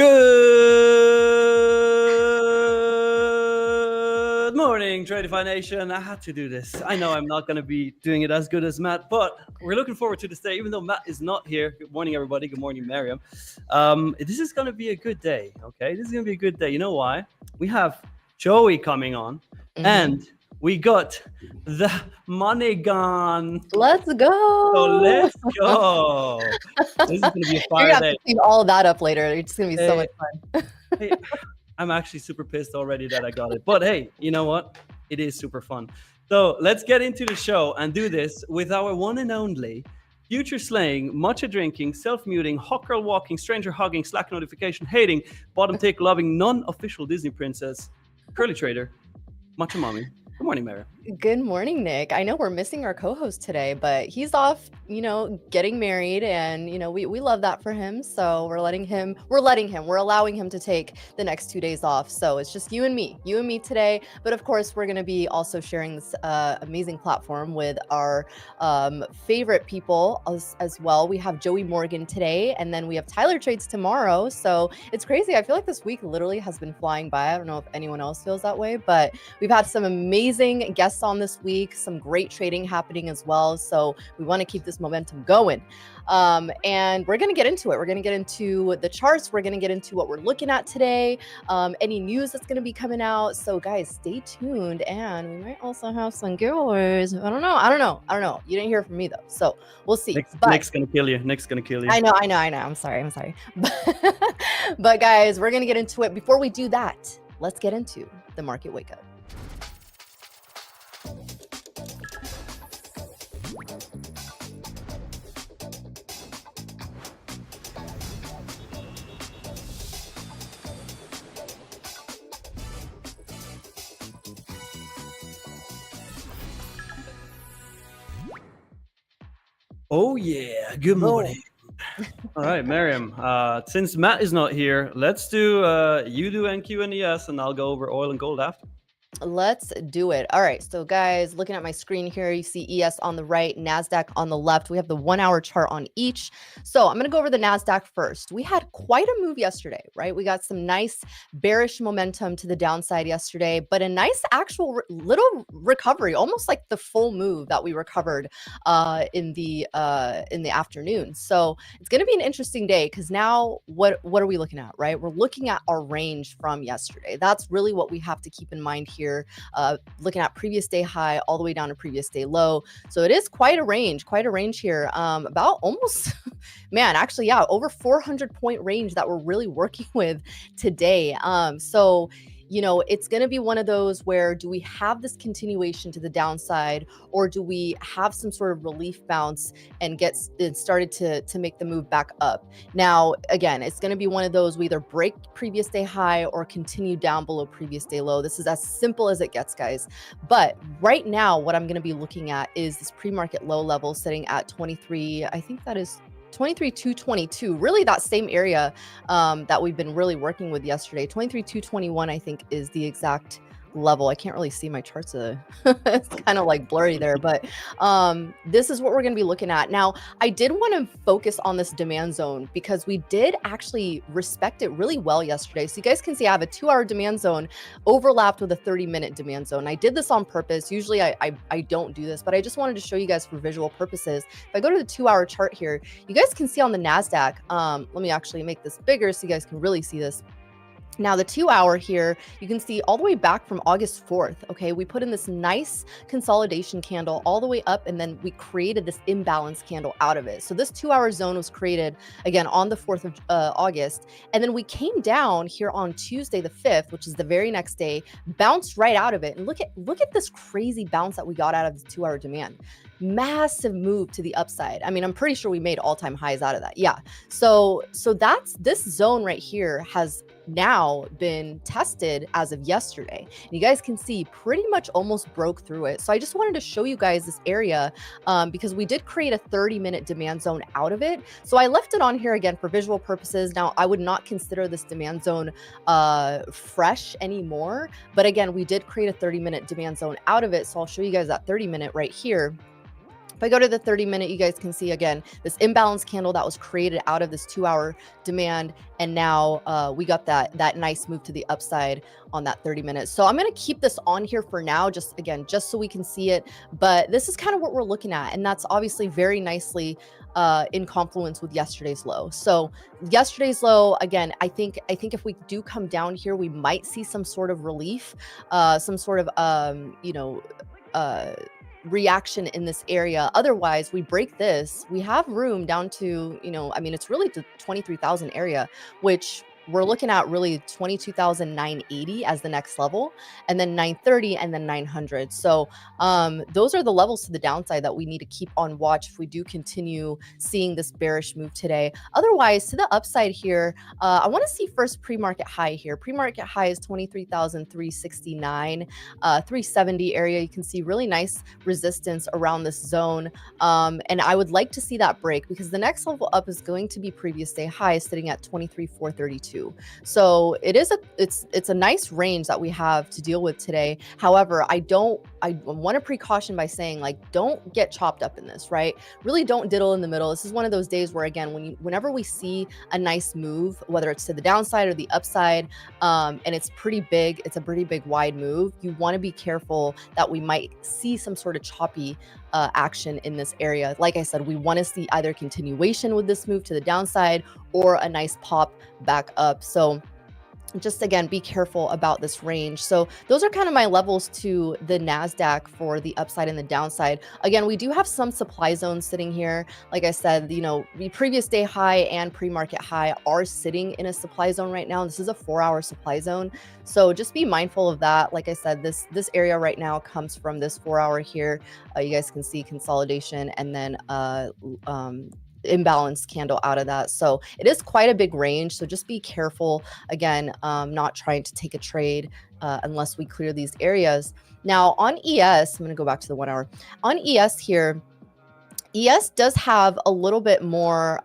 Good morning, Tradeify Nation. I had to do this. I know I'm not going to be doing it as good as Matt, but we're looking forward to this day, even though Matt is not here. Good morning, everybody. Good morning, Miriam. This is going to be a good day, okay? This is going to be a good day. You know why? We have Joey coming on, and we got the money gone. Let's go. So let's go. This is going to be a fire You're going to have day. to clean all that up later. It's going to be so much fun. Hey, I'm actually super pissed already that I got it. But hey, you know what? It is super fun. So let's get into the show and do this with our one and only future slaying, matcha drinking, self-muting, hot girl walking, stranger hugging, Slack notification hating, bottom tick loving, non-official Disney princess, curly trader, matcha mommy. Good morning, Mary. Good morning, Nick. I know we're missing our co-host today, but he's off, getting married, and we love that for him. So we're allowing him to take the next 2 days off. So it's just you and me today. But of course, we're going to be also sharing this amazing platform with our favorite people as well. We have Joey Morgan today, and then we have Tyler Trades tomorrow. So it's crazy. I feel like this week literally has been flying by. I don't know if anyone else feels that way, but we've had some amazing guests on this week, some great trading happening as well. So we want to keep this momentum going. And we're going to get into it. We're going to get into the charts. We're going to get into what we're looking at today, any news that's going to be coming out. So guys, stay tuned. And we might also have some giveaways. I don't know. You didn't hear from me though. So we'll see. Nick's going to kill you. I know. I'm sorry. But guys, we're going to get into it. Before we do that, let's get into the market wake up. Oh yeah, good morning. All right, Miriam, since Matt is not here, let's do you do NQ and ES, and I'll go over oil and gold after. Let's do it. All right. So guys, looking at my screen here, you see ES on the right, NASDAQ on the left. We have the 1 hour chart on each. So I'm going to go over the NASDAQ first. We had quite a move yesterday, right? We got some nice bearish momentum to the downside yesterday, but a nice actual little recovery, almost like the full move that we recovered in the afternoon. So it's going to be an interesting day because now what are we looking at, right? We're looking at our range from yesterday. That's really what we have to keep in mind here. Looking at previous day high all the way down to previous day low. So it is quite a range here. About almost, over 400 point range that we're really working with today. So it's going to be one of those where do we have this continuation to the downside, or do we have some sort of relief bounce and get it started to make the move back up? Now, again, it's going to be one of those we either break previous day high or continue down below previous day low. This is as simple as it gets, guys. But right now, what I'm going to be looking at is this pre-market low level sitting at 23. I think that is 23,222, really that same area that we've been really working with yesterday. 23,221, I think, is the exact level. I can't really see my charts. It's kind of like blurry there, but this is what we're going to be looking at. Now, I did want to focus on this demand zone because we did actually respect it really well yesterday. So you guys can see I have a 2 hour demand zone overlapped with a 30-minute demand zone. I did this on purpose. Usually I don't do this, but I just wanted to show you guys for visual purposes. If I go to the 2 hour chart here, you guys can see on the NASDAQ, let me actually make this bigger so you guys can really see this. Now, the 2 hour here, you can see all the way back from August 4th, okay? We put in this nice consolidation candle all the way up, and then we created this imbalance candle out of it. So this 2 hour zone was created, again, on the 4th of August. And then we came down here on Tuesday, the 5th, which is the very next day, bounced right out of it. And look at this crazy bounce that we got out of the 2 hour demand. Massive move to the upside. I mean, I'm pretty sure we made all-time highs out of that. Yeah. So that's this zone right here has now been tested as of yesterday. And you guys can see pretty much almost broke through it. So I just wanted to show you guys this area because we did create a 30-minute demand zone out of it. So I left it on here again for visual purposes. Now, I would not consider this demand zone fresh anymore. But again, we did create a 30-minute demand zone out of it. So I'll show you guys that 30-minute right here. If I go to the 30-minute, you guys can see again this imbalance candle that was created out of this 2-hour demand, and now we got that nice move to the upside on that 30-minute. So I'm going to keep this on here for now, just so we can see it. But this is kind of what we're looking at, and that's obviously very nicely in confluence with yesterday's low. So yesterday's low, again, I think if we do come down here, we might see some sort of relief, some sort of reaction in this area. Otherwise, we break this, we have room down to, I mean, it's really the 23,000 area, which we're looking at really 22,980 as the next level, and then 930, and then 900. So those are the levels to the downside that we need to keep on watch if we do continue seeing this bearish move today. Otherwise, to the upside here, I want to see first pre-market high here. Pre-market high is 23,369, 370 area. You can see really nice resistance around this zone, and I would like to see that break, because the next level up is going to be previous day high sitting at 23,432. So it's a nice range that we have to deal with today. However, I want to precaution by saying, like, don't get chopped up in this, right? Really don't diddle in the middle. This is one of those days where, again, whenever we see a nice move, whether it's to the downside or the upside, and it's pretty big, it's a pretty big wide move, you want to be careful that we might see some sort of choppy action in this area. Like I said, we want to see either continuation with this move to the downside or a nice pop back up. So just again, be careful about this range. So those are kind of my levels to the NASDAQ for the upside and the downside. Again, we do have some supply zones sitting here. Like I said, the previous day high and pre-market high are sitting in a supply zone right now. This is a 4-hour supply zone. So just be mindful of that. Like I said, this area right now comes from this 4-hour here. You guys can see consolidation and then imbalance candle out of that. So it is quite a big range. So just be careful, again, not trying to take a trade unless we clear these areas. Now on ES, I'm going to go back to the 1 hour. On ES here, ES does have a little bit more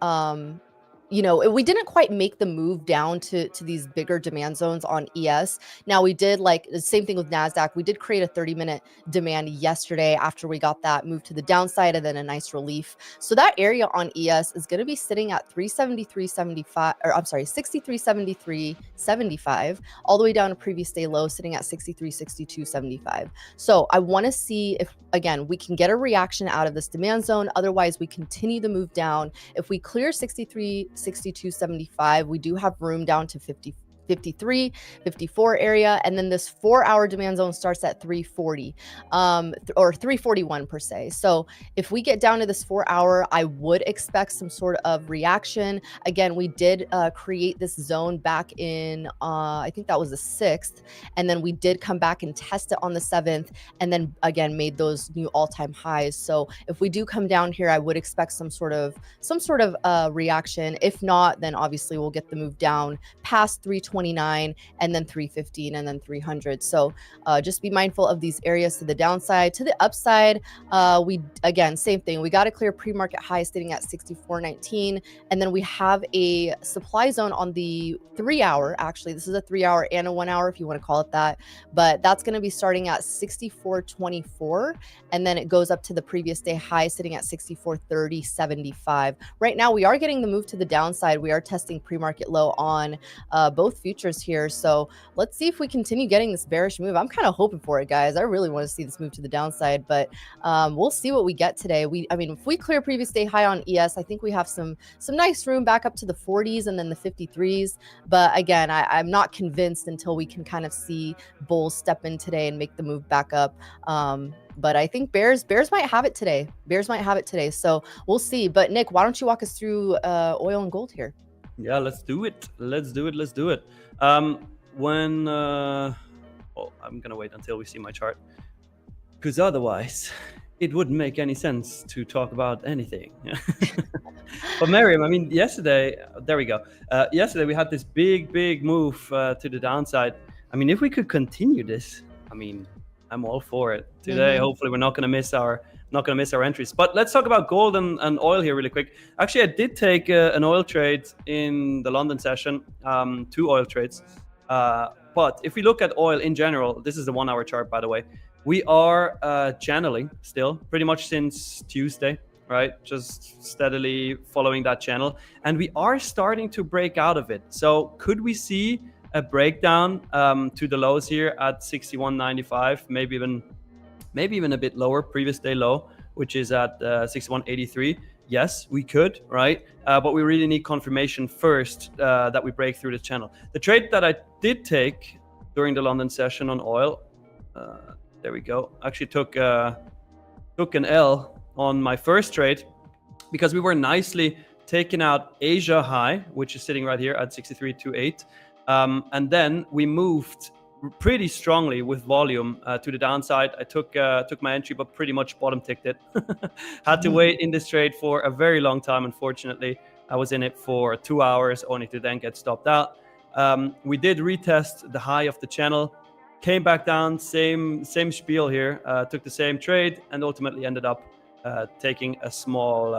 we didn't quite make the move down to these bigger demand zones on ES. Now we did, like the same thing with NASDAQ. We did create a 30-minute demand yesterday after we got that move to the downside and then a nice relief. So that area on ES is going to be sitting at 373.75, or I'm sorry, 63.73.75, all the way down to previous day low sitting at 63.62.75. So I want to see if, again, we can get a reaction out of this demand zone. Otherwise, we continue the move down. If we clear 63.62.75, we do have room down to 53, 54 area, and then this 4-hour demand zone starts at 340 or 341 per se. So if we get down to this 4-hour, I would expect some sort of reaction. Again, we did create this zone back in I think that was the 6th, and then we did come back and test it on the 7th, and then again made those new all-time highs. So if we do come down here, I would expect some sort of reaction. If not, then obviously we'll get the move down past 329 and then 315 and then 300. So just be mindful of these areas to the downside. To the upside, we, again, same thing. We got to clear pre-market high sitting at 64.19, and then we have a supply zone on the 3-hour. Actually, this is a 3-hour and a 1-hour if you want to call it that, but that's going to be starting at 64.24, and then it goes up to the previous day high sitting at 64.30.75. Right now we are getting the move to the downside. We are testing pre-market low on both futures here. So let's see if we continue getting this bearish move. I'm kind of hoping for it, guys. I really want to see this move to the downside, but we'll see what we get today. I mean, if we clear previous day high on ES, I think we have some nice room back up to the 40s and then the 53s. But again, I'm not convinced until we can kind of see bulls step in today and make the move back up. But I think bears might have it today. Bears might have it today. So we'll see. But Nick, why don't you walk us through oil and gold here? Yeah, let's do it. Let's do it. I'm gonna wait until we see my chart, because otherwise it wouldn't make any sense to talk about anything. But Miriam, I mean, yesterday, there we go. Yesterday we had this big move to the downside. I mean, if we could continue this, I mean, I'm all for it. Today, hopefully we're not gonna miss our entries. But let's talk about gold and oil here really quick. Actually, I did take an oil trade in the London session, 2 oil trades. But if we look at oil in general, this is the 1-hour chart, by the way. We are channeling still, pretty much since Tuesday, right? Just steadily following that channel. And we are starting to break out of it. So could we see a breakdown to the lows here at 61.95, maybe even a bit lower, previous day low, which is at 61.83? Yes, we could, right? But we really need confirmation first that we break through the channel. The trade that I did take during the London session on oil, there we go, actually took an L on my first trade because we were nicely taking out Asia high, which is sitting right here at 63.28. And then we moved pretty strongly with volume to the downside. I took my entry, but pretty much bottom ticked it. Had to wait in this trade for a very long time. Unfortunately, I was in it for 2 hours, only to then get stopped out. We did retest the high of the channel, came back down, same spiel here. Took the same trade and ultimately ended up taking a small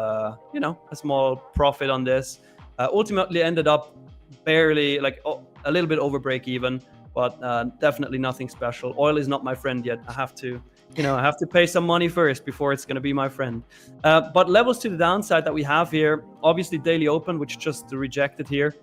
profit on this. Ultimately ended up barely, like a little bit over break even, but definitely nothing special. Oil is not my friend yet. I have to pay some money first before it's going to be my friend. But levels to the downside that we have here, obviously daily open, which just rejected here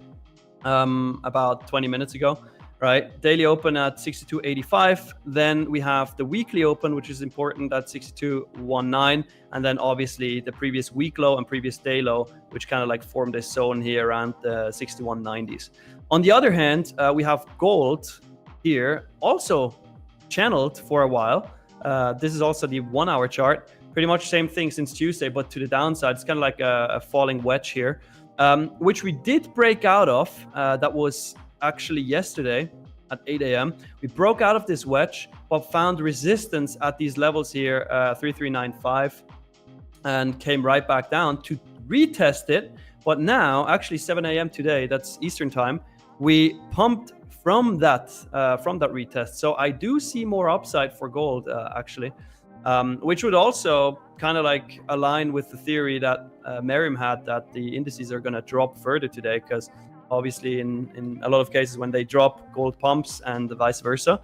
about 20 minutes ago, right? Daily open at 62.85. Then we have the weekly open, which is important, at 62.19. And then obviously the previous week low and previous day low, which kind of like formed this zone here around the 61.90s. On the other hand, we have gold here, also channeled for a while. This is also the 1 hour chart. Pretty much same thing since Tuesday, but to the downside. It's kind of like a falling wedge here, which we did break out of. That was actually yesterday at 8 a.m. We broke out of this wedge, but found resistance at these levels here, 3395, and came right back down to retest it. But now, actually 7 a.m. today, that's Eastern time, we pumped from that retest. So I do see more upside for gold, actually, which would also kind of like align with the theory that Miriam had, that the indices are going to drop further today, because obviously in a lot of cases when they drop, gold pumps, and vice versa.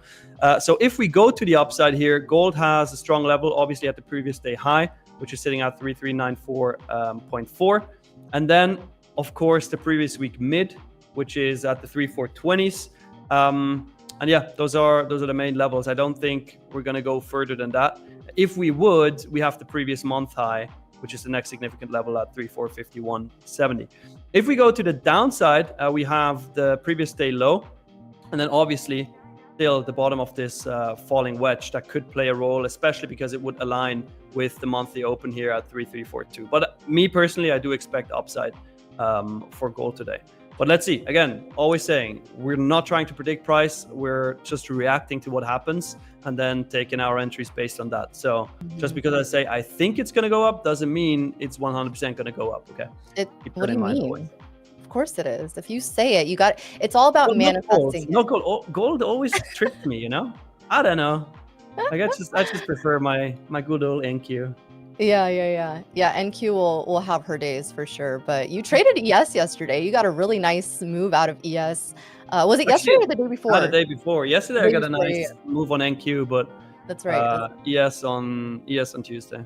So if we go to the upside here, gold has a strong level, obviously at the previous day high, which is sitting at 3394.4. And then, of course, the previous week mid, which is at the 3420s. And yeah, those are the main levels. I don't think we're going to go further than that. If we would, we have the previous month high, which is the next significant level at 3451.70. If we go to the downside, we have the previous day low, and then obviously still the bottom of this falling wedge that could play a role, especially because it would align with the monthly open here at 3342. But me personally, I do expect upside for gold today. But let's see. Again, always saying, we're not trying to predict price. We're just reacting to what happens and then taking our entries based on that. So just because I say I think it's going to go up doesn't mean it's 100% going to go up. Okay. What do you mean? Of course it is. If you say it, you got. It's all about manifesting. No gold. Gold always tricked me. I don't know. Like I just prefer my good old NQ. Yeah. NQ will have her days for sure. But you traded ES yesterday. You got a really nice move out of ES. Was it yesterday or the day before? The day before. Yesterday I got a nice move on NQ, but that's right. ES on Tuesday.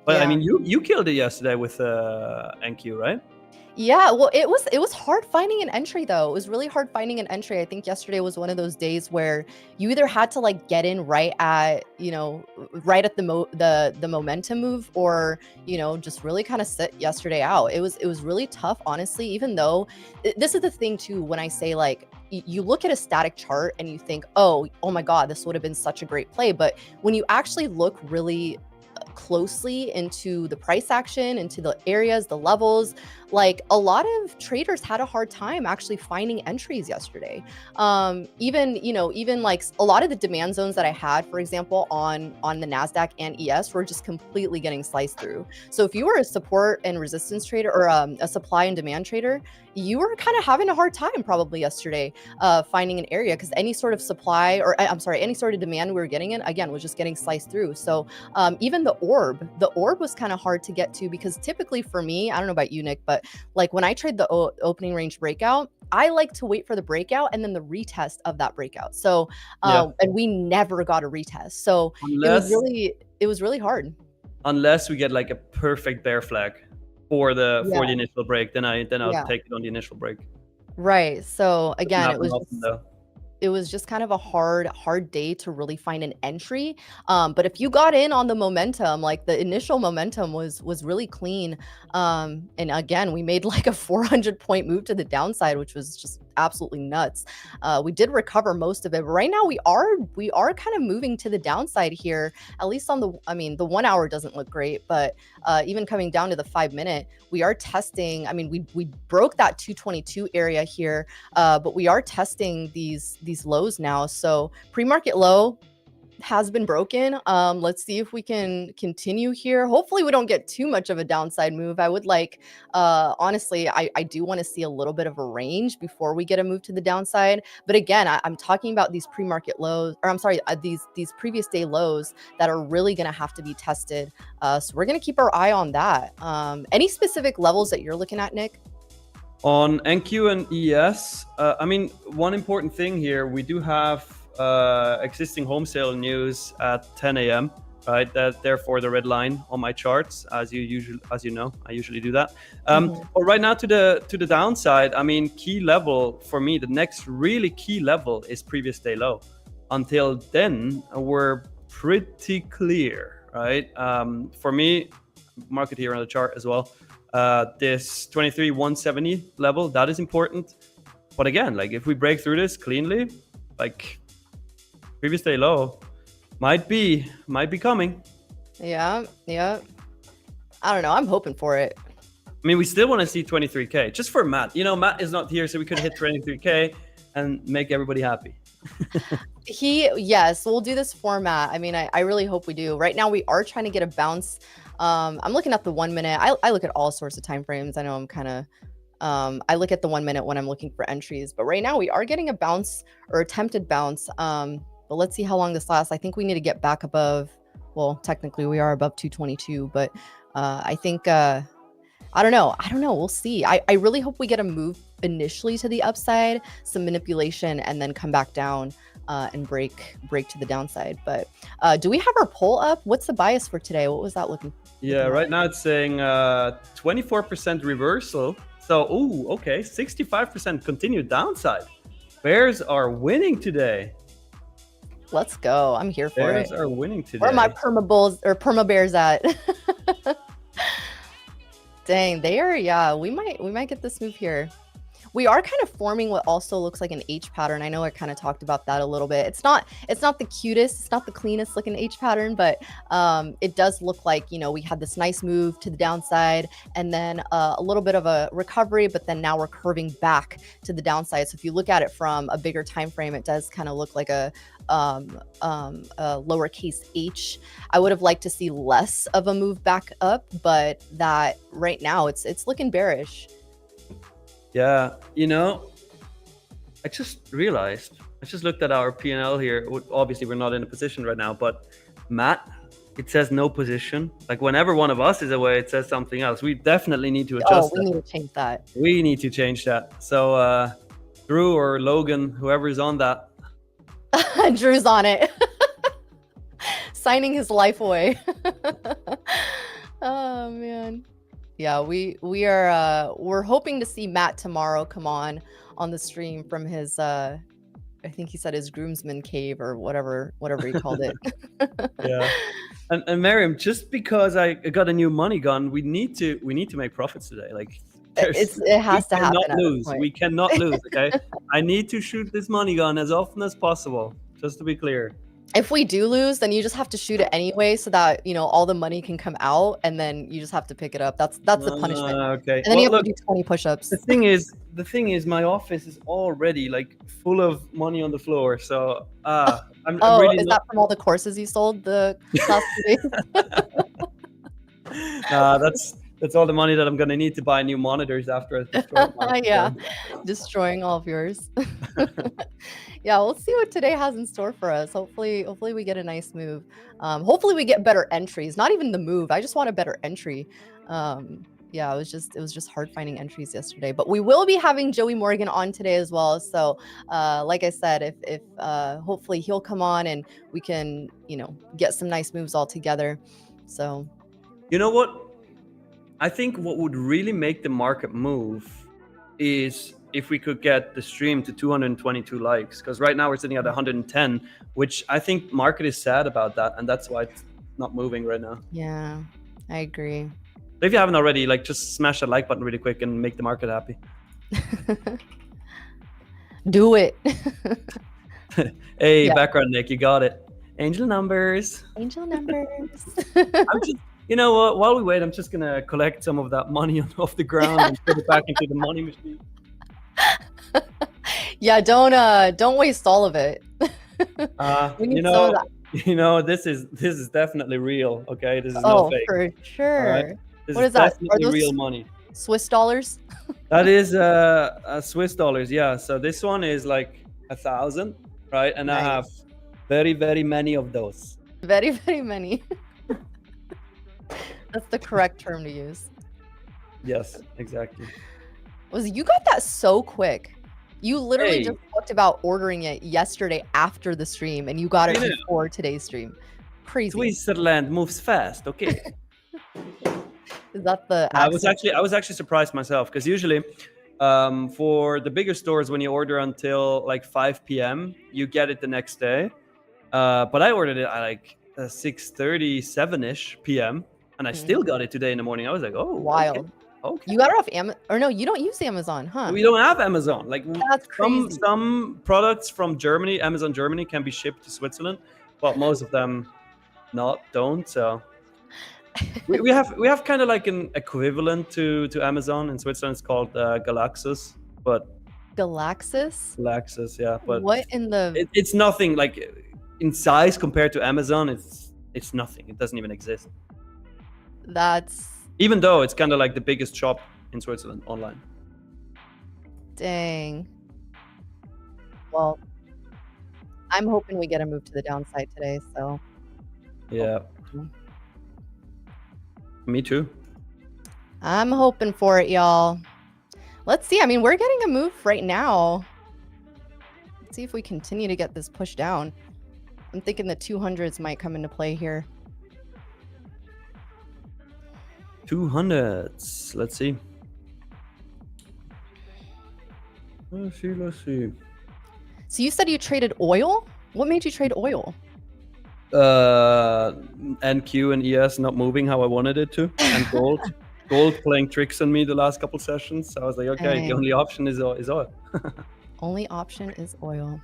But yeah. I mean, you killed it yesterday with NQ, right? Yeah, well, it was hard finding an entry though. It was really hard finding an entry. I think yesterday was one of those days where you either had to like get in right at the momentum move, or just really kind of sit yesterday out. It was really tough, honestly. Even though this is the thing too, when I say like you look at a static chart and you think, oh my God, this would have been such a great play. But when you actually look really closely into the price action, into the areas, the levels, like a lot of traders had a hard time actually finding entries yesterday. Even like a lot of the demand zones that I had, for example, on the NASDAQ and ES were just completely getting sliced through. So if you were a support and resistance trader or a supply and demand trader, you were kind of having a hard time probably yesterday finding an area, because any sort of supply any sort of demand we were getting in, again, was just getting sliced through. So even the orb was kind of hard to get to, because typically for me, I don't know about you, Nick, but like when I trade the opening range breakout, I like to wait for the breakout and then the retest of that breakout. So, Yeah. and we never got a retest. So Unless it was really hard. unless we get like a perfect bear flag for the Yeah. initial break, then I'll Yeah. take it on the initial break. Right. So Doesn't again, happen often though. it was just kind of a hard day to really find an entry. But if you got in on the momentum, like the initial momentum was really clean. And again, we made like a 400-point move to the downside, which was just absolutely nuts. We did recover most of it, but right now we are kind of moving to the downside here. At least on the, I mean, the 1 hour doesn't look great, but even coming down to the 5-minute, we are testing. I mean, we broke that 222 area here, but we are testing these lows now. So pre-market low has been broken. Let's see if we can continue here. Hopefully we don't get too much of a downside move. I would like, honestly, I do want to see a little bit of a range before we get a move to the downside. But again, I'm talking about these pre-market lows, or I'm sorry, these previous day lows that are really going to have to be tested. So we're going to keep our eye on that. Any specific levels that you're looking at, Nick? On NQ and ES, I mean, one important thing here, we do have existing home sale news at 10 a.m. Right, therefore the red line on my charts, as you know, I usually do that. But right now to the downside, I mean, key level for me, the next really key level is previous day low. Until then, we're pretty clear, right? For me, market here on the chart as well. This 23,170 level, that is important. But again, like if we break through this cleanly, like previous day low might be coming. Yeah. I don't know. I'm hoping for it. I mean, we still want to see 23K just for Matt. You know, Matt is not here, so we could hit 23K and make everybody happy. Yes, we'll do this format. I mean, I really hope we do. Right now, we are trying to get a bounce. I'm looking at the 1 minute. I look at all sorts of time frames. I know I'm kind of, I look at the 1 minute when I'm looking for entries. But right now, we are getting a bounce or attempted bounce. But let's see how long this lasts. I think we need to get back above. Well, technically, we are above 222. But I think, I don't know. We'll see. I really hope we get a move initially to the upside, some manipulation, and then come back down and break to the downside. But do we have our poll up? What's the bias for today? What was that looking? Yeah, right now it's saying 24% reversal. So, ooh, okay, 65% continued downside. Bears are winning today. Let's go. I'm here for it. Bears are winning today. Where are my perma bulls or perma bears at? Dang, they are. Yeah, we might get this move here. We are kind of forming what also looks like an H pattern. I know I kind of talked about that a little bit. It's not the cutest, it's not the cleanest looking H pattern, but it does look like, you know, we had this nice move to the downside and then a little bit of a recovery, but then now we're curving back to the downside. So if you look at it from a bigger time frame, it does kind of look like a lowercase h. I would have liked to see less of a move back up, but that right now it's looking bearish. Yeah, you know, I just realized, I just looked at our P&L here. Obviously, we're not in a position right now, but Matt, it says no position. Like whenever one of us is away, it says something else. We definitely need to adjust we need to change that. We need to change that. So Drew or Logan, whoever is on that. Drew's on it. Signing his life away. Oh, man. Yeah, we're hoping to see Matt tomorrow come on the stream from his I think he said his groomsman cave or whatever he called it. Yeah. And Miriam, just because I got a new money gun, we need to make profits today. Like it has to happen. We cannot lose, okay? I need to shoot this money gun as often as possible, just to be clear. If we do lose, then you just have to shoot it anyway so that, you know, all the money can come out and then you just have to pick it up. That's the punishment. Okay. And then you have to do 20 push-ups. The thing is my office is already like full of money on the floor. So I'm really is that from all the courses you sold the last 2 days? That's all the money that I'm gonna need to buy new monitors after I destroy mine. Yeah, destroying all of yours. Yeah, we'll see what today has in store for us. Hopefully we get a nice move. Hopefully we get better entries. Not even the move. I just want a better entry. Yeah, it was just hard finding entries yesterday. But we will be having Joey Morgan on today as well. So like I said, if hopefully he'll come on and we can, get some nice moves all together. So you know what? I think what would really make the market move is if we could get the stream to 222 likes, because right now we're sitting at 110, which I think market is sad about that, and that's why it's not moving right now. yeah, I agree. If you haven't already, like, just smash that like button really quick and make the market happy. Do it. Hey, background Nick, you got it. Angel numbers. Angel numbers. I'm just, you know what? While we wait, I'm just gonna collect some of that money off the ground and put it back into the money machine. Yeah, don't waste all of it. We need some of that. This is definitely real. Okay, this is no fake. For sure. Right? This What is is that? definitely Are those real money. Swiss dollars? That is Swiss dollars. Yeah. So this one is like 1,000, right? And I have very, very many of those. Very, very many. That's the correct term to use. Yes, exactly. You got that so quick. You literally just talked about ordering it yesterday after the stream, and you got it before today's stream. Crazy. Switzerland moves fast. Okay. Is that the? I was actually surprised myself, because usually, for the bigger stores, when you order until like 5 p.m., you get it the next day. But I ordered it at like 6:37ish p.m. and I still got it today in the morning. I was like, oh, wild. Okay. You got it off Amazon, or no? You don't use Amazon, huh? We don't have Amazon. Like, that's crazy. Some products from Germany, Amazon Germany, can be shipped to Switzerland, but most of them don't. So we have kind of like an equivalent to Amazon in Switzerland. It's called Galaxus, but Galaxus, yeah. But what in the? It's nothing like in size compared to Amazon. It's nothing. It doesn't even exist. Even though it's kind of like the biggest shop in Switzerland online. Dang. Well, I'm hoping we get a move to the downside today. So. Yeah. Me too. I'm hoping for it, y'all. Let's see. I mean, we're getting a move right now. Let's see if we continue to get this push down. I'm thinking the 200s might come into play here. 200s. Let's see. Let's see. So you said you traded oil? What made you trade oil? NQ and ES not moving how I wanted it to, and gold playing tricks on me the last couple sessions. So I was like, okay, the only option is oil. Only option is oil.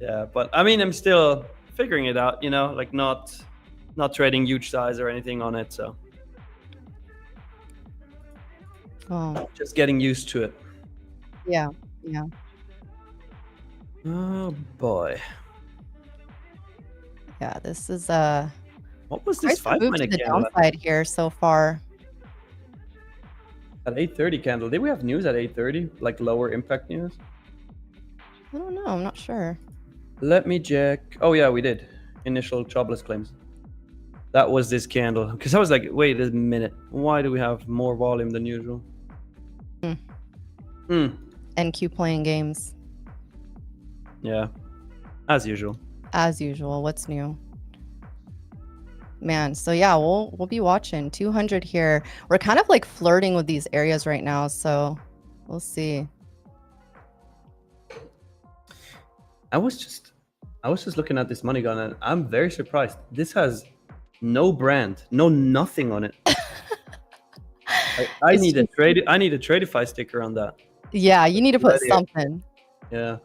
Yeah, but I mean, I'm still figuring it out. Like not trading huge size or anything on it. So. Oh. Just getting used to it. Yeah. Oh boy. Yeah, this is what was this 5-minute candle? Downside here so far. At 8:30 candle. Did we have news at 8:30? Like lower impact news? I don't know. I'm not sure. Let me check. Oh yeah, we did. Initial jobless claims. That was this candle. Because I was like, wait a minute. Why do we have more volume than usual? NQ playing games. Yeah. As usual. As usual. What's new? Man, so yeah, we'll be watching 200 here. We're kind of like flirting with these areas right now, so we'll see. I was just looking at this money gun, and I'm very surprised. This has no brand, nothing on it. I need a Tradeify sticker on that. Yeah, you need to put something. Yeah.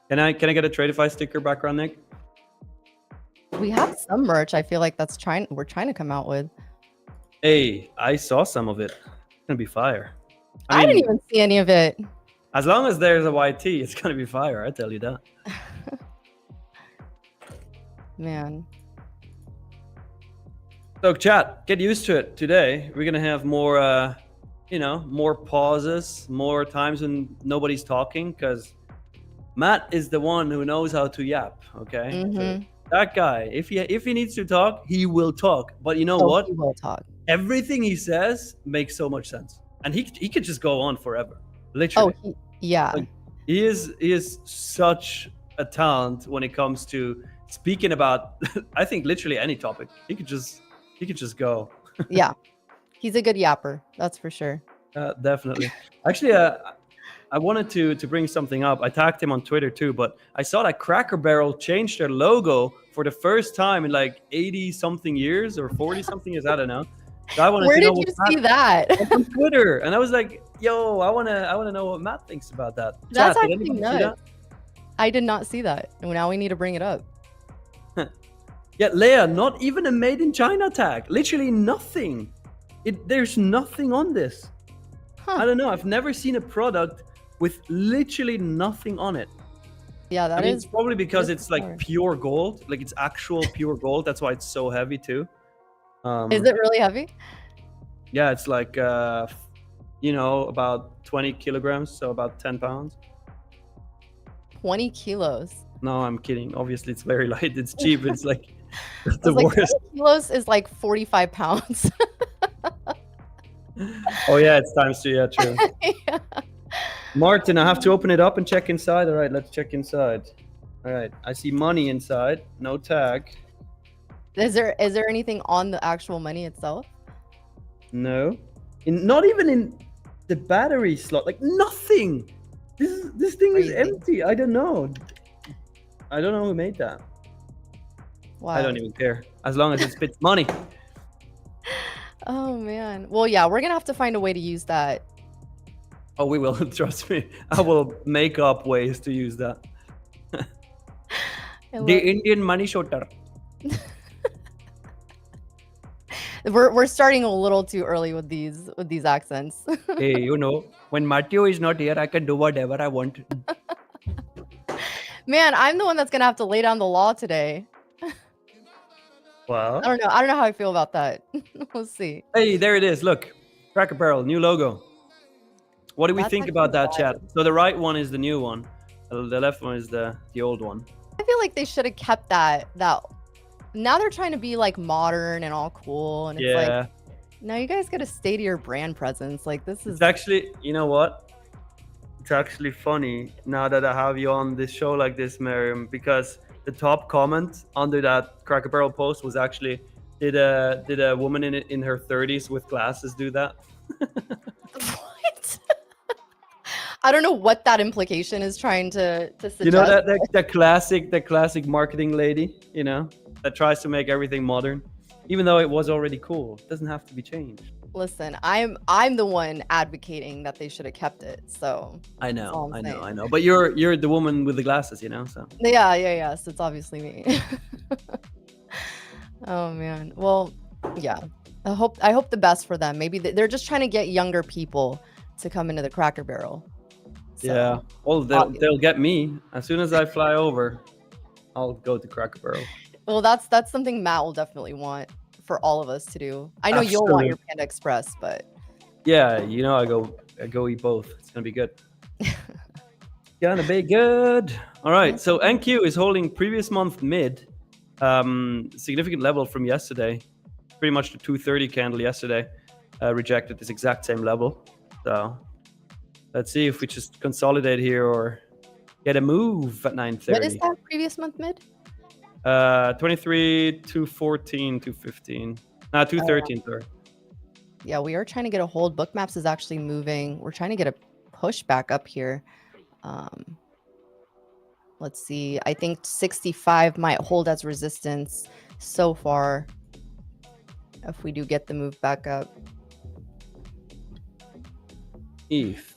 Can I get a Tradeify sticker background, Nick? We have some merch. I feel like we're trying to come out with. Hey, I saw some of it. It's gonna be fire. I didn't even see any of it. As long as there's a YT, it's gonna be fire. I tell you that. Man. So chat, get used to it. Today we're gonna have more, more pauses, more times when nobody's talking, because Matt is the one who knows how to yap. Okay. Mm-hmm. So that guy, if he needs to talk, he will talk. But you know what? He will talk. everything he says makes so much sense, and he could just go on forever, Oh, literally. yeah. Like, he is such a talent when it comes to speaking about I think literally any topic. He could just go. Yeah. He's a good yapper, that's for sure. Definitely. Actually, I wanted to bring something up. I tagged him on Twitter too, but I saw that Cracker Barrel changed their logo for the first time in like 80 something years or 40 something years. I don't know. So I wanted Where to know did what you see that? on Twitter, and I was like, "Yo, I wanna know what Matt thinks about that." That's Chat, did actually anybody see nuts. I did not see that. And now we need to bring it up. that? Yeah, Leia, not even a made in China tag. Literally nothing. There's nothing on this. Huh. I don't know. I've never seen a product with literally nothing on it. Yeah, that I mean, is. it's probably because is it's like bizarre. pure gold, like it's actual pure gold. That's why it's so heavy too. Is it really heavy? Yeah, it's like about 20 kilograms, so about 10 pounds. 20 kilos. No, I'm kidding. Obviously, it's very light. It's cheap. It's like I the was like, worst. 20 kilos is like 45 pounds. Oh yeah, it's times 2. Yeah, true. Yeah. Martin, I have to open it up and check inside. All right, let's check inside. All right, I see money inside. No tag. Is there anything on the actual money itself? No, not even in the battery slot. Like nothing. This thing is Crazy. empty. I don't know. I don't know who made that. Wow. I don't even care. As long as it spits money. Oh man. Well, yeah, we're gonna have to find a way to use that. Oh, we will. Trust me. I will make up ways to use that. The Indian money shooter. We're starting a little too early with these accents. Hey, when Matteo is not here, I can do whatever I want. Man, I'm the one that's gonna have to lay down the law today. Well, I don't know how I feel about that. We'll see. Hey, there it is. Look, Cracker Barrel, new logo. What do we That's think actually about that, wild. chat? So the right one is the new one. The left one is the old one. I feel like they should have kept that. Now they're trying to be like modern and all cool, and it's like, no, you guys got to stay to your brand presence. Like this is It's actually, you know what? It's actually funny now that I have you on this show like this, Miriam, because the top comment under that Cracker Barrel post was actually, did a woman in her 30s with glasses do that? what? I don't know what that implication is trying to suggest. You know that classic marketing lady, that tries to make everything modern, even though it was already cool. It doesn't have to be changed. Listen, I'm the one advocating that they should have kept it. So I that's all know, I'm I know, saying. I know. But you're the woman with the glasses, so. Yeah. So it's obviously me. Oh man. Well, yeah. I hope the best for them. Maybe they're just trying to get younger people to come into the Cracker Barrel. So, Yeah. Well, they'll get me as soon as I fly over. I'll go to Cracker Barrel. Well, that's something Matt will definitely want for all of us to do. I know you'll want your Panda Express, but yeah, I go eat both. It's gonna be good. Gonna be good. All right. So NQ is holding previous month mid, significant level from yesterday. Pretty much the 230 candle yesterday rejected this exact same level. So let's see if we just consolidate here or get a move at 9:30. what is that previous month mid? 23, 214, 215. 213, sorry. Yeah, we are trying to get a hold. Bookmaps is actually moving. We're trying to get a push back up here. Let's see. I think 65 might hold as resistance so far. If we do get the move back up. If.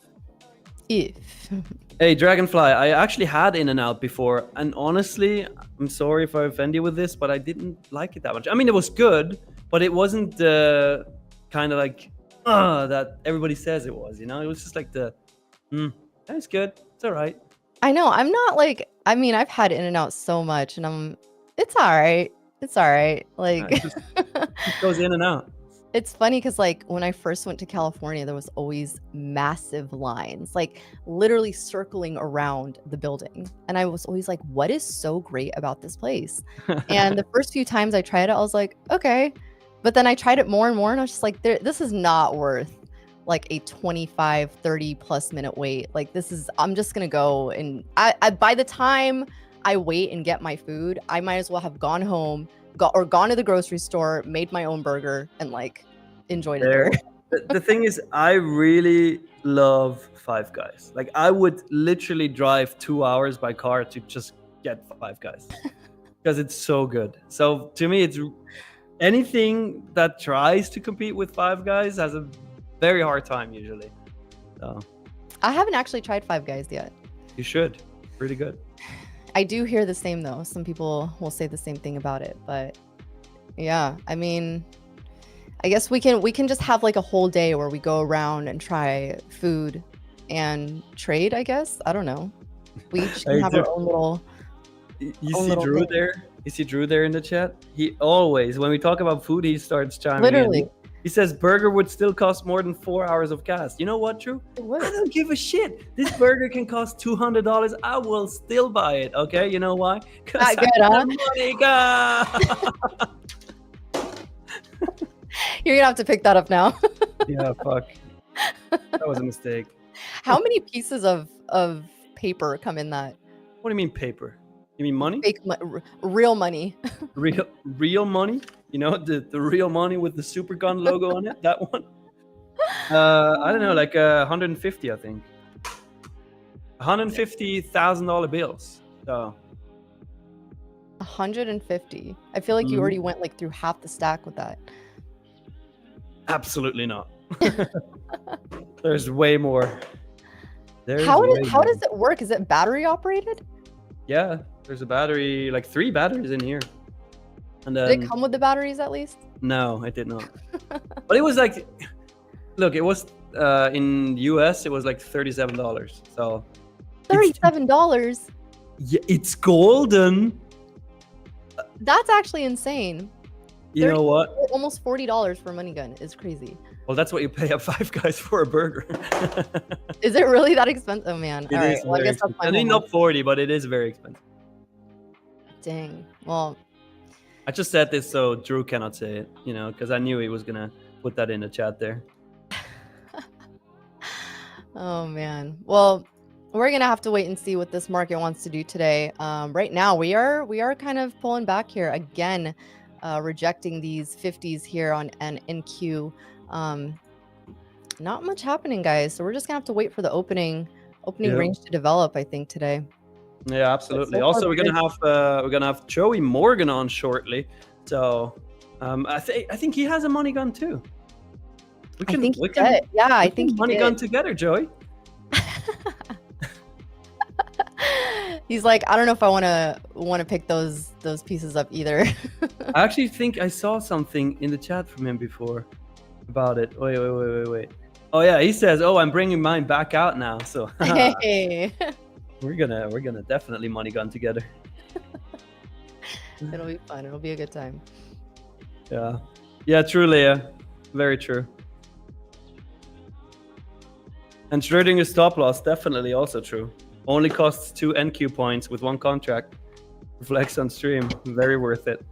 Hey, Dragonfly, I actually had In and Out before, and honestly, I'm sorry if I offend you with this, but I didn't like it that much. I mean, it was good, but it wasn't the kind of like that everybody says it was, It was just like that's good. It's all right. I know. I'm not like, I mean, I've had In and Out so much, and it's all right. It's all right. Like, it goes in and out. It's funny because like when I first went to California, there was always massive lines, like literally circling around the building. And I was always like, what is so great about this place? And the first few times I tried it, I was like, okay, But then I tried it more and more, and I was just like, this is not worth like a 25, 30 plus minute wait. Like I'm just gonna go, and I by the time I wait and get my food, I might as well have gone home, gone to the grocery store, made my own burger, and like enjoyed it there. The thing is, I really love Five Guys. Like, I would literally drive 2 hours by car to just get Five Guys because it's so good. So to me, it's anything that tries to compete with Five Guys has a very hard time usually. So I haven't actually tried Five Guys yet. You should. Really good. I do hear the same though. Some people will say the same thing about it, but yeah, I mean, I guess we can just have like a whole day where we go around and try food and trade, I guess. I don't know. We each can have our own little. You see Drew there? You see Drew there in the chat? He always, when we talk about food, he starts chiming Literally. in. He says burger would still cost more than 4 hours of gas. You know what, Drew? I don't give a shit. This burger can cost $200. I will still buy it. Okay, you know why? Because money, You're gonna have to pick that up now. Yeah, fuck. That was a mistake. How many pieces of paper come in that? What do you mean paper? You mean money? Fake real money. Real money? You know, the real money with the super gun logo on it? That one? I don't know, like 150, I think. $150,000 bills. So 150. I feel like you already went like through half the stack with that. Absolutely not. There's way more. How does it work? Is it battery operated? Yeah, there's a battery, like 3 batteries in here. And then, did it come with the batteries at least? No, it did not. But it was like, look, it was in US, it was like $37. So $37? Yeah, it's golden. That's actually insane. You know what? Almost $40 for a money gun is crazy. Well, that's what you pay at Five Guys for a burger. Is it really that expensive? Oh man! All right. Well, I guess that's my I mean, not 40, but it is very expensive. Dang. Well, I just said this so Drew cannot say it, you know, because I knew he was gonna put that in the chat there. Oh man. Well, we're gonna have to wait and see what this market wants to do today. Right now, we are kind of pulling back here again. Rejecting these 50s here on an NQ. Not much happening, guys. So we're just gonna have to wait for the opening range to develop, I think, today. Yeah, absolutely. Also, we're gonna have Joey Morgan on shortly. So I think he has a money gun too. I think he did. Yeah, I think money gun together, Joey. He's like, I don't know if I want to pick those pieces up either. I actually think I saw something in the chat from him before about it. Wait. Oh yeah, he says, "Oh, I'm bringing mine back out now." So hey. we're gonna definitely money gun together. It'll be fun. It'll be a good time. Yeah, true, Leah. Very true. And Schrodinger's stop loss, definitely also true. Only costs 2 NQ points with 1 contract. Flex on stream, very worth it.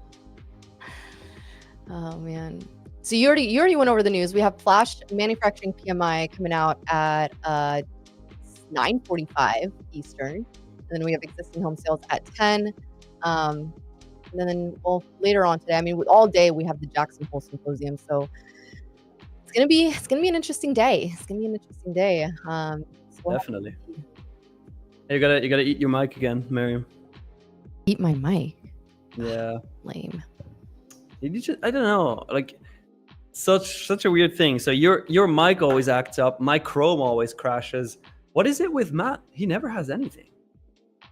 Oh man. So you already went over the news. We have flash manufacturing PMI coming out at 9:45 Eastern. And then we have existing home sales at 10. And then later on today, I mean, all day we have the Jackson Hole Symposium. So it's gonna be an interesting day. Definitely. You gotta eat your mic again, Miriam. Eat my mic? Yeah. Lame. I don't know, like such a weird thing. So your mic always acts up. My Chrome always crashes. What is it with Matt? He never has anything.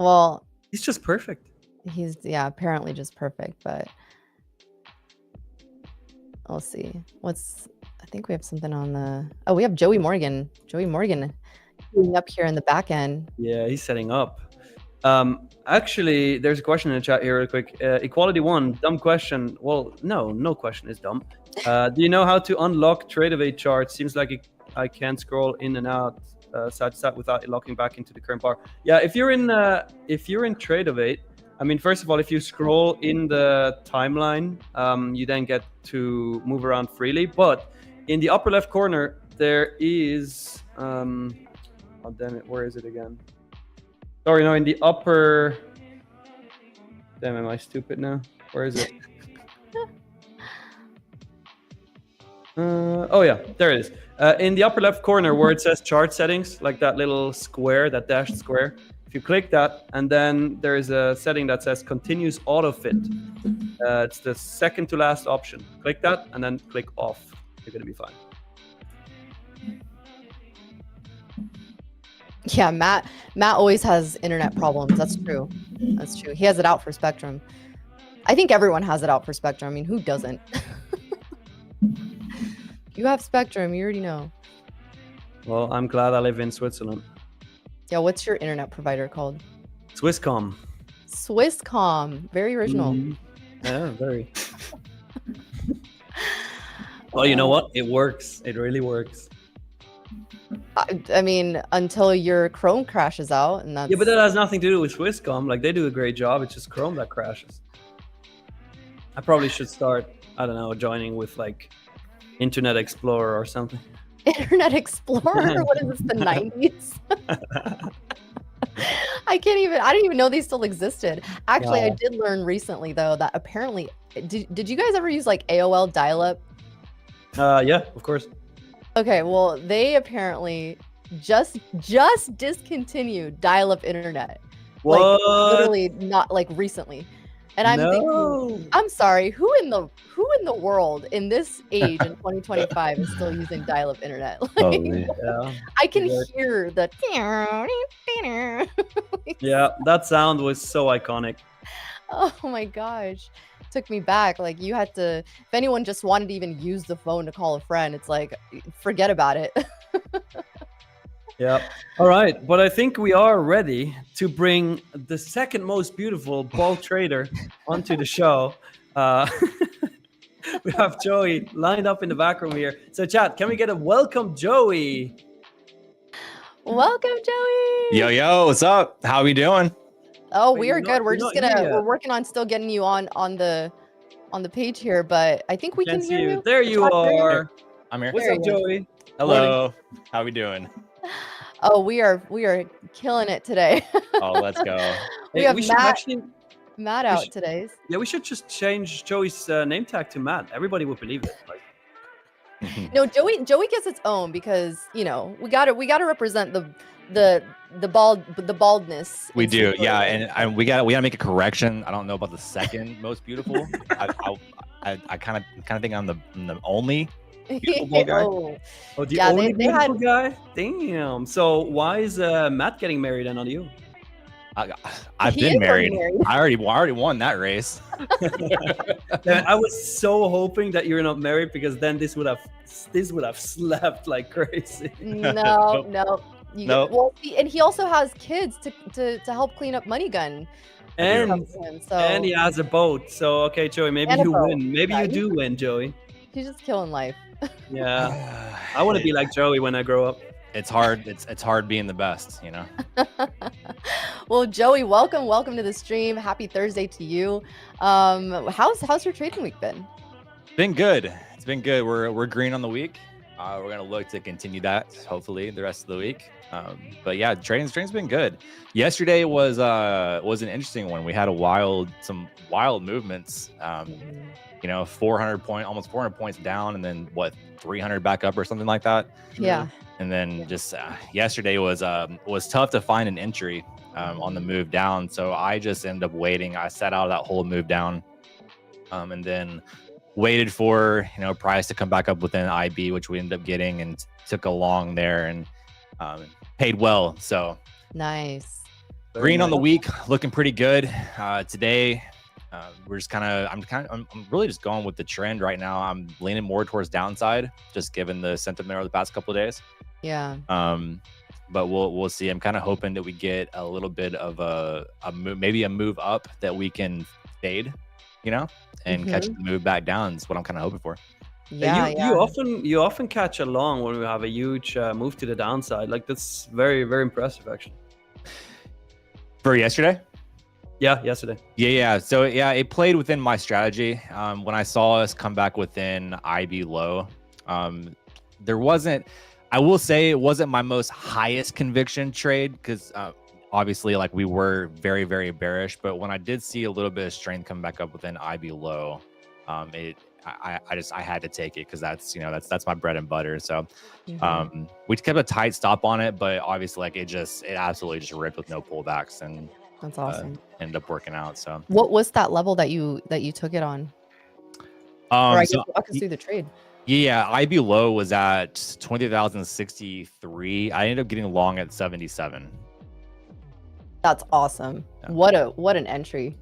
Well, he's just perfect. He's apparently just perfect, but we'll see. I think we have something on the. Oh, we have Joey Morgan. Up here in the back end. Yeah, he's setting up. Actually, there's a question in the chat here real quick. Equality 1, dumb question. Well, no question is dumb. Do you know how to unlock Tradeify charts? Seems like I can't scroll in and out side to side without locking back into the current bar. Yeah, if you're in Tradeify, I mean, first of all, if you scroll in the timeline, you then get to move around freely. But in the upper left corner, there is oh damn it, where is it again? Sorry, no, in the upper. Damn, am I stupid now? Where is it? Oh yeah, there it is. In the upper left corner where it says chart settings, like that little square, that dashed square. If you click that, and then there is a setting that says continuous auto fit. It's the second to last option. Click that, and then click off. You're gonna be fine. Yeah, Matt always has internet problems. That's true. That's true. He has it out for Spectrum. I think everyone has it out for Spectrum. I mean, who doesn't? You have Spectrum, you already know. Well, I'm glad I live in Switzerland. Yeah, what's your internet provider called? Swisscom. Swisscom. Very original. Yeah, very. Well, you know what? It works. It really works. I mean, until your Chrome crashes out, and that's... Yeah, but that has nothing to do with Swisscom. Like, they do a great job. It's just Chrome that crashes. I probably should start, I don't know, joining with like Internet Explorer or something. Internet Explorer? What is this, the 90s? I didn't even know these still existed. Actually, I did learn recently though that apparently, did you guys ever use like AOL dial-up? Yeah, of course. Okay, well, they apparently just discontinued dial-up internet. What? Like literally not like recently. And I'm thinking, I'm sorry, who in the world in this age in 2025 is still using dial-up internet? Like, yeah. I can hear the yeah, that sound was so iconic. Oh my gosh. Took me back. Like, you had to, if anyone just wanted to even use the phone to call a friend, it's like, forget about it. Yeah. All right. But I think we are ready to bring the second most beautiful ball trader onto the show. We have Joey lined up in the back room here. So chat, can we get a welcome, Joey? Welcome, Joey. Yo, what's up? How we doing? Oh, we are good. We're just we're working on still getting you on the page here, but I think we can hear you. There you are. I'm here. What's up, Joey? Hello. How we doing? Oh, we are killing it today. Oh, let's go. We have Matt out today. Yeah, we should just change Joey's name tag to Matt. Everybody would believe it. Like. No, Joey gets its own because, you know, we gotta represent the baldness. We do, yeah, and we gotta make a correction. I don't know about the second most beautiful. I kind of think I'm the only beautiful bald guy. Oh, the only beautiful guy? Damn. So why is Matt getting married and not you? I've been married. I already won that race. I was so hoping that you're not married because then this would have slapped like crazy. No. Well, and he also has kids to help clean up Money Gun. And he has a boat. So okay, Joey, maybe you win. Maybe you do win, Joey. He's just killing life. Yeah. I want to be like Joey when I grow up. It's hard. It's hard being the best, you know. Well, Joey, welcome to the stream. Happy Thursday to you. How's your trading week been? Been good. It's been good. We're green on the week. We're gonna look to continue that hopefully the rest of the week. But yeah, trading's been good. Yesterday was an interesting one. We had some wild movements. You know, almost 400 points down, and then 300 back up or something like that. Yeah. And then just yesterday was tough to find an entry on the move down. So I just ended up waiting. I sat out of that whole move down, and then waited for price to come back up within IB, which we ended up getting, and took a long there and paid well. So nice. Green on the week, looking pretty good. Today, we're just I'm really just going with the trend right now. I'm leaning more towards downside, just given the sentiment over the past couple of days. Yeah. But we'll see. I'm kind of hoping that we get a little bit of a move, maybe a move up that we can fade, and catch the move back down. Is what I'm kind of hoping for. Yeah, you often catch a long when we have a huge move to the downside. Like that's very, very impressive, actually. For yesterday? Yeah, yesterday. Yeah. So yeah, it played within my strategy. When I saw us come back within IB low, there wasn't. I will say it wasn't my most highest conviction trade because obviously, like we were very, very bearish. But when I did see a little bit of strength come back up within IB low, I had to take it because that's my bread and butter. So we kept a tight stop on it, but obviously, like it absolutely just ripped with no pullbacks and. That's awesome. Ended up working out. So what was that level that you took it on? Or I guess walk us through the trade. Yeah, IB low was at 20,063. I ended up getting long at 77. That's awesome. Yeah. What an entry.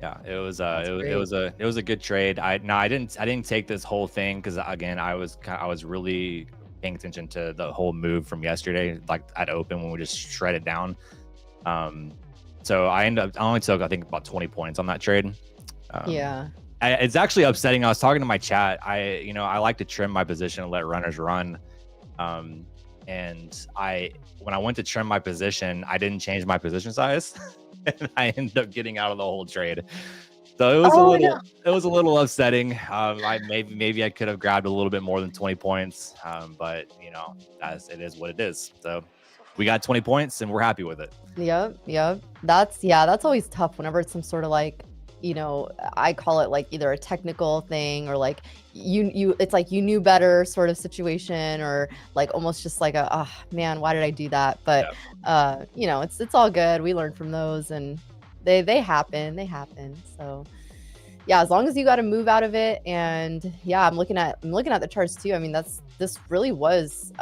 Yeah, it was a good trade. I didn't take this whole thing because again I was really paying attention to the whole move from yesterday, like at open when we just shredded down. So I only took, I think, about 20 points on that trade. Yeah. It's actually upsetting. I was talking to my chat. I like to trim my position and let runners run. And when I went to trim my position, I didn't change my position size. And I ended up getting out of the whole trade. So it was a little upsetting. Maybe I could have grabbed a little bit more than 20 points. But as it is what it is. So we got 20 points and we're happy with it. Yep. That's always tough whenever it's some sort of like, I call it like either a technical thing or like it's like you knew better sort of situation, or like almost just like man, why did I do that? But it's all good. We learn from those and they happen. So yeah, as long as you got to move out of it. And yeah, I'm looking at the charts too. I mean, this really was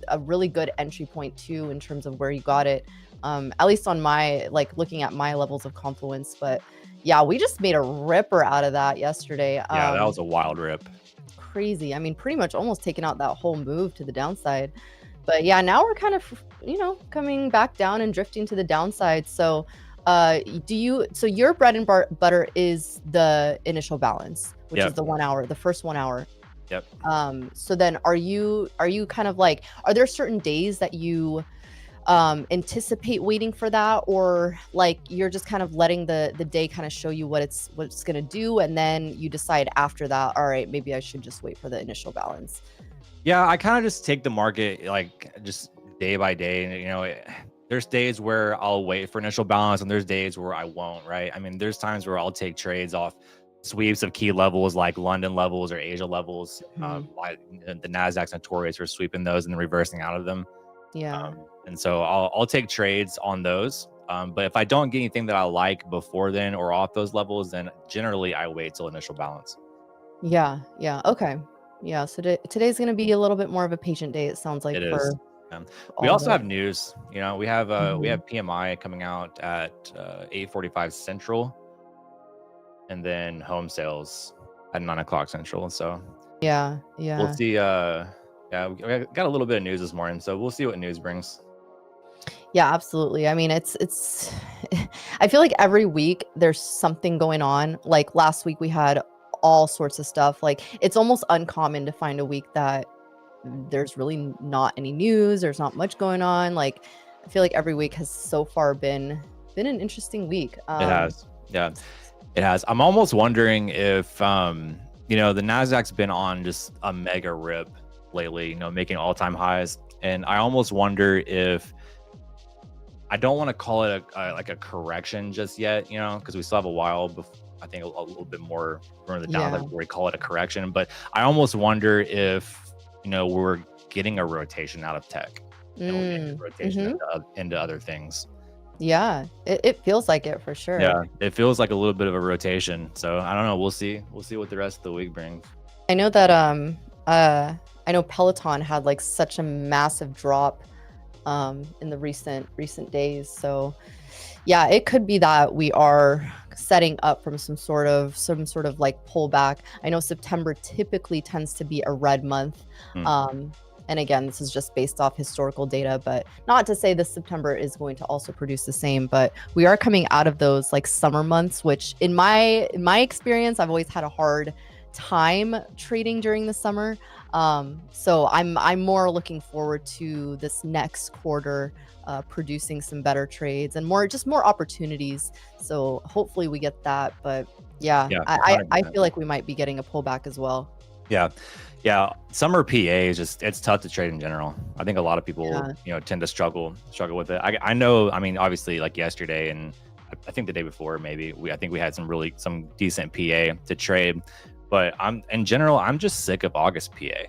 a really good entry point too in terms of where you got it, at least on my, like, looking at my levels of confluence. But yeah, we just made a ripper out of that yesterday. Yeah, that was a wild rip. Crazy. I mean, pretty much almost taking out that whole move to the downside. But yeah, now we're kind of coming back down and drifting to the downside. So so your bread and butter is the initial balance, which is the first 1 hour. Yep. So then are you kind of like, are there certain days that you anticipate waiting for that, or like you're just kind of letting the day kind of show you what it's going to do, and then you decide after that, all right, maybe I should just wait for the initial balance? Yeah, I kind of just take the market like just day by day. There's days where I'll wait for initial balance and there's days where I won't, right? I mean, there's times where I'll take trades off sweeps of key levels like London levels or Asia levels. Like the Nasdaq's notorious for sweeping those and then reversing out of them. Yeah. And so I'll take trades on those. But if I don't get anything that I like before then or off those levels, then generally I wait till initial balance. Yeah. Okay. Yeah. So today's going to be a little bit more of a patient day, it sounds like. It is. We also have news. We have PMI coming out at 8:45 Central, and then home sales at 9 o'clock Central. So yeah, we'll see. We got a little bit of news this morning, so we'll see what news brings. Yeah, absolutely. I mean, it's I feel like every week there's something going on. Like last week we had all sorts of stuff. Like it's almost uncommon to find a week that there's really not any news. There's not much going on. Like I feel like every week has so far been an interesting week. It has. Yeah, it has. I'm almost wondering if the Nasdaq's been on just a mega rip lately, making all-time highs. And I almost wonder if, I don't want to call it a correction just yet, because we still have a while before, I think a little bit more further down before we call it a correction. But I almost wonder if, we're getting a rotation out of tech, rotation into other things. Yeah, it feels like it for sure. Yeah, it feels like a little bit of a rotation. So I don't know. We'll see what the rest of the week brings. I know that I know Peloton had like such a massive drop in the recent days. So yeah, it could be that we are setting up from some sort of like pullback. I know September typically tends to be a red month. And again, this is just based off historical data, but not to say this September is going to also produce the same, but we are coming out of those like summer months, which in my experience, I've always had a hard time trading during the summer. So I'm more looking forward to this next quarter producing some better trades and more opportunities. So hopefully we get that. But yeah, I feel like we might be getting a pullback as well. Yeah, summer PA is just, it's tough to trade in general. I think a lot of people tend to struggle with it. I know, I mean, obviously like yesterday and I think the day before maybe I think we had some decent PA to trade, but in general I'm just sick of August PA.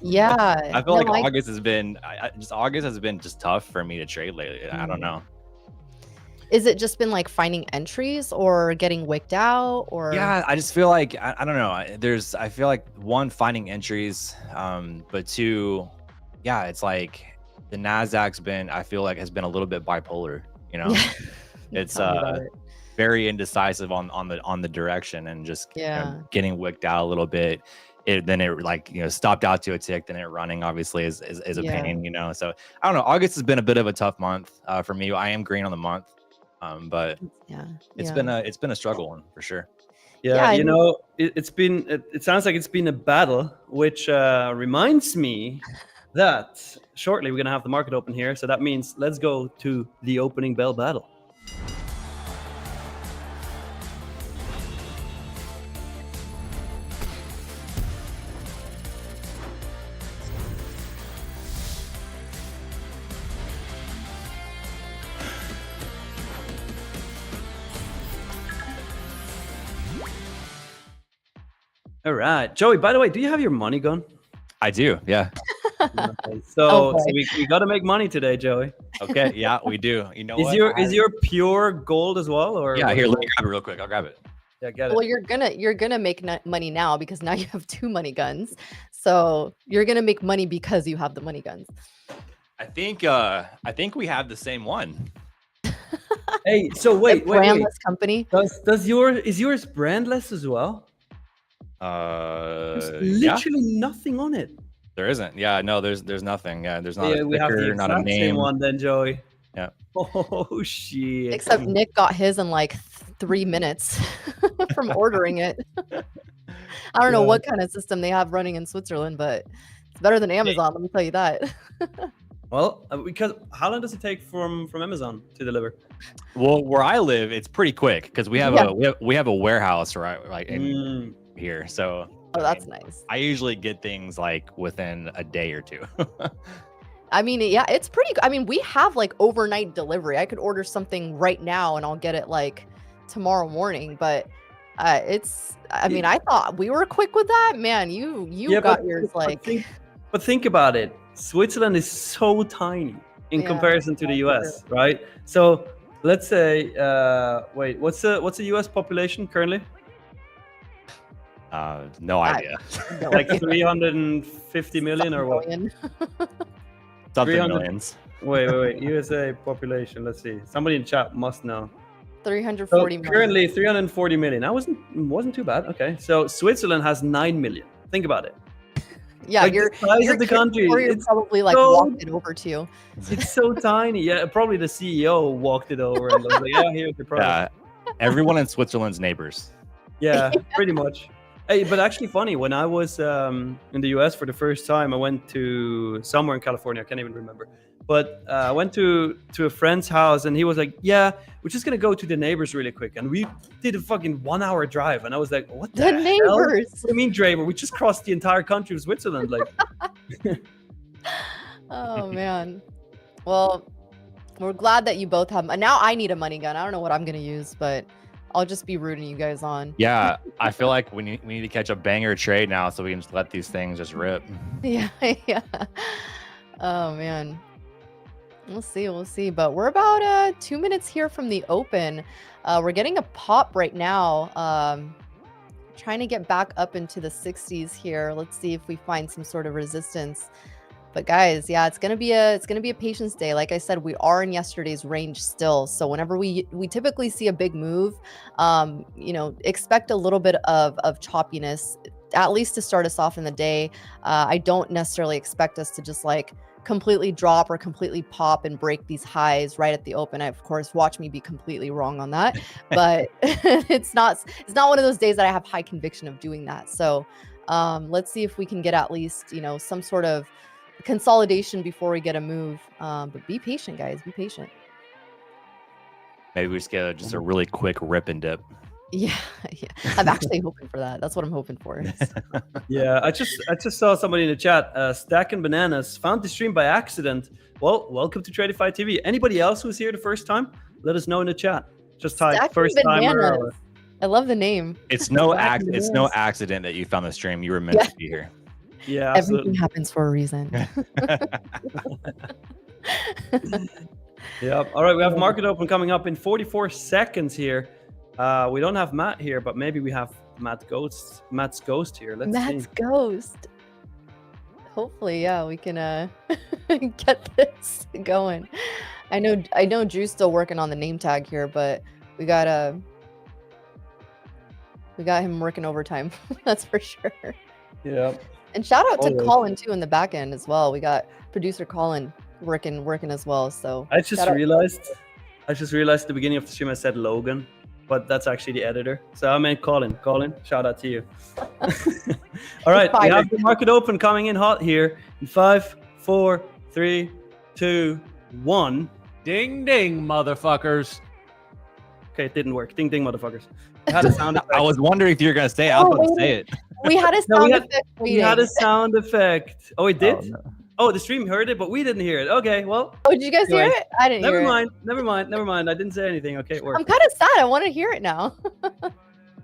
Yeah, I feel like August has been just tough for me to trade lately. I don't know. Is it just been like finding entries or getting wicked out, or? Yeah, I just feel like I don't know. I feel like one, finding entries, but two, yeah, it's like the Nasdaq's I feel like has been a little bit bipolar. It's very indecisive on the direction and just getting wicked out a little bit. Then it like stopped out to a tick, then it running obviously is a pain. So I don't know. August has been a bit of a tough month for me. I am green on the month. But it's been a struggle one for sure. It sounds like it's been a battle, which reminds me that shortly we're gonna have the market open here. So that means let's go to the opening bell battle. All right, Joey, by the way, do you have your money gun? I do, yeah. Okay. So we got to make money today, Joey. Okay, yeah, we do. Is your pure gold as well, or? Yeah, here, let me grab it real quick. I'll grab it. Yeah, get it. Well, you're gonna make money now because now you have 2 money guns. So you're gonna make money because you have the money guns. I think we have the same one. Hey, so wait. Brandless company. Is yours brandless as well? There's literally nothing on it. There isn't. Yeah, no, there's nothing. Yeah, there's not a we have the sticker, not a exact name. same one then, Joey. Yeah. Oh shit. Except Nick got his in like 3 minutes from ordering it. I don't know what kind of system they have running in Switzerland, but it's better than Amazon. Let me tell you that. Well, because how long does it take from Amazon to deliver? Well, where I live, it's pretty quick because we have a warehouse right in here. So that's nice. I usually get things like within a day or two. I mean, yeah, it's pretty. I mean, we have like overnight delivery. I could order something right now and I'll get it like tomorrow morning. But I mean, I thought we were quick with that. Man, you got yours like. But think about it. Switzerland is so tiny in comparison to the US, right? So let's say, wait, what's the US population currently? No idea. Like 350 million or what? Something millions. Wait. USA population. Let's see. Somebody in chat must know. 340 million. Currently 340 million. That wasn't too bad. Okay. So Switzerland has 9 million. Think about it. Yeah, like you're the size of the country. It's probably like walked it over to you. It's so tiny. Yeah, probably the CEO walked it over and was like, "Yeah, here's the product." Yeah, everyone in Switzerland's neighbors. Yeah, pretty much. Hey, but actually funny, when I was in the US for the first time, I went to somewhere in California. I can't even remember. But I went to a friend's house and he was like, "Yeah, we're just going to go to the neighbors really quick." And we did a fucking 1-hour drive. And I was like, "What the hell? Neighbors? What do you mean, Draver? We just crossed the entire country of Switzerland." Like, oh, man. Well, we're glad that you both have. Now I need a money gun. I don't know what I'm going to use, but I'll just be rooting you guys on. Yeah, I feel like we need to catch a banger trade now so we can just let these things just rip. Yeah. Oh, man. We'll see. But we're about 2 minutes here from the open. We're getting a pop right now. Trying to get back up into the 60s here. Let's see if we find some sort of resistance. But guys, yeah, it's gonna be a patience day. Like I said, we are in yesterday's range still. So whenever we typically see a big move, expect a little bit of choppiness, at least to start us off in the day. I don't necessarily expect us to just like completely drop or completely pop and break these highs right at the open. Of course, watch me be completely wrong on that, but it's not one of those days that I have high conviction of doing that. So let's see if we can get at least, you know, some sort of consolidation before we get a move. But be patient, guys. Be patient. Maybe we just get just a really quick rip and dip. Yeah, yeah. I'm actually hoping for that. That's what I'm hoping for. Yeah, I just saw somebody in the chat, Stacking Bananas, found the stream by accident. Well, welcome to Tradeify TV. Anybody else who's here the first time? Let us know in the chat. Just type Stacking first timer. Bananas. I love the name. It's no accident that you found the stream. You were meant to be here. Yeah, Everything absolutely. happens for a reason. Yep. All right, we have market open coming up in 44 seconds here. We don't have Matt here, but maybe we have Matt's ghost here. Let's Matt's see. ghost. Hopefully, yeah, we can get this going. I know Drew's still working on the name tag here, but we got him working overtime. That's for sure. Yeah. And shout out to Always. Colin too in the back end as well. We got producer Colin working as well. So I just realized at the beginning of the stream I said Logan, but that's actually the editor. So I meant Colin. Colin, shout out to you. All right, we have the market open coming in hot here in 5, 4, 3, 2, 1. Ding ding, motherfuckers. Okay, it didn't work. Ding ding, motherfuckers. It had a sound effect. I was wondering if you were gonna say it. I was about to say it. We had a No, sound effect. We had a sound effect. Oh, it did? Oh, no. Oh, the stream heard it, but we didn't hear it. Okay, well. Oh, did you guys hear it? I didn't hear it. Never mind. I didn't say anything. Okay, it worked. I'm kind of sad. I want to hear it now.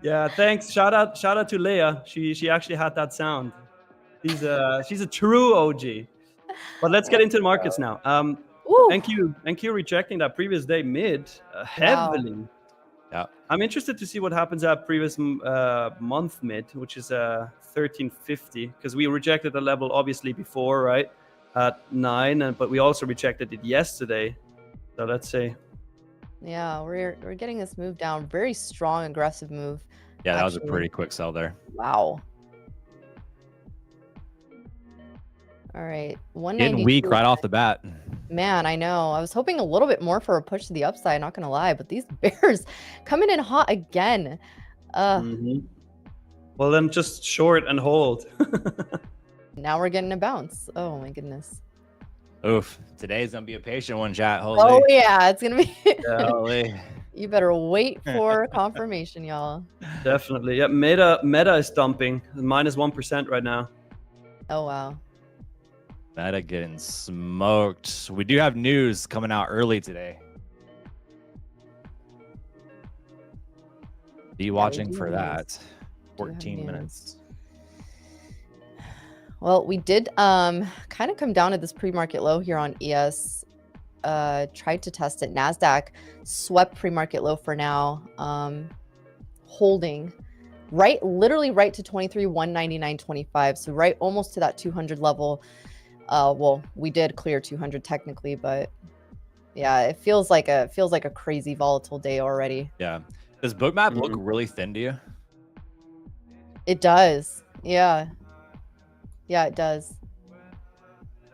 Yeah, thanks. Shout out to Leia. She actually had that sound. She's a true OG. But let's get into the markets now. Ooh. NQ rejecting that previous day mid heavily. Wow. Yeah. I'm interested to see what happens at previous month mid, which is 1350, because we rejected the level obviously before, right? At 9, but we also rejected it yesterday. So let's see. Yeah, we're getting this move down. Very strong, aggressive move. Yeah, that was a actually. pretty quick sell there. Wow. All right, 192. Getting weak right off the bat. Man, I know. I was hoping a little bit more for a push to the upside, not gonna lie, but these bears coming in hot again. Well, then just short and hold. Now we're getting a bounce. Oh my goodness. Oof. Today's gonna be a patient one, chat. Holy. Oh yeah, it's gonna be. Holy. You better wait for confirmation, y'all. Definitely. Yeah, Meta is dumping. -1% right now. Oh wow. Meta getting smoked. We do have news coming out early today. Be watching for that. 14 minutes. Well, we did kind of come down to this pre-market low here on ES. Tried to test it. NASDAQ swept pre-market low for now. Holding literally right to 23,199.25. So right almost to that 200 level. Well, we did clear 200 technically, but yeah, it feels like a crazy volatile day already. Yeah. Does Bookmap look really thin to you? It does. Yeah. Yeah, it does.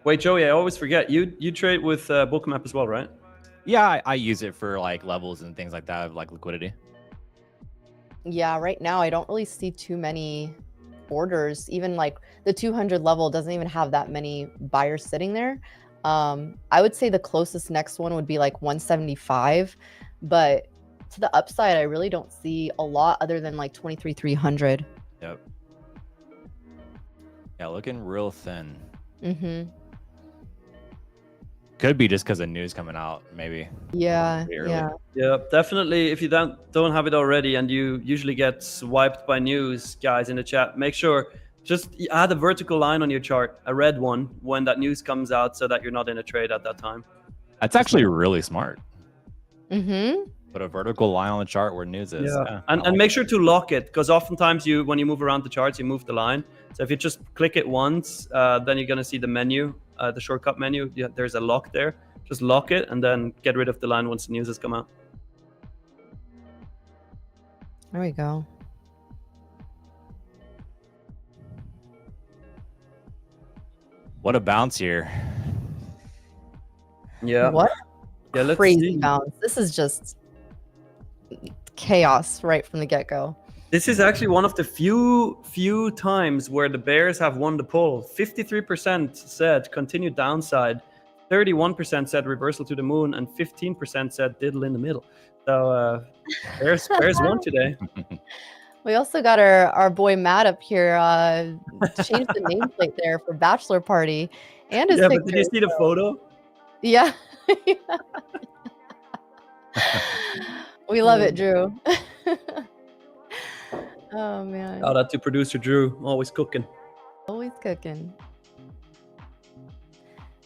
Wait, Joey, I always forget. You trade with Bookmap as well, right? Yeah, I use it for like levels and things like that, like liquidity. Yeah, right now I don't really see too many orders. Even like the 200 level doesn't even have that many buyers sitting there. I would say the closest next one would be like 175, but to the upside, I really don't see a lot other than like 23,300. Yep. Yeah, looking real thin. Could be just because of news coming out, maybe. Yeah, yeah, definitely. If you don't have it already, and you usually get swiped by news, guys in the chat, make sure just add a vertical line on your chart, a red one, when that news comes out, so that you're not in a trade at that time. That's actually really smart. Mm-hmm. Put a vertical line on the chart where news is. Yeah. And make sure to lock it, because oftentimes when you move around the charts, you move the line. So if you just click it once, then you're gonna see the menu, the shortcut menu. There's a lock there. Just lock it and then get rid of the line once the news has come out. There we go. What a bounce here. Yeah. What Yeah, let's crazy see. bounce. This is just chaos right from the get-go. This is actually one of the few times where the bears have won the poll. 53% said continued downside, 31% said reversal to the moon, and 15% said diddle in the middle. So bears won today. We also got our boy Matt up here. Changed the nameplate there for bachelor party and his Yeah, picture. but did you see the photo? Yeah. We love it, Drew. Oh man. Shout out to producer Drew, always cooking. Always cooking.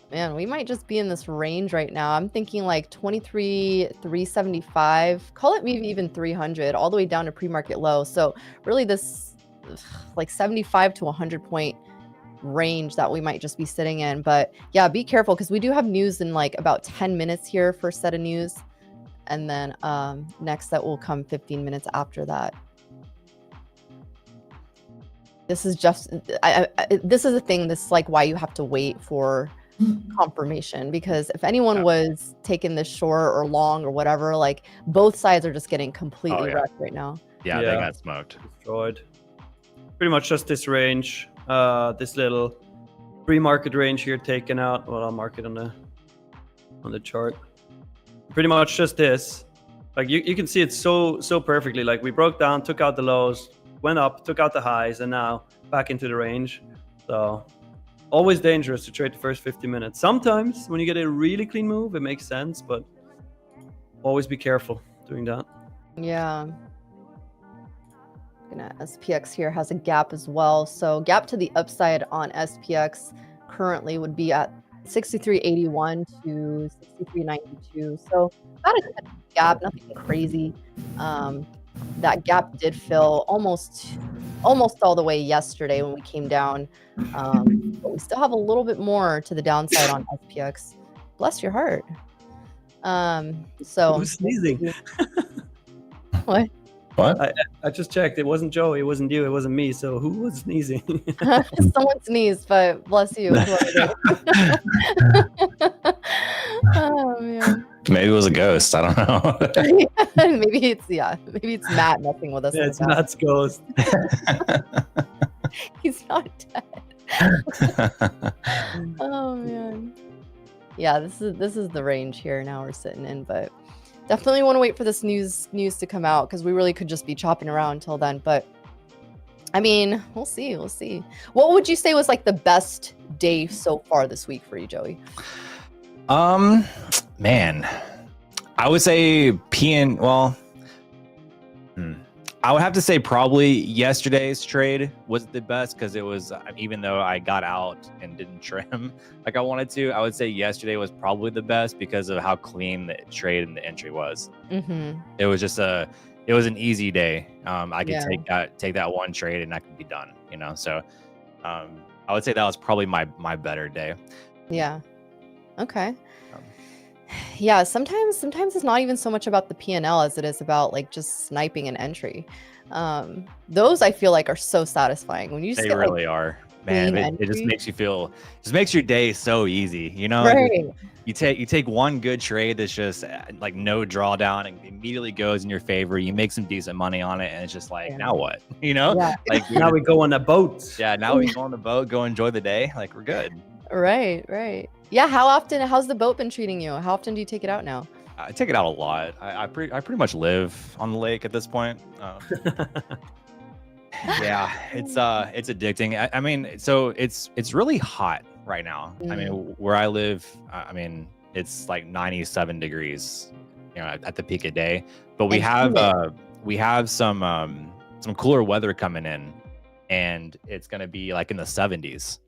Man, we might just be in this range right now. I'm thinking like 23,375. Call it maybe even 300, all the way down to pre-market low. So really this like 75 to 100 point range that we might just be sitting in. But yeah, be careful because we do have news in like about 10 minutes here, first set of news. And then next that will come 15 minutes after that. This is just, this is a thing. This is like why you have to wait for confirmation, because if anyone was taking this short or long or whatever, like both sides are just getting completely wrecked right now. Yeah, they got smoked. Destroyed. Pretty much just this range, this little pre-market range here taken out. Well, I'll mark it on the chart. Pretty much just this. Like you can see it so perfectly. Like we broke down, took out the lows, went up, took out the highs, and now back into the range. So always dangerous to trade the first 50 minutes. Sometimes when you get a really clean move, it makes sense, but always be careful doing that. Yeah. Looking at SPX here has a gap as well. So gap to the upside on SPX currently would be at 63.81 to 63.92. So about a gap, nothing crazy. That gap did fill almost all the way yesterday when we came down. But we still have a little bit more to the downside on SPX. Bless your heart. So Who's sneezing? What? What? I just checked. It wasn't Joey. It wasn't you. It wasn't me. So who was sneezing? Someone sneezed, but bless you. Oh man. Maybe it was a ghost. I don't know. Maybe it's Matt messing with us. Yeah, it's Matt's ghost. He's not dead. Oh man. Yeah, this is the range here now we're sitting in, but definitely want to wait for this news to come out because we really could just be chopping around until then. But I mean, we'll see. What would you say was like the best day so far this week for you, Joey? Man, I would say I would have to say probably yesterday's trade was the best because it was, even though I got out and didn't trim like I wanted to, I would say yesterday was probably the best because of how clean the trade and the entry was. Mm-hmm. It was just it was an easy day. I could take that one trade and I could be done, so I would say that was probably my better day. Yeah. Okay. Yeah, sometimes it's not even so much about the P&L as it is about like just sniping an entry. Those I feel like are so satisfying when you just They get, really like, are, man. It just makes you feel, just makes your day so easy, right. You take one good trade that's just like no drawdown and immediately goes in your favor. You make some decent money on it, and it's just like, now what? Yeah. Like now we go on a boat. Yeah, now we go on the boat, go enjoy the day. Like we're good. Right. Yeah, how's the boat been treating you? How often do you take it out now? I take it out a lot. I pretty much live on the lake at this point. Yeah, it's addicting. I mean, so it's really hot right now. I mean, where I live, it's like 97 degrees, at the peak of day. But we have some cooler weather coming in, and it's gonna be like in the 70s.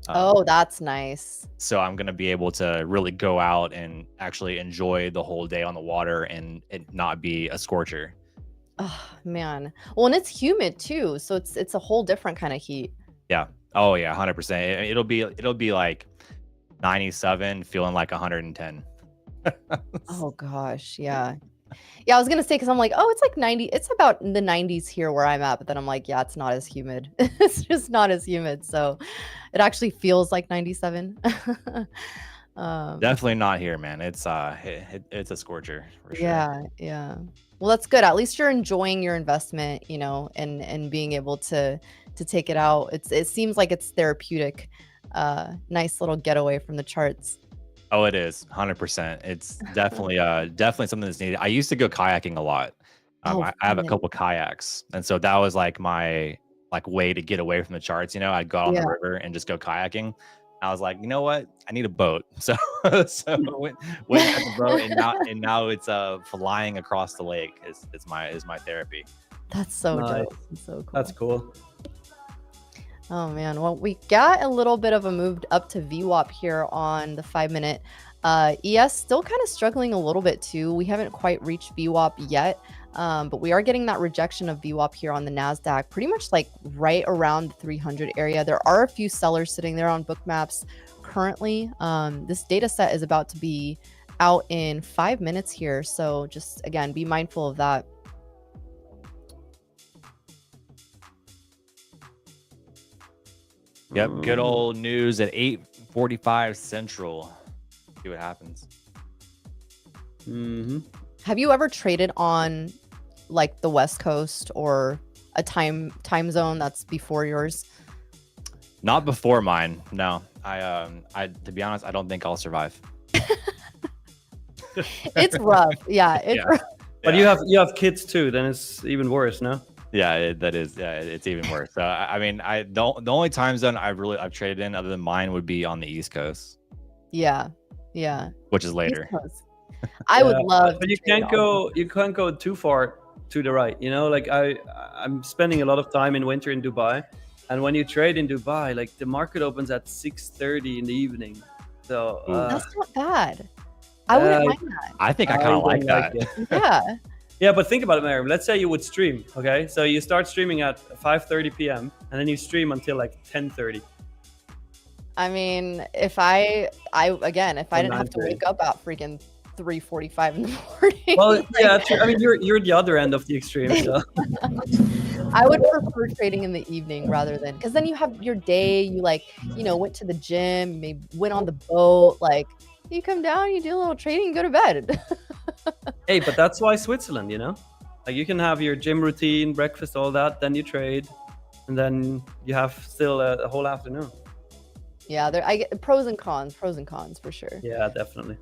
Oh, that's nice. So I'm going to be able to really go out and actually enjoy the whole day on the water and it not be a scorcher. Oh, man. Well, and it's humid too. So it's a whole different kind of heat. Yeah. Oh yeah. 100%. It'll be like 97 feeling like 110. Oh gosh. Yeah. Yeah, I was gonna say because I'm like, oh, it's like 90. It's about the 90s here where I'm at, but then I'm like, yeah, it's not as humid. It's just not as humid, so it actually feels like 97. Definitely not here, man. It's it's a scorcher for sure. Yeah. Well, that's good. At least you're enjoying your investment, and being able to take it out. It seems like it's therapeutic. Nice little getaway from the charts. Oh, it is 100%. It's definitely definitely something that's needed. I used to go kayaking a lot. I have a Fun. couple kayaks, and so that was like my way to get away from the charts. I'd go out on the river and just go kayaking. I was like, you know what? I need a boat. So went at the boat, and now it's flying across the lake is my therapy. That's so Nice. dope. That's so cool. That's cool. Oh man, well, we got a little bit of a move up to VWAP here on the 5-minute. ES still kind of struggling a little bit too. We haven't quite reached VWAP yet, but we are getting that rejection of VWAP here on the NASDAQ, pretty much like right around the 300 area. There are a few sellers sitting there on book maps currently. This data set is about to be out in 5 minutes here, so just again, be mindful of that. Yep, good old news at 8:45 Central. See what happens. Have you ever traded on like the West Coast or a time zone that's before yours? Not before mine. No, I to be honest, I don't think I'll survive. It's rough. Yeah, it's rough. But you have kids too, then it's even worse, no? Yeah, that is. Yeah, it's even worse. So I mean, the only time zone I've traded in other than mine would be on the East Coast. Yeah. Which is later. I would love. But you can't go too far to the right. Like I'm spending a lot of time in winter in Dubai, and when you trade in Dubai, like the market opens at 6:30 in the evening. So that's not bad. I wouldn't mind that. I think I kind of like that. Yeah. Yeah, but think about it, Miriam. Let's say you would stream, okay? So you start streaming at 5:30 p.m. and then you stream until like 10:30. I mean, if I didn't have to wake up at freaking 3:45 in the morning. Well, yeah, true. I mean, you're the other end of the extreme. So. I would prefer trading in the evening rather than, because then you have your day. You went to the gym, you maybe went on the boat. Like you come down, you do a little trading, go to bed. Hey, but that's why Switzerland, like you can have your gym routine, breakfast, all that, then you trade, and then you have still a whole afternoon. Yeah, I get pros and cons for sure. Yeah, definitely.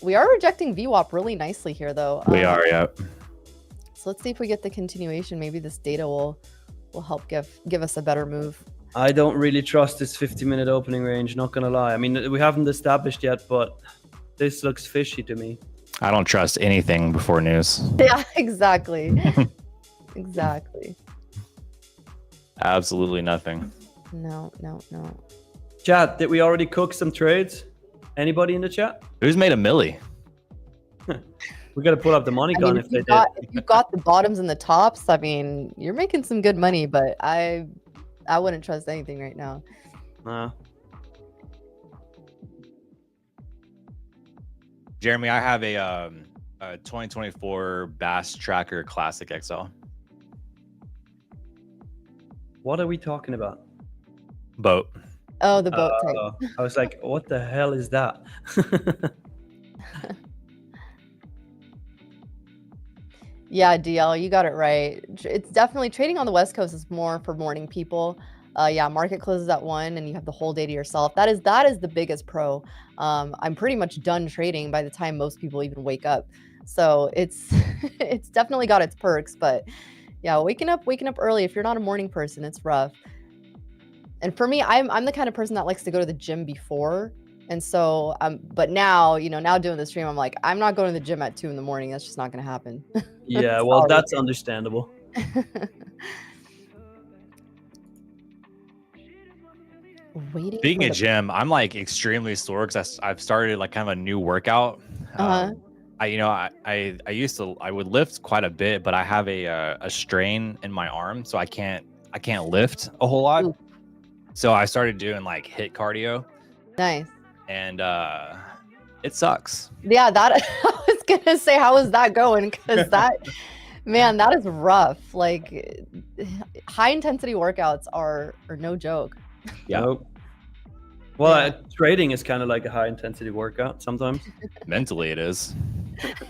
We are rejecting VWAP really nicely here, though. We are, yeah. So let's see if we get the continuation. Maybe this data will help give us a better move. I don't really trust this 50-minute opening range, not gonna lie. I mean, we haven't established yet, but this looks fishy to me. I don't trust anything before news. Yeah, exactly. Exactly. Absolutely nothing. No. Chat, did we already cook some trades? Anybody in the chat? Who's made a milli? We got to pull up the money gun if they did. If you got the bottoms and the tops, I mean, you're making some good money, but I wouldn't trust anything right now. Jeremy, I have a 2024 Bass Tracker Classic XL. What are we talking about? Boat. Oh, the boat type. I was like, what the hell is that? Yeah, DL, you got it right. It's definitely trading on the West Coast is more for morning people. Yeah, market closes at 1 and you have the whole day to yourself. That is the biggest pro. I'm pretty much done trading by the time most people even wake up. So it's it's definitely got its perks, but yeah, waking up early, if you're not a morning person, it's rough. And for me, I'm the kind of person that likes to go to the gym before. And so, but now, now doing the stream, I'm like, I'm not going to the gym at 2 in the morning. That's just not going to happen. Yeah, well, that's understandable. Speaking of gym, I'm like extremely sore because I've started like kind of a new workout. I would lift quite a bit, but I have a strain in my arm, so I can't lift a whole lot. Ooh. So I started doing like HIIT cardio. Nice. And it sucks. Yeah, that I was gonna say, how is that going? Because that is rough. Like high intensity workouts are no joke. Yeah. Nope. Well, Yeah. trading is kind of like a high intensity workout sometimes. Mentally, it is.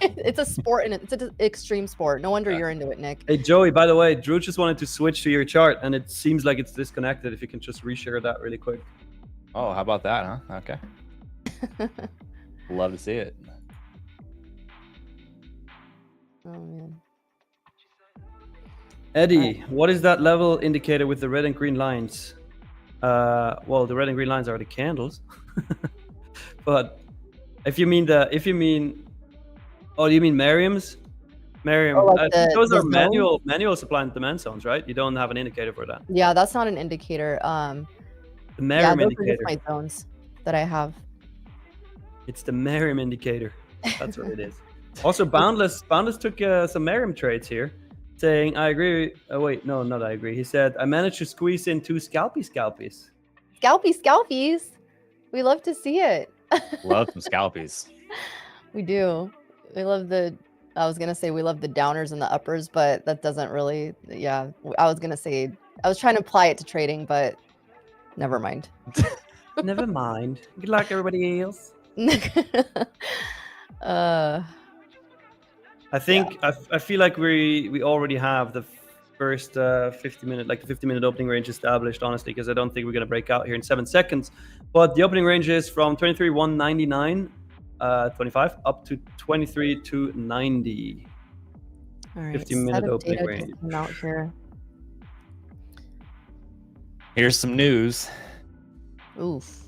It's a sport and it's an extreme sport. No wonder Yeah. you're into it, Nick. Hey, Joey, by the way, Drew just wanted to switch to your chart and it seems like it's disconnected. If you can just reshare that really quick. Oh, how about that, huh? Okay. Love to see it. Oh man. Eddie, what is that level indicator with the red and green lines? Well, the red and green lines are the candles. But if you mean oh, do you mean Merriam's? Merriam, Oh, like I think the- those the are zone? manual supply and demand zones, right? You don't have an indicator for that. Yeah, that's not an indicator. The Yeah, Merriam those are just indicator. my zones that I have. It's the Merriam indicator. That's what it is. Also, Boundless took some Merriam trades here, saying, I agree. Oh, wait, no, not I agree. He said, I managed to squeeze in 2 scalpies. Scalpies. We love to see it. Love some scalpies. We do. We love the. I was gonna say we love the downers and the uppers, but that doesn't really. Yeah, I was gonna say I was trying to apply it to trading, but never mind. Never mind. Good luck, everybody else. uh, I think I feel like we already have the first 50-minute, like the 50-minute opening range established, honestly, because I don't think we're going to break out here in 7 seconds. But the opening range is from 23,199, 25 up to 23,290. all right. 15-minute set of opening data range. just came out here. Here's some news. Oof.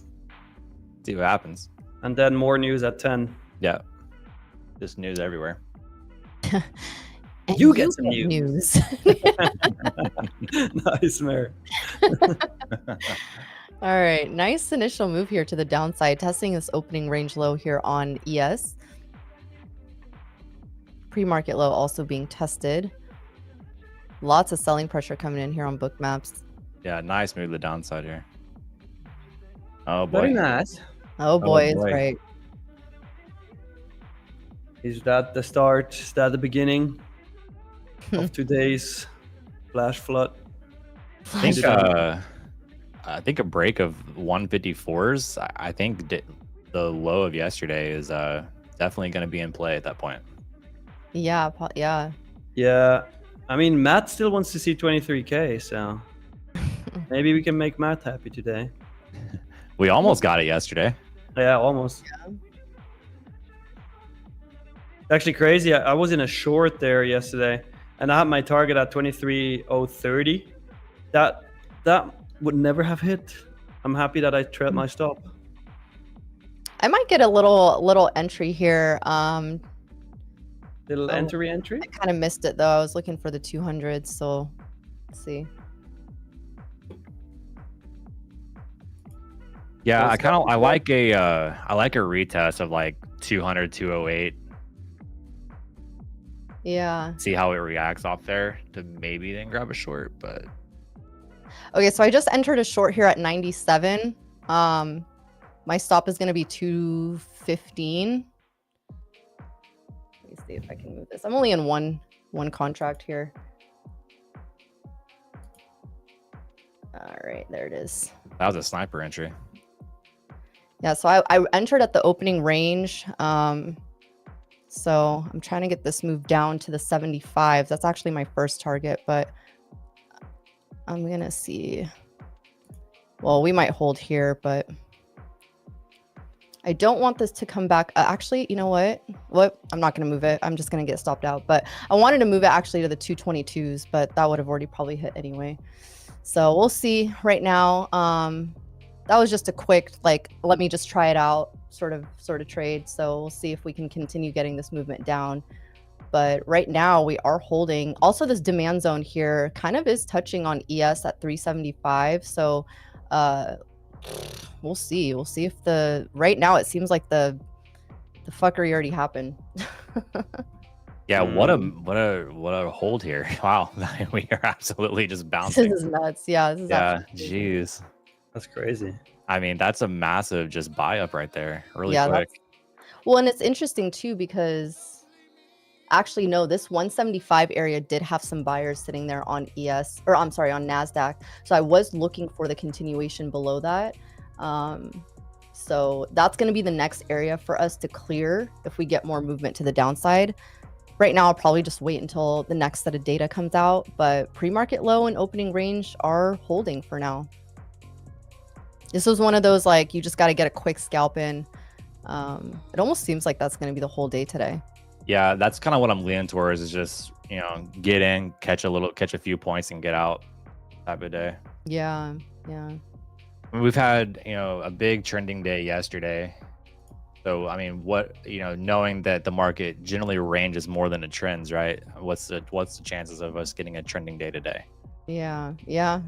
See what happens. And then more news at 10. Yeah. Just news everywhere. And You get some news. news. Nice, Mary. All right, nice initial move here to the downside, testing this opening range low here on ES. Pre-market low also being tested. Lots of selling pressure coming in here on book maps. Yeah, nice move to the downside here. Oh boy. Very nice. Oh boy, it's boy. right. Is that the start? Is that the beginning of today's flash flood? I think a break of 154s. I think the low of yesterday is definitely going to be in play at that point. Yeah, yeah. Yeah. I mean, Matt still wants to see 23K, so maybe we can make Matt happy today. We almost got it yesterday. Yeah, almost. Yeah. Actually crazy. I was in a short there yesterday, and I had my target at 23,030. That would never have hit. I'm happy that I trailed my stop. I might get a little entry here. Little entry. I kind of missed it though. I was looking for the 200s, so let's see. Yeah, Well, I like a retest of like 200, 208. Yeah. See how it reacts off there to maybe then grab a short, but Okay, so I just entered a short here at 97. My stop is going to be 215. Let me see if I can move this. I'm only in one contract here. All right, there it is. that was a sniper entry. Yeah, so I entered at the opening range. So I'm trying to get this move down to the 75. That's actually my first target, but I'm gonna see. Well, we might hold here, but I don't want this to come back. Actually, you know what? I'm not gonna move it. I'm just gonna get stopped out. But I wanted to move it actually to the 222s, but that would have already probably hit anyway. So we'll see right now. That was just a quick, like, let me just try it out sort of trade. So we'll see if we can continue getting this movement down. But right now we are holding. Also, this demand zone here kind of is touching on ES at 375. So we'll see. We'll see if right now it seems like the fuckery already happened. Yeah, what a hold here. Wow. We are absolutely just This bouncing. is nuts. Yeah. This is Yeah, absolutely jeez. That's crazy. I mean, that's a massive just buy up right there. Really Yeah, quick. well, and it's interesting too because actually no, this 175 area did have some buyers sitting there on ES, or I'm sorry, on NASDAQ. So I was looking for the continuation below that. So that's going to be the next area for us to clear if we get more movement to the downside. Right now, I'll probably just wait until the next set of data comes out, but pre-market low and opening range are holding for now. This was one of those, like, you just got to get a quick scalp in. It almost seems like that's going to be the whole day today. Yeah, that's kind of what I'm leaning towards, is just, get in, catch a few points and get out type of day. Yeah. We've had, a big trending day yesterday. So, I mean, knowing that the market generally ranges more than it trends, right? What's the chances of us getting a trending day today? Yeah,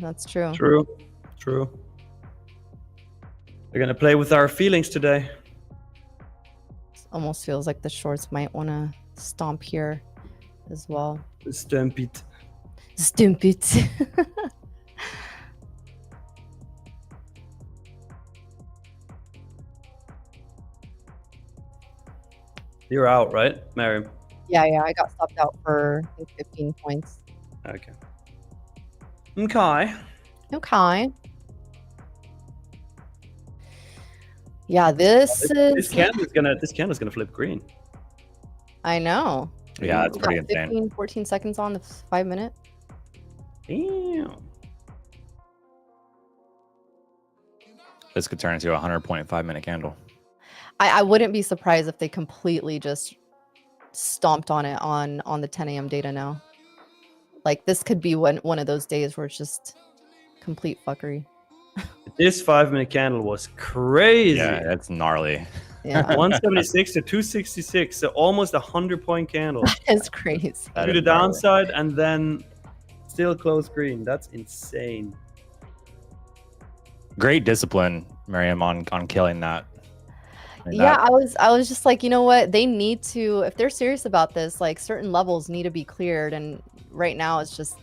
that's true. True. They're going to play with our feelings today. Almost feels like the shorts might want to stomp here as well. Stamp it. You're out, right, Miriam? Yeah, I got stopped out for, I think, 15 points. Okay. Yeah, this candle's gonna flip green. I know. Yeah, that's pretty Got 15, insane. 14 seconds on the 5 minute. Damn. This could turn into a 100.5 minute candle. I wouldn't be surprised if they completely just stomped on it on the 10 a.m. data now. Like, this could be one of those days where it's just complete fuckery. This 5 minute candle was crazy. Yeah, that's gnarly. Yeah, 176 to 266, so almost 100-point candle. it's crazy. That To is the gnarly. downside and then still close green. That's insane. Great discipline, Miriam, on killing that. I mean, Yeah, I was just like, you know what? They need to, if they're serious about this, like, certain levels need to be cleared. And right now it's just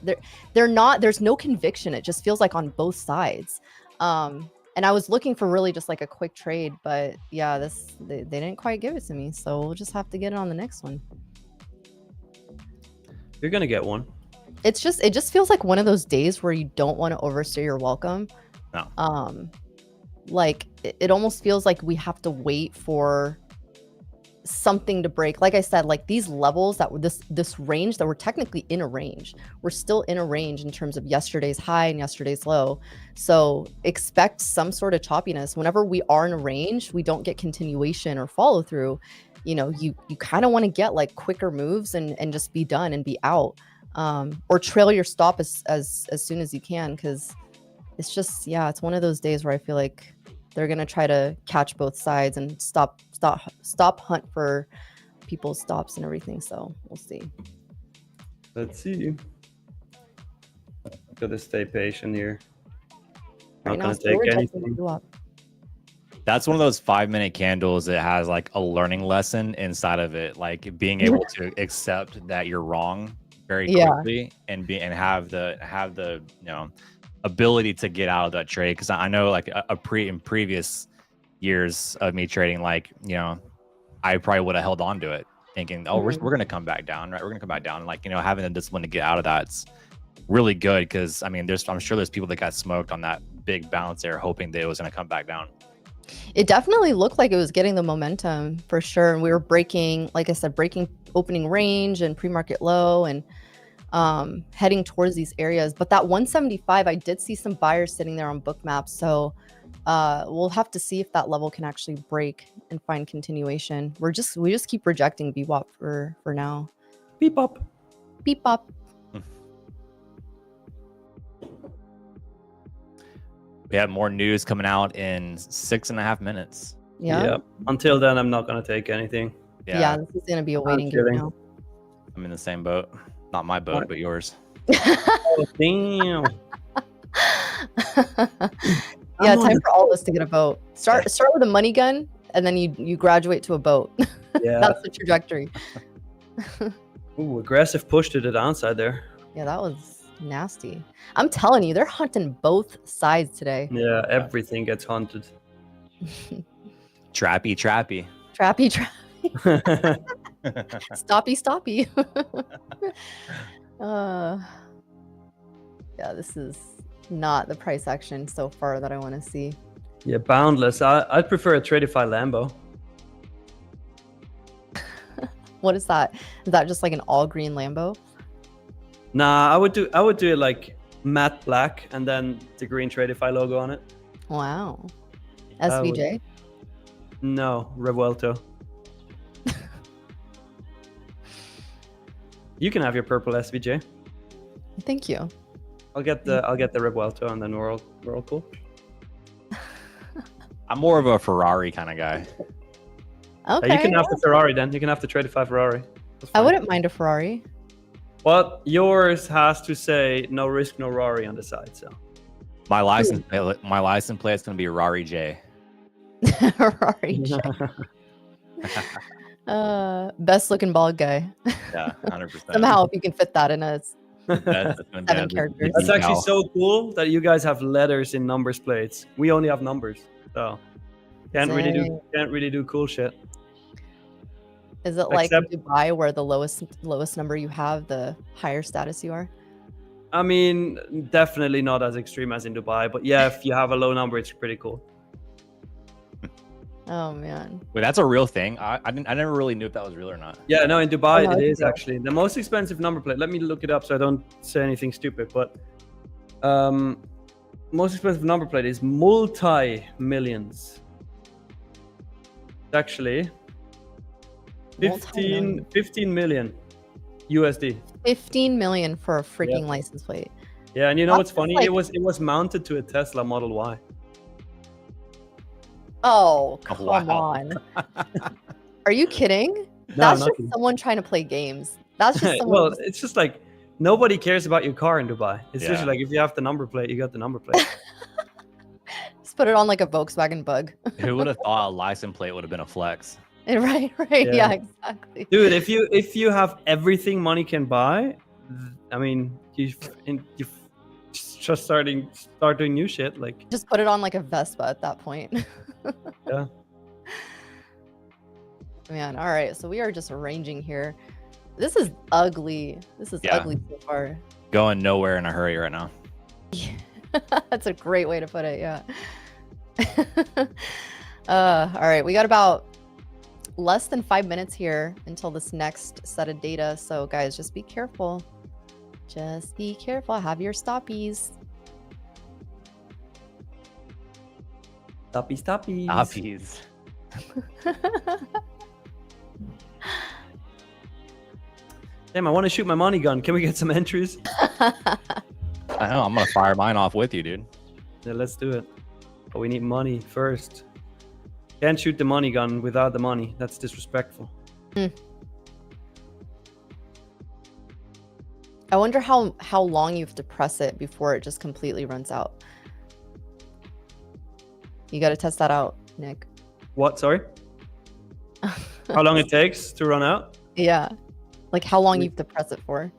they're not, there's no conviction. It just feels like on both sides. And I was looking for really just like a quick trade, but yeah, they didn't quite give it to me. So we'll just have to get it on the next one. You're gonna get one. It just feels like one of those days where you don't want to overstay your welcome. No. Like it almost feels like we have to wait for something to break. Like I said, like these levels that were this range that we're technically in a range. We're still in a range in terms of yesterday's high and yesterday's low. So expect some sort of choppiness. Whenever we are in a range, we don't get continuation or follow through. You kind of want to get like quicker moves and just be done and be out. Or trail your stop as soon as you can, because it's just, yeah, it's one of those days where I feel like they're gonna try to catch both sides and stop hunt for people's stops and everything. So we'll see. Let's see. Gotta stay patient here. Right Not now, gonna still take rejecting anything. you up. That's one of those 5 minute candles that has like a learning lesson inside of it, like being able to accept that you're wrong very quickly and have the ability to get out of that trade. Because I know like in previous years of me trading, like I probably would have held on to it thinking, oh, we're gonna come back down, right? We're gonna come back down, and like having the discipline to get out of that's really good. Because I mean, I'm sure there's people that got smoked on that big bounce there, hoping that it was gonna come back down. It definitely looked like it was getting the momentum for sure, and we were breaking, like I said, breaking opening range and pre-market low and heading towards these areas. But that 175, I did see some buyers sitting there on book maps, so we'll have to see if that level can actually break and find continuation. We just keep rejecting VWAP for now. Beep up. Beep up. We have more news coming out in 6.5 minutes. Yeah. Until then, I'm not gonna take anything. Yeah, this is gonna be a waiting game kidding. now. I'm in the same boat. Not my boat, but yours. Oh, damn. Yeah, time for all of us to get a boat. Start with a money gun, and then you graduate to a boat. Yeah. That's the trajectory. Ooh, aggressive push to the downside there. Yeah, that was nasty. I'm telling you, they're hunting both sides today. Yeah, everything gets hunted. Trappy. Trappy. Stoppy. Yeah, this is not the price action so far that I want to see. Yeah, boundless. I'd prefer a Tradeify Lambo. What is that? Is that just like an all green Lambo? Nah, I would do it like matte black and then the green Tradeify logo on it. Wow. I would- SVJ? No, Revuelto. You can have your purple SVJ. Thank you. I'll get the Revuelto and then we're all cool. I'm more of a Ferrari kind of guy. Okay. You can have the Ferrari then. You can have the Tradeify Ferrari. That's I fine. wouldn't mind a Ferrari. Well, yours has to say no risk, no Rari on the side. So My license plate is gonna be Rari J. Ferrari. Best looking bald guy. Yeah, 100%. Somehow, if you can fit that in a That's gonna be 7 characters. that's actually decal. so cool that you guys have letters in numbers plates. We only have numbers, so can't really do cool shit. Is it like Except- Dubai, where the lowest number you have, the higher status you are? I mean, definitely not as extreme as in Dubai, but yeah, if you have a low number, it's pretty cool. Oh man. Wait, that's a real thing. I never really knew if that was real or not. Yeah, no, in Dubai Oh, no, it it's is real. actually the most expensive number plate. Let me look it up so I don't say anything stupid. But most expensive number plate is multi-millions. It's actually 15 million USD. 15 million for a freaking license plate. Yeah, and you know That's what's funny? like- It was mounted to a Tesla Model Y. Oh, come wow. on. Are you kidding? No, That's I'm not just kidding. someone trying to play games. That's just someone. Well, it's just like nobody cares about your car in Dubai. It's just Yeah. like if you have the number plate, you got the number plate. Just put it on like a Volkswagen Bug. Who would have thought a license plate would have been a flex? Right. Yeah. Yeah, exactly. Dude, if you have everything money can buy, I mean, you just start doing new shit. Like, Just put it on like a Vespa at that point. Yeah. Man, all right. So we are just arranging here. This is ugly. This is Yeah. ugly so far. Going nowhere in a hurry right now. That's a great way to put it. Yeah. All right. We got about less than 5 minutes here until this next set of data. So guys, just be careful. Just be careful. Have your stoppies. stoppies. Oppies. Damn, I want to shoot my money gun. Can we get some entries? I know. I'm gonna fire mine off with you, dude. Yeah, let's do it. But we need money first. Can't shoot the money gun without the money. That's disrespectful. I wonder how long you have to press it before it just completely runs out. You got to test that out, Nick. What? Sorry? How long it takes to run out? Yeah. Like how long you have to press it for?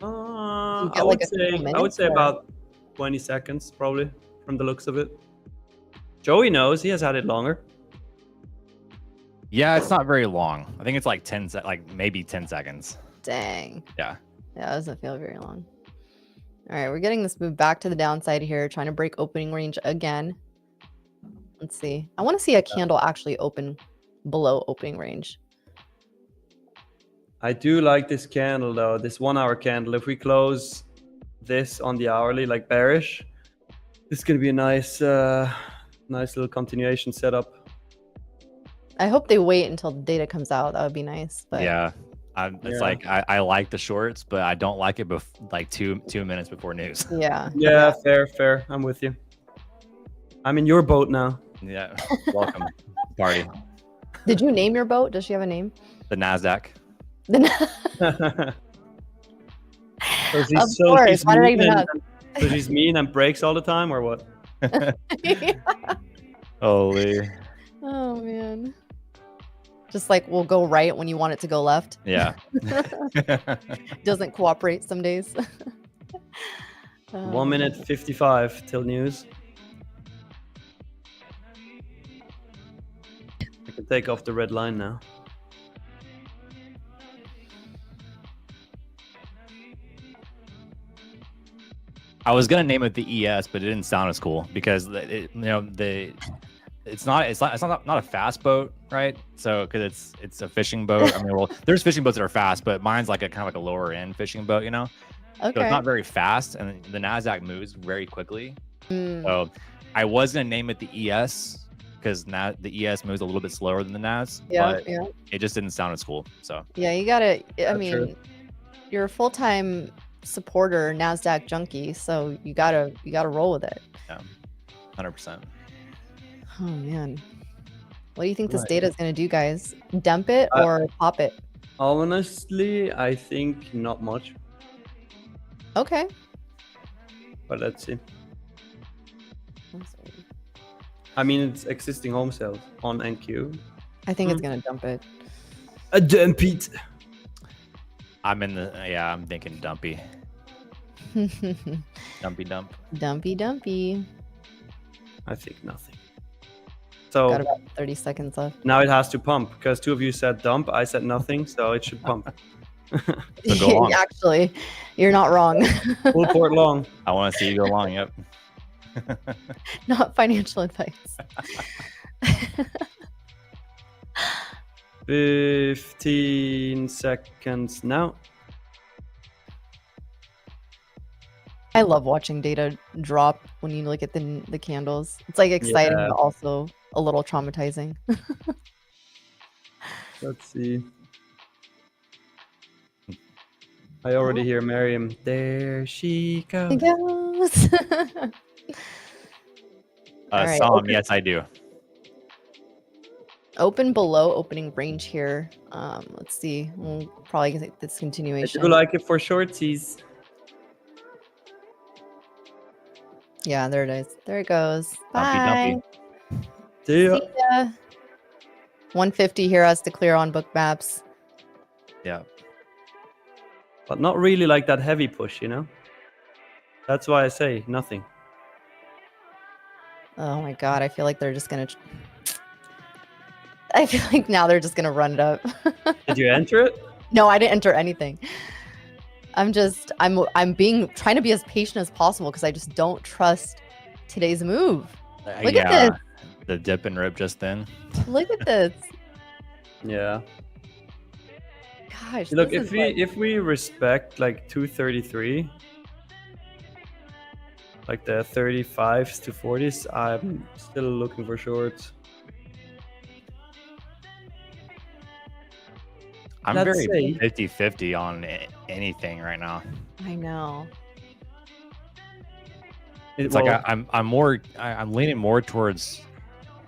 I get, like, a couple would minutes, say or- about 20 seconds, probably, from the looks of it. Joey knows. He has had it longer. Yeah, it's not very long. I think it's like maybe 10 seconds. Dang. Yeah. Yeah, it doesn't feel very long. All right, we're getting this move back to the downside here, trying to break opening range again. Let's see. I want to see a candle actually open below opening range. I do like this candle, though. This 1 hour candle. If we close this on the hourly, like bearish, this is going to be a nice little continuation setup. I hope they wait until the data comes out. That would be nice. But Yeah. It's like I like the shorts, but I don't like it like two minutes before news. yeah. Yeah, fair. I'm with you. I'm in your boat now. Yeah. Welcome, party. Did you name your boat? Does she have a name? The Nasdaq. So Of course. Why did I even ask? So she's mean and breaks all the time, or what? Holy. Oh man. Just like we'll go right when you want it to go left. Yeah. Doesn't cooperate some days. 1 minute 55 till news. I can take off the red line now. I was gonna name it the ES, but it didn't sound as cool because it's not a fast boat, right? So because it's a fishing boat. I mean, well, there's fishing boats that are fast, but mine's like a kind of like a lower end fishing boat, you know. So it's Okay. not very fast, and the Nasdaq moves very quickly. Mm. So I was gonna name it the ES because the ES moves a little bit slower than the NAS, but Yeah. it just didn't sound as cool. So Yeah, you gotta. I That's mean, true. you're a full-time supporter, Nasdaq junkie, so you gotta roll with it. yeah, 100%. Oh man, what do you think this Right. data is gonna do, guys? Dump it I- or pop it? Honestly, I think not much, Okay. but let's see. I mean, it's existing home sales on NQ. I think it's gonna dump it. A dump it. I'm thinking dumpy dump. Dumpy. I think nothing. Got So about 30 seconds left. now it has to pump because two of you said dump. I said nothing, so it should pump. So go on. Actually, you're not wrong. Full port long. I want to see you go long. Yep. Not financial advice. 15 seconds now. I love watching data drop when you look at the candles. It's like exciting, Yeah. but also a little traumatizing. Let's see. I already hear Miriam. There she goes. It goes. All right, Some, open- yes, I do. Open below opening range here. Let's see. We'll probably get this I continuation. do like it for shorties. Yeah, there it is. There it goes. Dumpy, Bye. dumpy. See ya. See ya. 150 here has to clear on book maps. Yeah. But not really like that heavy push, you know? That's why I say nothing. Oh my god, I feel like they're just gonna. I feel like now they're just gonna run it up. Did you enter it? No, I didn't enter anything. I'm trying to be as patient as possible because I just don't trust today's move. Look at yeah. this. The dip and rip just then. Look at this. Yeah. Gosh. Look, this is if we respect like 233, like the 35s to 40s, I'm still looking for shorts. I'm Let's very see. 50-50 on anything right now. I know. It's like I'm leaning more towards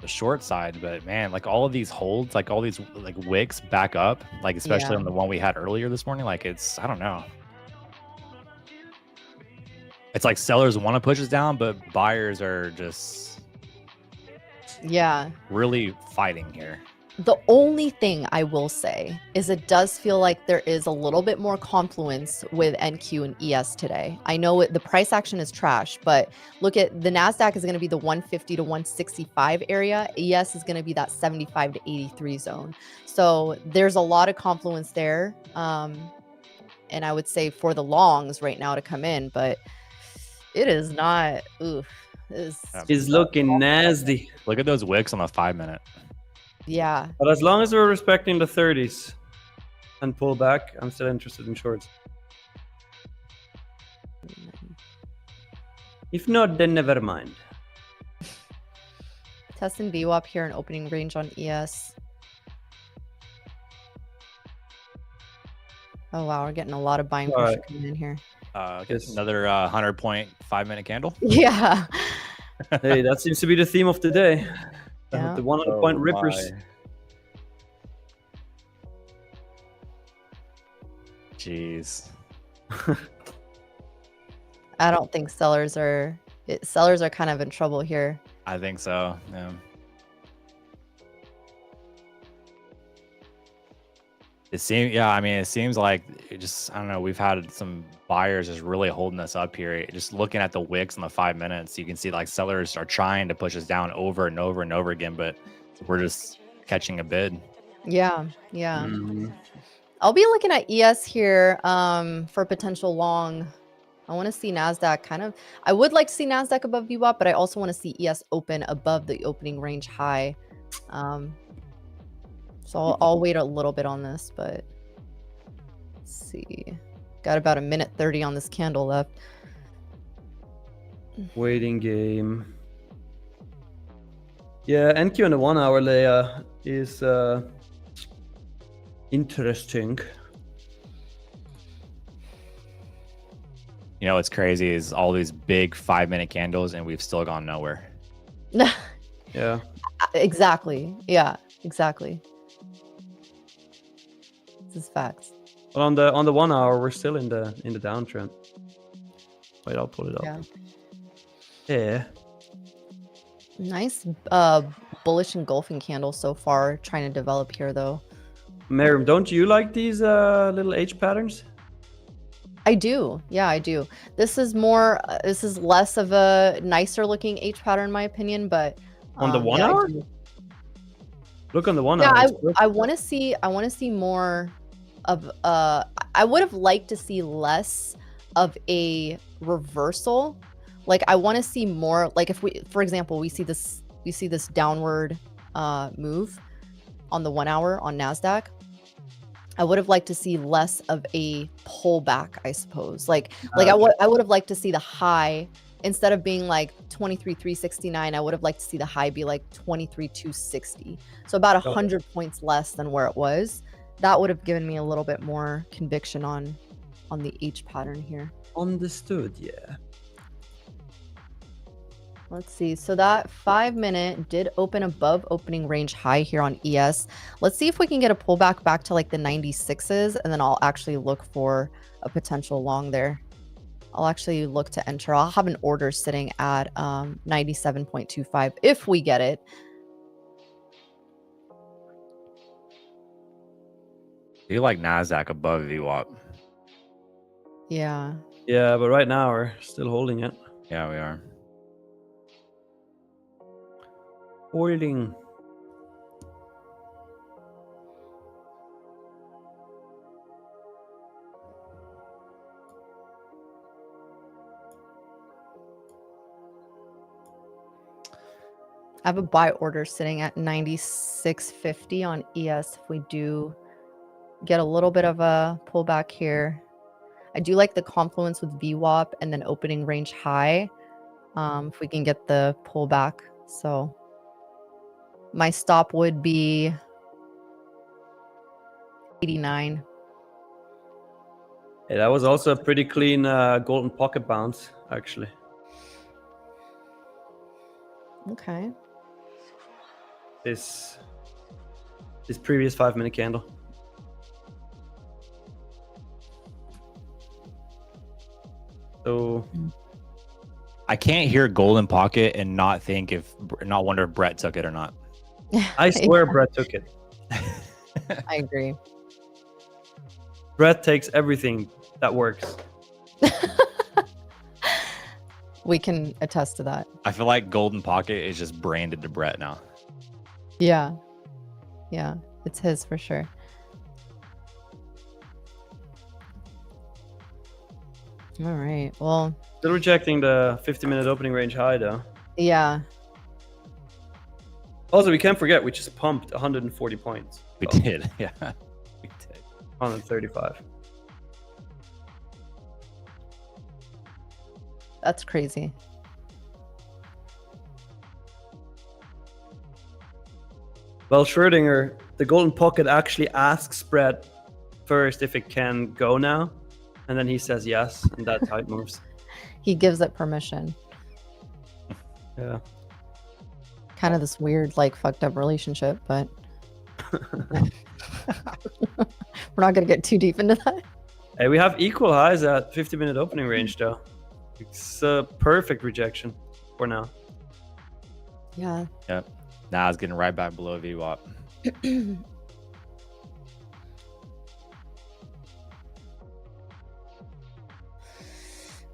the short side, but man, like all of these holds, like all these like wicks back up, like especially Yeah. on the one we had earlier this morning, like I don't know. It's like sellers want to push us down, but buyers are just Yeah. really fighting here. The only thing I will say is it does feel like there is a little bit more confluence with NQ and ES today. I know the price action is trash, but look at the NASDAQ is going to be the 150 to 165 area. ES is going to be that 75 to 83 zone. So there's a lot of confluence there. And I would say for the longs right now to come in, but it is not. Oof. It's looking nasty. Look at those wicks on the 5-minute. Yeah. But as long as we're respecting the 30s and pull back, I'm still interested in shorts. If not, then never mind. Test and VWAP here in opening range on ES. Oh wow, we're getting a lot of buying pressure coming in here. Yes. Another 100-point 5-minute candle. Yeah. Hey, that seems to be the theme of the day. Yeah. The 100-point rippers. my. Jeez. I don't think sellers are kind of in trouble here. I think so. Yeah. It seems like I don't know, we've had some buyers just really holding us up here. Just looking at the wicks in the 5 minutes, you can see like sellers are trying to push us down over and over and over again, but we're just catching a bid. Yeah. Mhm. I'll be looking at ES here for potential long. I want to see NASDAQ kind of, I would like to see NASDAQ above VWAP, but I also want to see ES open above the opening range high. So I'll wait a little bit on this, but let's see. Got about 1:30 on this candle left. Waiting game. Yeah, NQ in the 1 hour layer is interesting. You know what's crazy is all these big 5-minute candles, and we've still gone nowhere. Yeah. Exactly. Yeah, exactly. This is facts. But on the 1 hour, we're still in the downtrend. Wait, I'll pull it up. Yeah. Yeah. Nice bullish engulfing candle so far. Trying to develop here though. Miriam, don't you like these little H patterns? I do. Yeah, I do. This is more, this is less of a nicer looking H pattern in my opinion, but On the 1 yeah, hour? Look on the 1 Yeah, hour. I want to see more of I would have liked to see less of a reversal. Like I want to see more, like if we, for example, we see this downward move on the 1 hour on NASDAQ. I would have liked to see less of a pullback, I suppose. Like I would have liked to see the high, instead of being like 23,369, I would have liked to see the high be like 23,260. So about 100 points less than where it was. That would have given me a little bit more conviction on the H pattern here. Understood, yeah. Let's see. So that 5-minute did open above opening range high here on ES. Let's see if we can get a pullback back to like the 96s, and then I'll actually look for a potential long there. I'll actually look to enter. I'll have an order sitting at 97.25 if we get it. You like NASDAQ above VWAP. Yeah. Yeah, but right now we're still holding it. Yeah, we are. Holding. I have a buy order sitting at 96.50 on ES if we do get a little bit of a pullback here. I do like the confluence with VWAP and then opening range high if we can get the pullback. So my stop would be 89. Yeah, that was also a pretty clean golden pocket bounce, actually. Okay. This previous 5-minute candle. So I can't hear golden pocket and not wonder if Brett took it or not. I swear Brett took it. I agree. Brett takes everything that works. We can attest to that. I feel like golden pocket is just branded to Brett now. Yeah. Yeah. It's his for sure. All right. Well, Still rejecting the 50-minute opening range high, though. yeah. Also, we can't forget we just pumped 140 points. We Oh, did. Yeah. We did. 135. That's crazy. Well, Schrödinger, the golden pocket actually asks Brett first if it can go now, and then he says yes, and that type moves. He gives it permission. Yeah. Kind of this weird, like, fucked up relationship, but we're not going to get too deep into that. Hey, we have equal highs at 50-minute opening range, though. It's a perfect rejection for now. Yeah. Yep. Now it's getting right back below VWAP.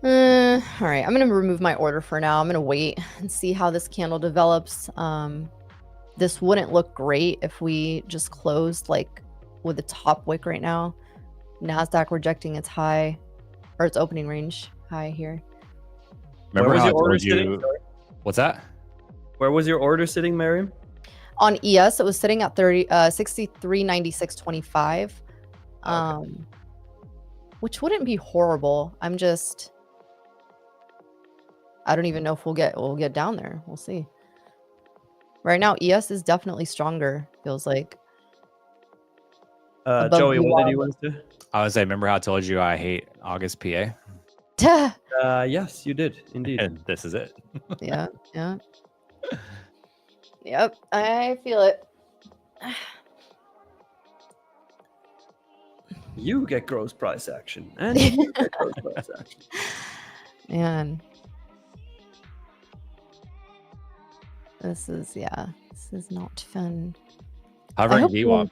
All right, I'm going to remove my order for now. I'm going to wait and see how this candle develops. This wouldn't look great if we just closed like with the top wick right now. NASDAQ rejecting its high or its opening range. high here. Remember was how I your order told sitting? you? Sorry. What's that? Where was your order sitting, Miriam? On ES, it was sitting at 63.96.25. Okay. Which wouldn't be horrible. I don't even know if we'll get down there. We'll see. Right now, ES is definitely stronger, feels like. Above Joey, what did UR. you want to do? I was saying, remember how I told you I hate August PA? Yes, you did indeed. And this is it. Yeah. Yep, I feel it. You get gross price action, and you get gross price action. Man. This is not fun. Hovering hope VWAP.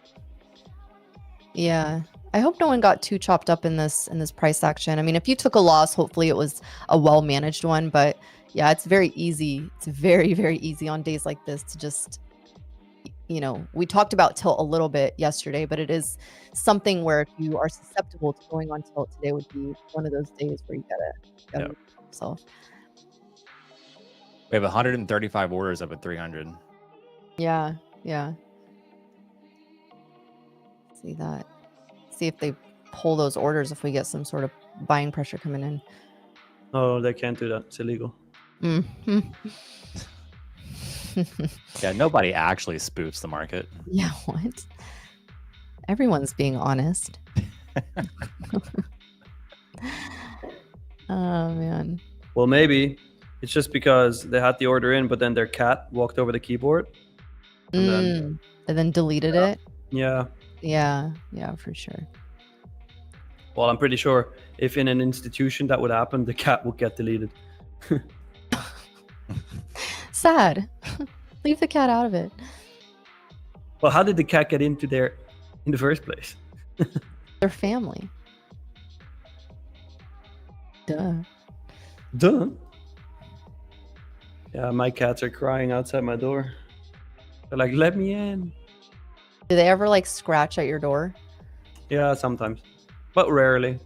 Yeah. I hope no one got too chopped up in this price action. I mean, if you took a loss, hopefully it was a well-managed one, but yeah, it's very easy. It's very, very easy on days like this to just, we talked about tilt a little bit yesterday, but it is something where if you are susceptible to going on tilt, today would be one of those days where you gotta so. We have 135 orders up at 300. Yeah. See that. See if they pull those orders if we get some sort of buying pressure coming in. Oh, they can't do that. It's illegal. Yeah, nobody actually spoofs the market. Yeah, what? Everyone's being honest. Oh, man. Well, maybe it's just because they had the order in, but then their cat walked over the keyboard. And then deleted it? Yeah. Yeah, for sure. Well, I'm pretty sure if in an institution that would happen, the cat would get deleted. Sad. Leave the cat out of it. Well, how did the cat get into there in the first place? Their family. Duh. Yeah, my cats are crying outside my door. They're like, let me in. Do they ever scratch at your door? Yeah, sometimes, but rarely.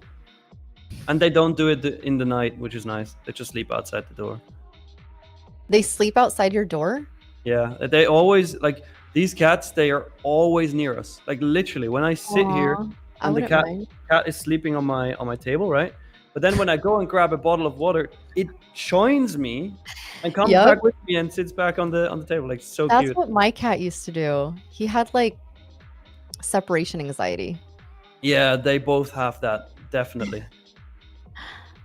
And they don't do it in the night, which is nice. They just sleep outside the door. They sleep outside your door? Yeah, they always these cats. They are always near us. Like literally, when I sit here I and the wouldn't mind. cat is sleeping on my table, right? But then when I go and grab a bottle of water, it joins me and comes back with me and sits back on the table. Like so That's cute. what my cat used to do. He had separation anxiety. Yeah, they both have that, definitely.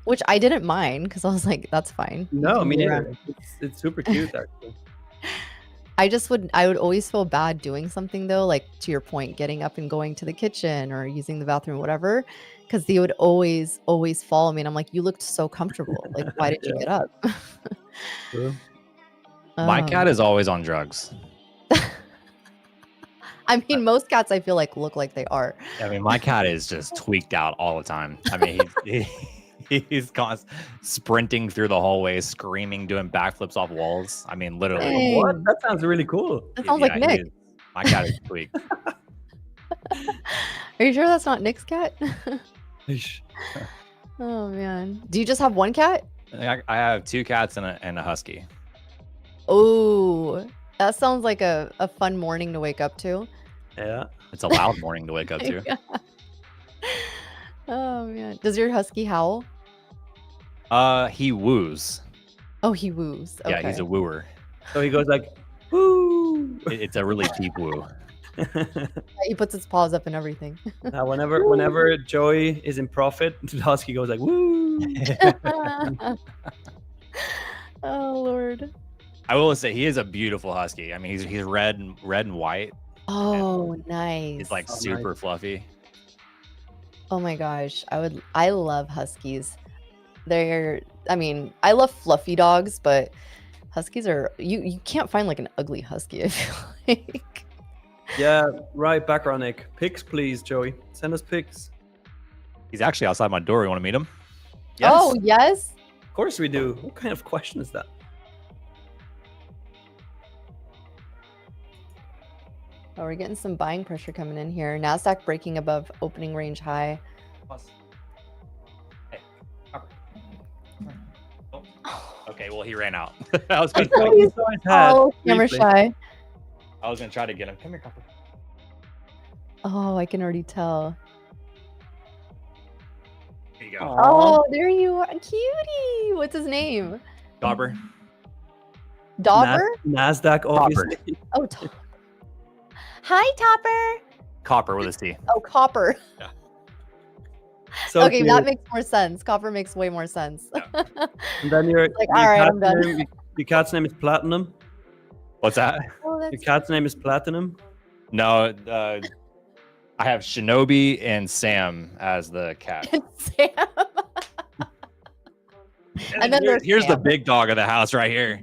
Which I didn't mind because I was like, that's fine. No, I mean, it's super cute actually. I would always feel bad doing something though, to your point, getting up and going to the kitchen or using the bathroom, whatever, because they would always follow me. And I'm like, you looked so comfortable. Why did you get up? True. My cat is always on drugs. I mean, most cats I feel look like they are. I mean, my cat is just tweaked out all the time. I mean, he's sprinting through the hallways, screaming, doing backflips off walls. I mean, literally. Dang. What? That sounds really cool. That sounds like Nick. My cat is tweaked. Are you sure that's not Nick's cat? Oh man. Do you just have one cat? I have 2 cats and a husky. Oh, that sounds like a fun morning to wake up to. Yeah. It's a loud morning to wake up to. Yeah. Oh man. Does your husky howl? He woos. Oh, he woos. Okay. Yeah, he's a wooer. So he goes like, woo. It's a really deep woo. He puts his paws up and everything. Now, whenever Joey is in profit, the husky goes like, woo. Oh Lord. I will say he is a beautiful husky. I mean, he's red and white. Oh, nice. He's super fluffy. Oh my gosh. I love huskies. I love fluffy dogs, but huskies are you can't find an ugly husky, I feel like. Yeah, right. Background Nick. Pics, please, Joey. Send us pics. He's actually outside my door. You want to meet him? Yes. Oh, yes. Of course we do. What kind of question is that? Oh, we're getting some buying pressure coming in here. NASDAQ breaking above opening range high. Okay, well he ran out. I was I gonna, saw- I saw his head Oh, camera briefly. shy. I was gonna try to get him. Come here, Copper. Oh, I can already tell. Here you go, Aw. Oh, there you are. Cutie. What's his name? Copper. Dauber? Nasdaq, obviously. Oh, hi, Topper. Copper with a C. Oh, Copper. So Okay, cute. that makes more sense. Copper makes way more sense. And then your all right, I'm done. Your cat's name is Platinum. What's that? Oh, Your that's cat's name is Platinum. No, I have Shinobi and Sam as the cat. Sam. And then there's here's the Sam. big dog of the house right here.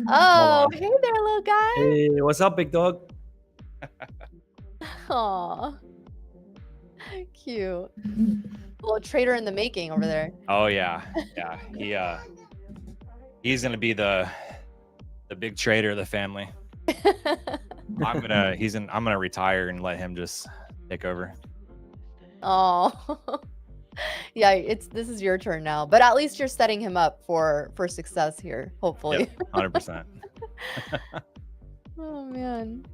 Oh, hey there, little guy. Hey, what's up, big dog? Aw. Cute. Little trader in the making over there. Oh yeah, he's gonna be the big trader of the family. I'm gonna retire and let him just take over. Oh. Yeah, this is your turn now. But at least you're setting him up for success here, hopefully. 100%. Oh man.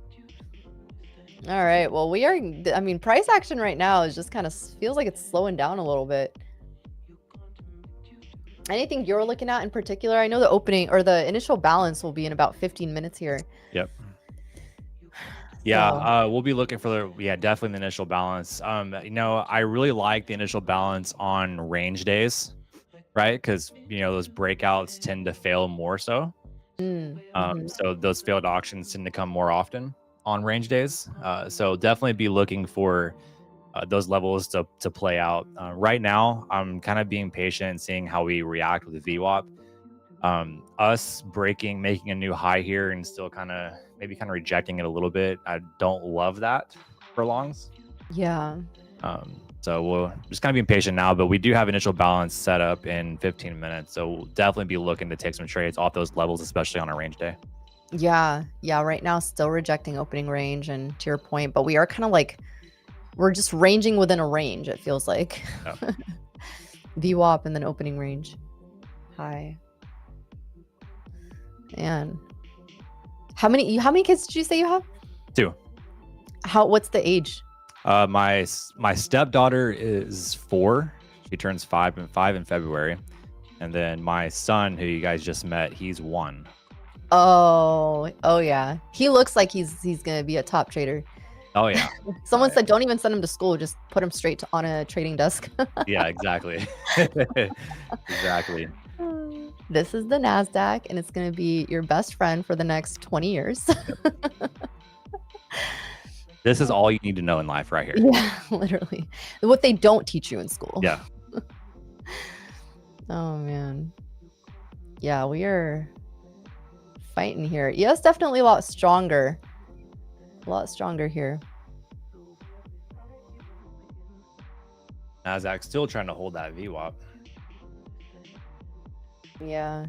All right. Well, I mean, price action right now is just kind of feels like it's slowing down a little bit. Anything you're looking at in particular? I know the opening or the initial balance will be in about 15 minutes here. Yep. Yeah, So- we'll be looking for definitely the initial balance. I really like the initial balance on range days, right? Because those breakouts tend to fail more so. So those failed auctions tend to come more often on range days. So definitely be looking for those levels to play out. Right now, I'm kind of being patient and seeing how we react with the VWAP. Us making a new high here and still maybe rejecting it a little bit. I don't love that for longs. Yeah. So we'll just being patient now, but we do have initial balance set up in 15 minutes. So we'll definitely be looking to take some trades off those levels, especially on a range day. Yeah. Right now, still rejecting opening range, and to your point, but we are kind of we're just ranging within a range. It feels like Yeah. VWAP and then opening range. Hi. And how many kids did you say you have? 2. What's the age? My stepdaughter is 4. She turns 5 in February. And then my son, who you guys just met, he's 1. Oh yeah. He looks like he's gonna be a top trader. Oh yeah. Someone said don't even send him to school, just put him straight on a trading desk. Yeah, exactly. Exactly. This is the NASDAQ, and it's going to be your best friend for the next 20 years. This is all you need to know in life right here. Yeah, literally. What they don't teach you in school. Yeah. Oh, man. Yeah, we are fighting here. Yes, definitely a lot stronger. A lot stronger here. Nasdaq still trying to hold that VWAP. Yeah.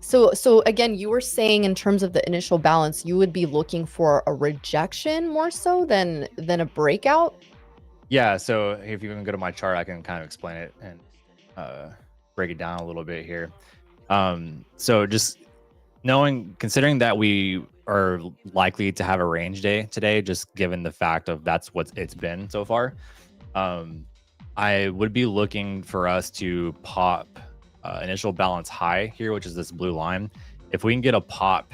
So again, you were saying in terms of the initial balance, you would be looking for a rejection more so than a breakout? Yeah, so if you can go to my chart, I can kind of explain it and break it down a little bit here. So just considering that we are likely to have a range day today, just given the fact of that's what it's been so far, I would be looking for us to pop initial balance high here, which is this blue line. If we can get a pop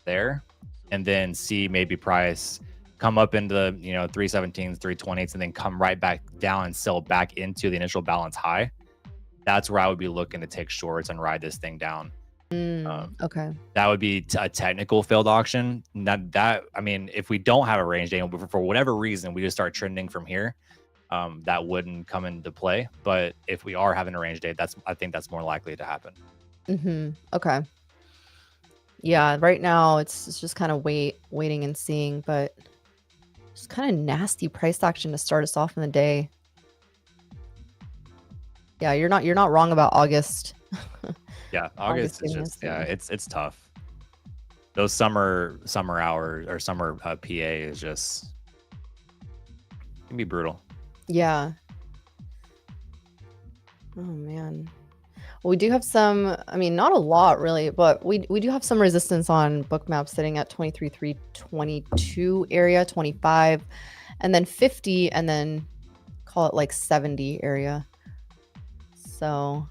there and then see maybe price come up into the 317s, 320s, and then come right back down and sell back into the initial balance high, that's where I would be looking to take shorts and ride this thing down. Okay. That would be a technical failed auction. That I mean, if we don't have a range day, for whatever reason, we just start trending from here, that wouldn't come into play. But if we are having a range day, I think that's more likely to happen. Okay. Yeah, right now it's just kind of waiting and seeing, but it's kind of nasty price action to start us off in the day. Yeah, you're not wrong about August. Yeah, August is just it's tough. Those summer hours or summer PA is just can be brutal. Yeah. Oh man. We do have some, I mean, not a lot really, but we do have some resistance on bookmap sitting at 23,322 area, 25, and then 50, and then call it like 70 area. So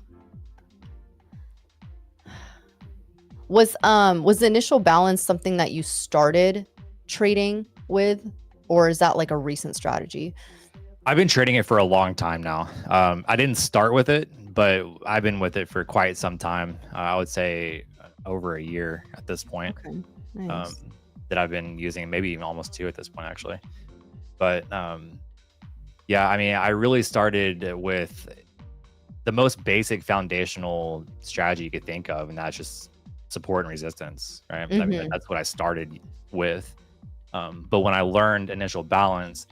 was the initial balance something that you started trading with, or is that like a recent strategy? I've been trading it for a long time now. I didn't start with it, but I've been with it for quite some time. I would say over a year at this point. Okay, nice. That I've been using, maybe even almost 2 at this point, actually. But yeah, I mean, I really started with the most basic foundational strategy you could think of, and that's just support and resistance, right? I mean, that's what I started with. But when I learned initial balance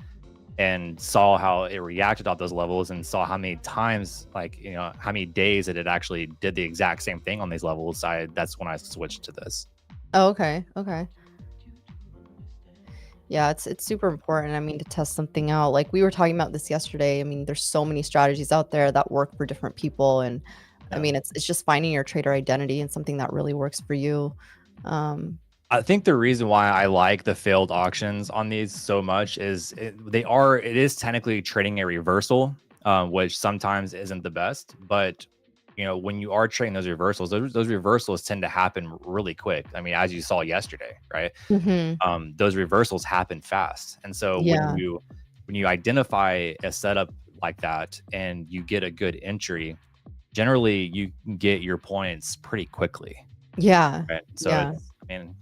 and saw how it reacted off those levels and saw how many times, like, you know, how many days it actually did the exact same thing on these levels, that's when I switched to this. Oh, okay. Yeah, it's super important. I mean, to test something out. Like we were talking about this yesterday. I mean, there's so many strategies out there that work for different people, and I mean, it's just finding your trader identity and something that really works for you. I think the reason why I like the failed auctions on these so much is it is technically trading a reversal, which sometimes isn't the best, but you know, when you are trading those reversals, those reversals tend to happen really quick. I mean, as you saw yesterday, right? Those reversals happen fast. And so when you identify a setup like that and you get a good entry, generally you can get your points pretty quickly. Yeah. Right. So I mean,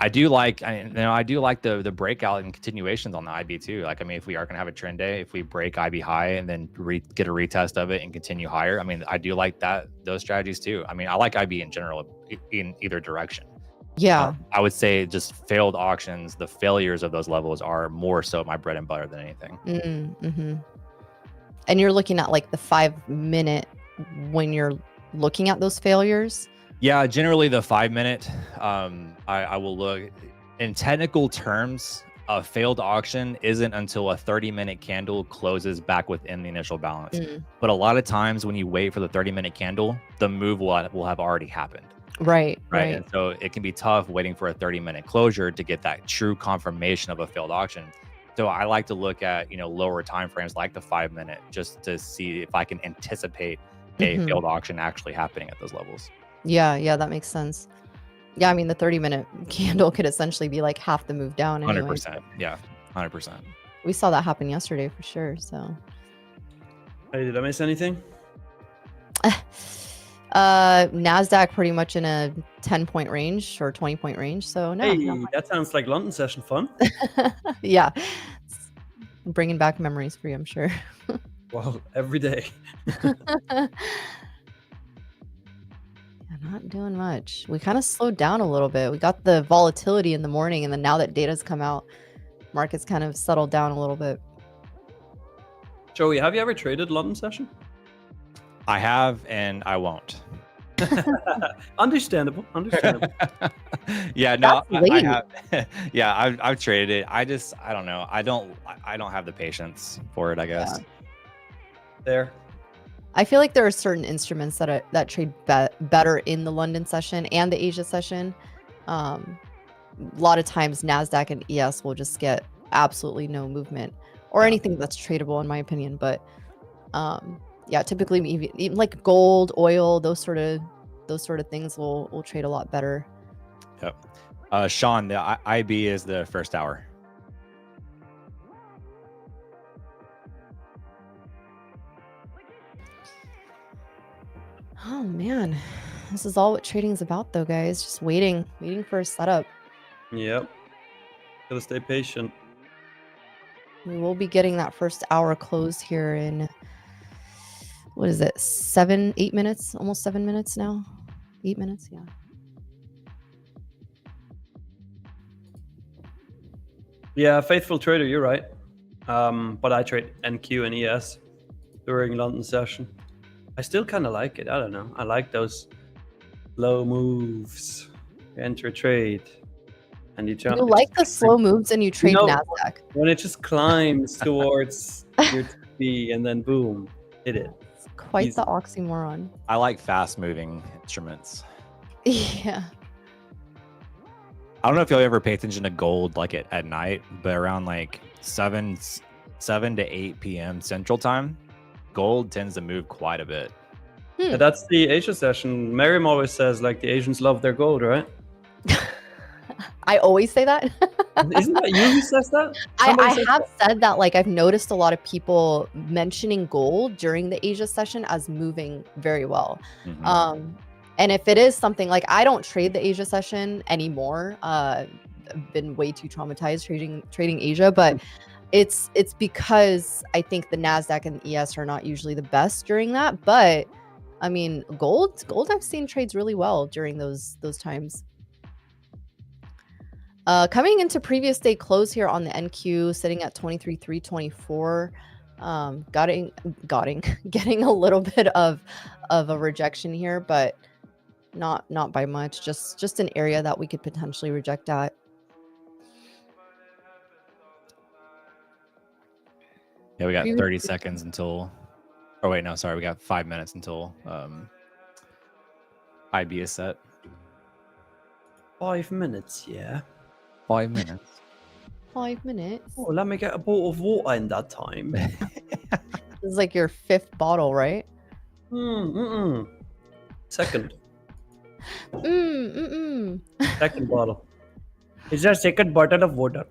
I do like the breakout and continuations on the IB too. Like, I mean, if we are going to have a trend day, if we break IB high and then get a retest of it and continue higher, I mean, I do like those strategies too. I mean, I like IB in general in either direction. Yeah. I would say just failed auctions, the failures of those levels are more so my bread and butter than anything. And you're looking at like the 5-minute when you're looking at those failures? Yeah, generally the 5-minute. I will look in technical terms. A failed auction isn't until a 30-minute candle closes back within the initial balance. But a lot of times when you wait for the 30-minute candle, the move will have already happened. Right. And so it can be tough waiting for a 30-minute closure to get that true confirmation of a failed auction. So I like to look at, you know, lower time frames like the 5-minute just to see if I can anticipate a failed auction actually happening at those levels. Yeah, that makes sense. Yeah, I mean, the 30-minute candle could essentially be like half the move down anyway. 100%. Yeah, 100%. We saw that happen yesterday for sure, so. Hey, did I miss anything? NASDAQ pretty much in a 10-point range or 20-point range, so no. Hey, that sounds like London session fun. Yeah. It's bringing back memories for you, I'm sure. Wow, every day. Not doing much. We kind of slowed down a little bit. We got the volatility in the morning, and then now that data's come out, markets kind of settled down a little bit. Joey, have you ever traded London session? I have, and I won't. Understandable. Yeah, no, I have. Yeah, I've traded it. I don't know. I don't have the patience for it, I guess. Yeah. There. I feel like there are certain instruments that trade better in the London session and the Asia session. A lot of times NASDAQ and ES will just get absolutely no movement or anything that's tradable, in my opinion. But yeah, typically even like gold, oil, those sort of things will trade a lot better. Yep. Sean, the IB is the first hour. Oh man, this is all what trading is about, though, guys. Just waiting for a setup. Yep. Gotta stay patient. We will be getting that first hour close here in, what is it, 8 minutes? Almost 7 minutes now. 8 minutes, yeah. Yeah, faithful trader, you're right. But I trade NQ and ES during London session. I still kind of like it. I don't know. I like those low moves. You enter a trade, and you jump. You like the slow moves, and you trade NASDAQ. When it just climbs towards your TP, and then boom, hit it. It's Quite He's- the oxymoron. I like fast moving instruments. Yeah. I don't know if y'all ever pay attention to gold like at night, but around like 7 to 8 p.m. Central Time, gold tends to move quite a bit. Yeah, that's the Asia session. Miriam always says like the Asians love their gold, right? I always say that. Isn't that you who says that? I Somebody says have that. said that, like, I've noticed a lot of people mentioning gold during the Asia session as moving very well. Mhm. And if it is something like, I don't trade the Asia session anymore. I've been way too traumatized trading Asia, but it's because I think the Nasdaq and the ES are not usually the best during that. But I mean, gold I've seen trades really well during those times. Coming into previous day close here on the NQ, sitting at 23,324, getting a little bit of a rejection here, but not by much. Just an area that we could potentially reject at. Yeah, we got 30 seconds until. Oh wait, no, sorry, we got 5 minutes until IB is set. 5 minutes, yeah. 5 minutes. 5 minutes. Oh, let me get a bottle of water in that time. This is like your 5th bottle, right? Second Mm. second bottle. It's a second bottle of water.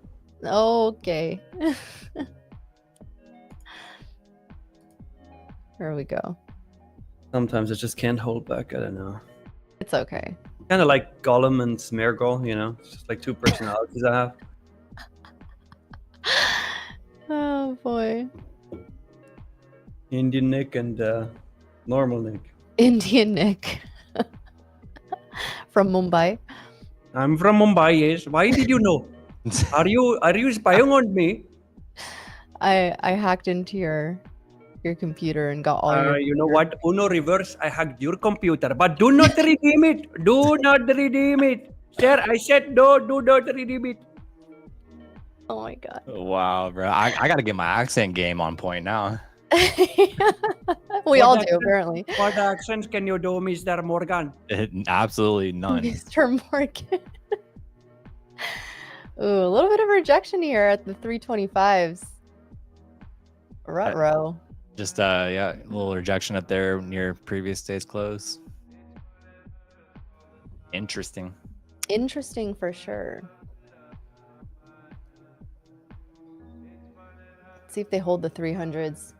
Okay. There we go. Sometimes I just can't hold back. I don't know. It's okay. Kind of like Gollum and Smeargle, you know? It's just like two personalities I have. Oh boy. Indian Nick and normal Nick. Indian Nick. From Mumbai. I'm from Mumbai, yes. Why did you know? Are you spying on me? I hacked into your computer and got all your You know what? Uno reverse, I hacked your computer, but do not redeem it. Do not redeem it. Sir, I said no, do not redeem it. Oh my god. Wow, bro. I got to get my accent game on point now. We all do, accent? apparently. What accents can you do, Mr. Morgan? Absolutely none. Mr. Morgan. Ooh, a little bit of rejection here at the 325s. Ruh-roh. Just yeah, a little rejection up there near previous day's close. Interesting. Interesting for sure. Let's see if they hold the 300s.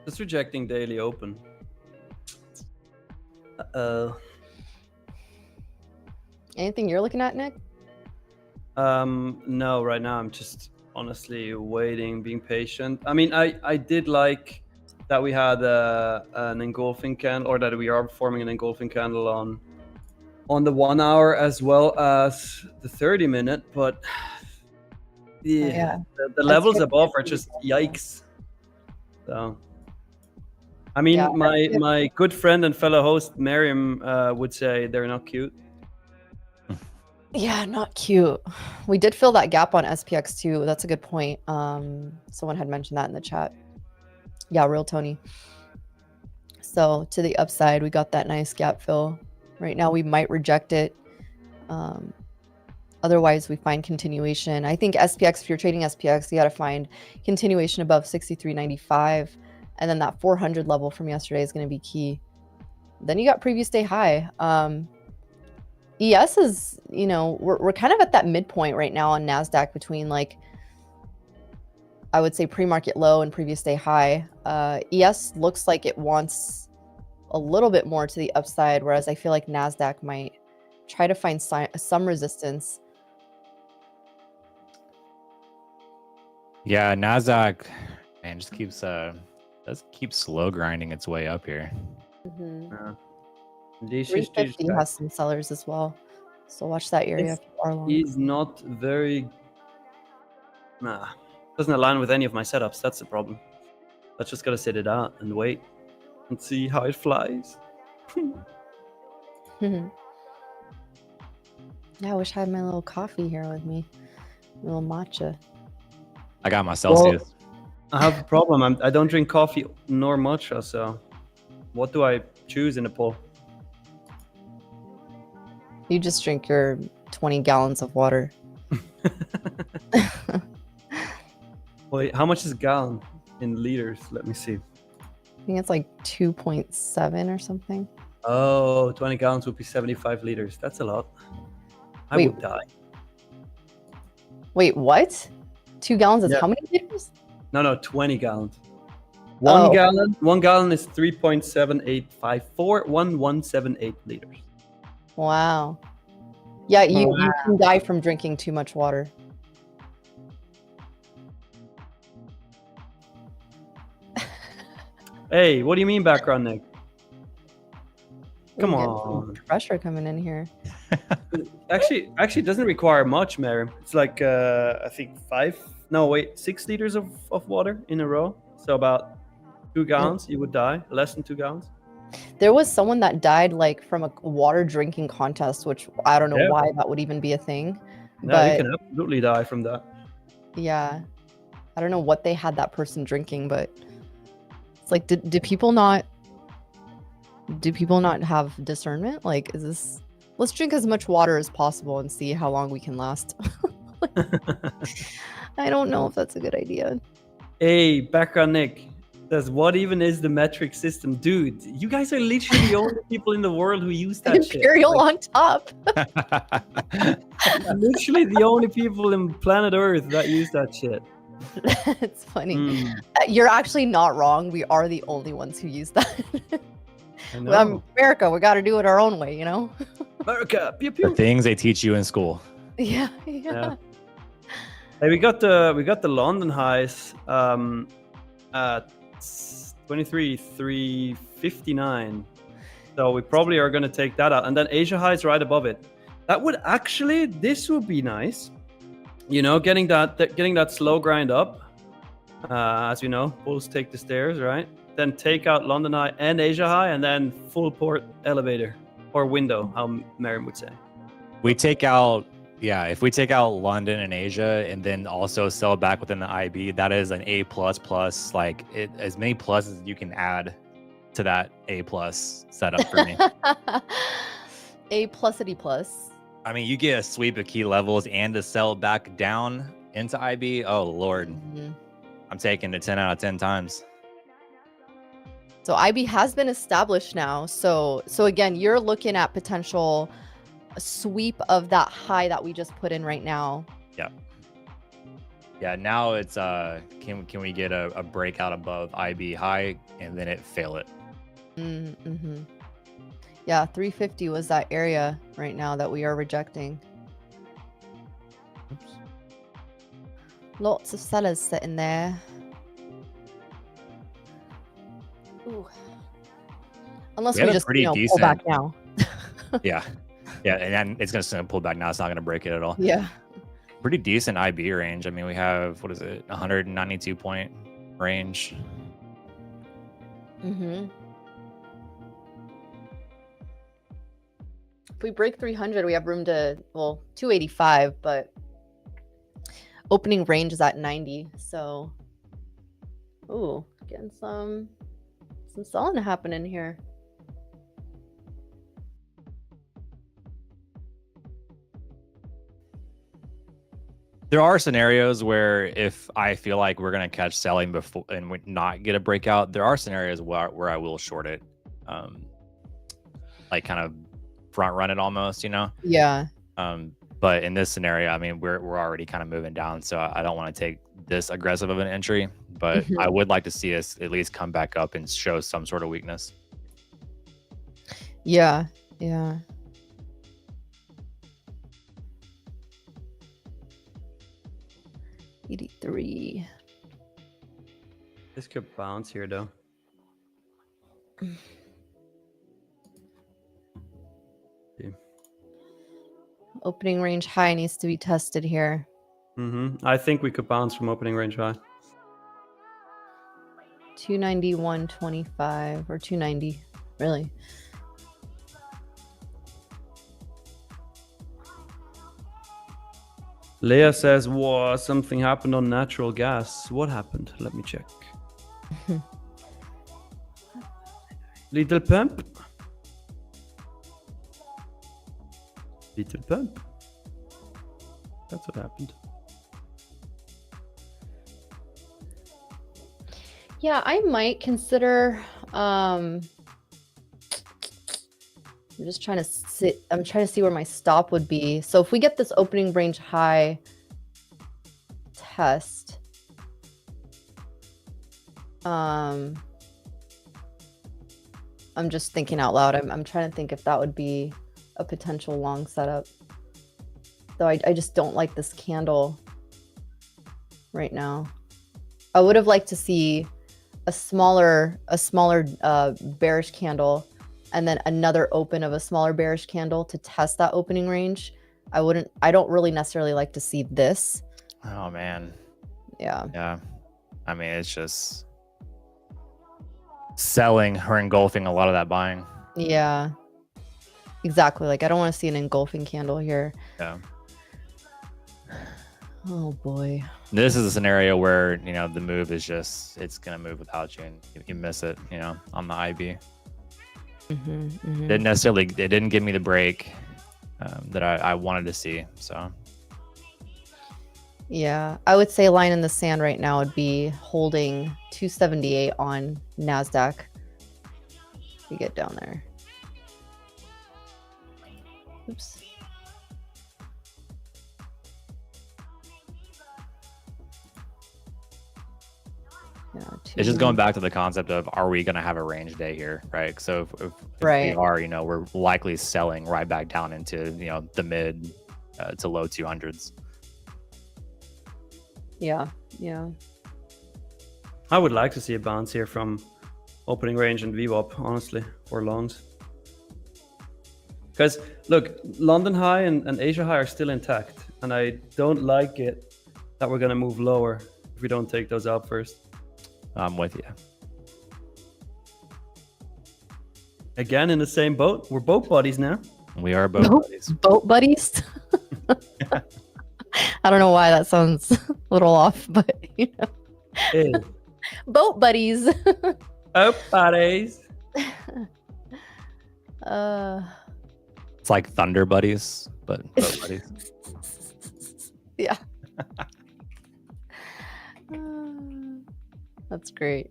Just rejecting daily open. Anything you're looking at, Nick? No, right now I'm just honestly waiting, being patient. I mean, I did like that we had an engulfing candle, or that we are forming an engulfing candle on the 1 hour as well as the 30-minute, but yeah, the levels good. above are just yikes. So I mean, Yeah, my good friend and fellow host Miriam would say they're not cute. Yeah, not cute. We did fill that gap on SPX too. That's a good point. Someone had mentioned that in the chat. Yeah, real Tony. So to the upside, we got that nice gap fill. Right now, we might reject it. Otherwise, we find continuation. I think SPX, if you're trading SPX, you got to find continuation above 63.95. And then that 400 level from yesterday is going to be key. Then you got previous day high. ES is, you know, we're kind of at that midpoint right now on NASDAQ between, like, I would say pre-market low and previous day high. ES looks like it wants a little bit more to the upside, whereas I feel like NASDAQ might try to find some resistance. Yeah, Nasdaq, man, just keeps slow grinding its way up here. This is 350 has some sellers as well, so watch that area if you are long. He's not very. Doesn't align with any of my setups. That's the problem. I just gotta sit it out and wait and see how it flies. Yeah, I wish I had my little coffee here with me, a little matcha. I got my Celsius. I have a problem. I don't drink coffee nor matcha, so what do I choose in the poll? You just drink your 20 gallons of water. Wait, how much is a gallon in liters? Let me see. I think it's like 2.7 or something. Oh, 20 gallons would be 75 liters. That's a lot. I Wait. would die. Wait, what? 2 gallons is Yeah. how many liters? No, 20 gallons. One Oh. gallon. 1 gallon is 3.78541178 liters. Wow. Yeah, you Wow. can die from drinking too much water. Hey, what do you mean background, Nick? Come Ooh, getting on. some pressure coming in here. Actually, it doesn't require much, Mary. It's like I think 6 liters of water in a row. So about 2 gallons, you would die. Less than 2 gallons. There was someone that died like from a water drinking contest, which I don't know Yeah. why that would even be a thing. No, But you can absolutely die from that. yeah, I don't know what they had that person drinking, but it's like, do people not have discernment? Like, is this, let's drink as much water as possible and see how long we can last. I don't know if that's a good idea. Hey, background Nick says, what even is the metric system? Dude, you guys are literally the only people in the world who use that shit. Imperial Like, on top. literally the only people in planet Earth that use that shit. It's funny. Mm, You're actually not wrong. We are the only ones who use that. I Well, know. America, we got to do it our own way, you know? America, pew The pew. things they teach you in school. Yeah. Yeah. Hey, we got the London highs at 23,359. So we probably are going to take that out, and then Asia highs right above it. That would actually, this would be nice. You know, getting that slow grind up. As you know, bulls take the stairs, right? Then take out London high and Asia high, and then full port elevator or window, how Merriam would say. We take out, yeah, if we take out London and Asia and then also sell back within the IB, that is an A++, like as many pluses as you can add to that A+ setup for me. A plusity plus. I mean, you get a sweep of key levels and to sell back down into IB. Oh, Lord. Mhm. I'm taking it 10 out of 10 times. So IB has been established now. So again, you're looking at potential sweep of that high that we just put in right now. Yeah, now it's can we get a breakout above IB high and then it fail it? Mm-hmm. Yeah, 350 was that area right now that we are rejecting. Oops. Lots of sellers sitting there. Ooh. Unless We we have a just pretty pull decent- back now. Yeah, and then it's gonna pull back now. It's not gonna break it at all. Yeah. Pretty decent IB range. I mean, we have, what is it, 192 point range. Mm-hmm. If we break 300, we have room to, well, 285, but opening range is at 90. So, ooh, getting some selling happening here. There are scenarios where if I feel like we're gonna catch selling before and we not get a breakout, there are scenarios where I will short it, like kind of front run it almost, you know. Yeah. But in this scenario, I mean, we're already kind of moving down, so I don't want to take this aggressive of an entry. But I would like to see us at least come back up and show some sort of weakness. Yeah. Yeah. $83. This could bounce here, though. Opening range high needs to be tested here. I think we could bounce from opening range high. 291.25 or 290, really. Leah says, "Whoa, something happened on natural gas. What happened? Let me check." Little pump. Little pump. That's what happened. Yeah, I might consider. I'm just trying to sit. I'm trying to see where my stop would be. So if we get this opening range high test, I'm just thinking out loud. I'm trying to think if that would be a potential long setup. Though I just don't like this candle right now. I would have liked to see a smaller bearish candle and then another open of a smaller bearish candle to test that opening range. I don't really necessarily like to see this. Oh man. Yeah. Yeah. I mean, it's just selling or engulfing a lot of that buying. Yeah. Exactly. Like I don't want to see an engulfing candle here. Yeah. Oh boy. This is a scenario where, you know, the move is just, it's going to move without you and you miss it, you know, on the IB. It didn't give me the break that I wanted to see. So yeah, I would say line in the sand right now would be holding 278 on NASDAQ. We get down there. Oops. Yeah, it's just going back to the concept of, are we going to have a range day here, right? So if Right. we are, you know, we're likely selling right back down into, you know, the mid to low 200s. Yeah, yeah. I would like to see a bounce here from opening range and VWAP, honestly, for longs. Because look, London high and Asia high are still intact, and I don't like it that we're going to move lower if we don't take those out first. I'm with you. Again, in the same boat. We're boat buddies now. We are both buddies. Boat buddies. I don't know why that sounds a little off, but you know. Hey. Boat buddies. Boat buddies. It's like Thunder Buddies, but boat buddies. Yeah. That's great.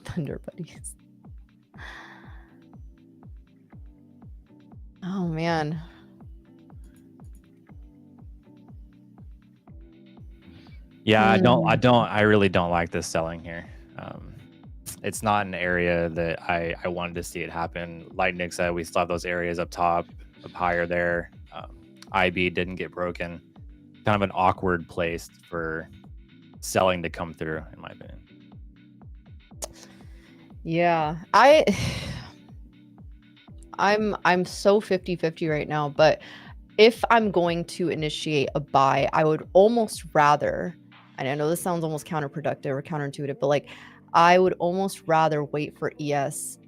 Thunder buddies. Oh man. Yeah, I really don't like this selling here. It's not an area that I wanted to see it happen. Like Nick said, we still have those areas up top, up higher there. IB didn't get broken. Kind of an awkward place for selling to come through, in my opinion. Yeah, I'm so 50-50 right now, but if I'm going to initiate a buy, I would almost rather, and I know this sounds almost counterproductive or counterintuitive, but like I would almost rather wait for ES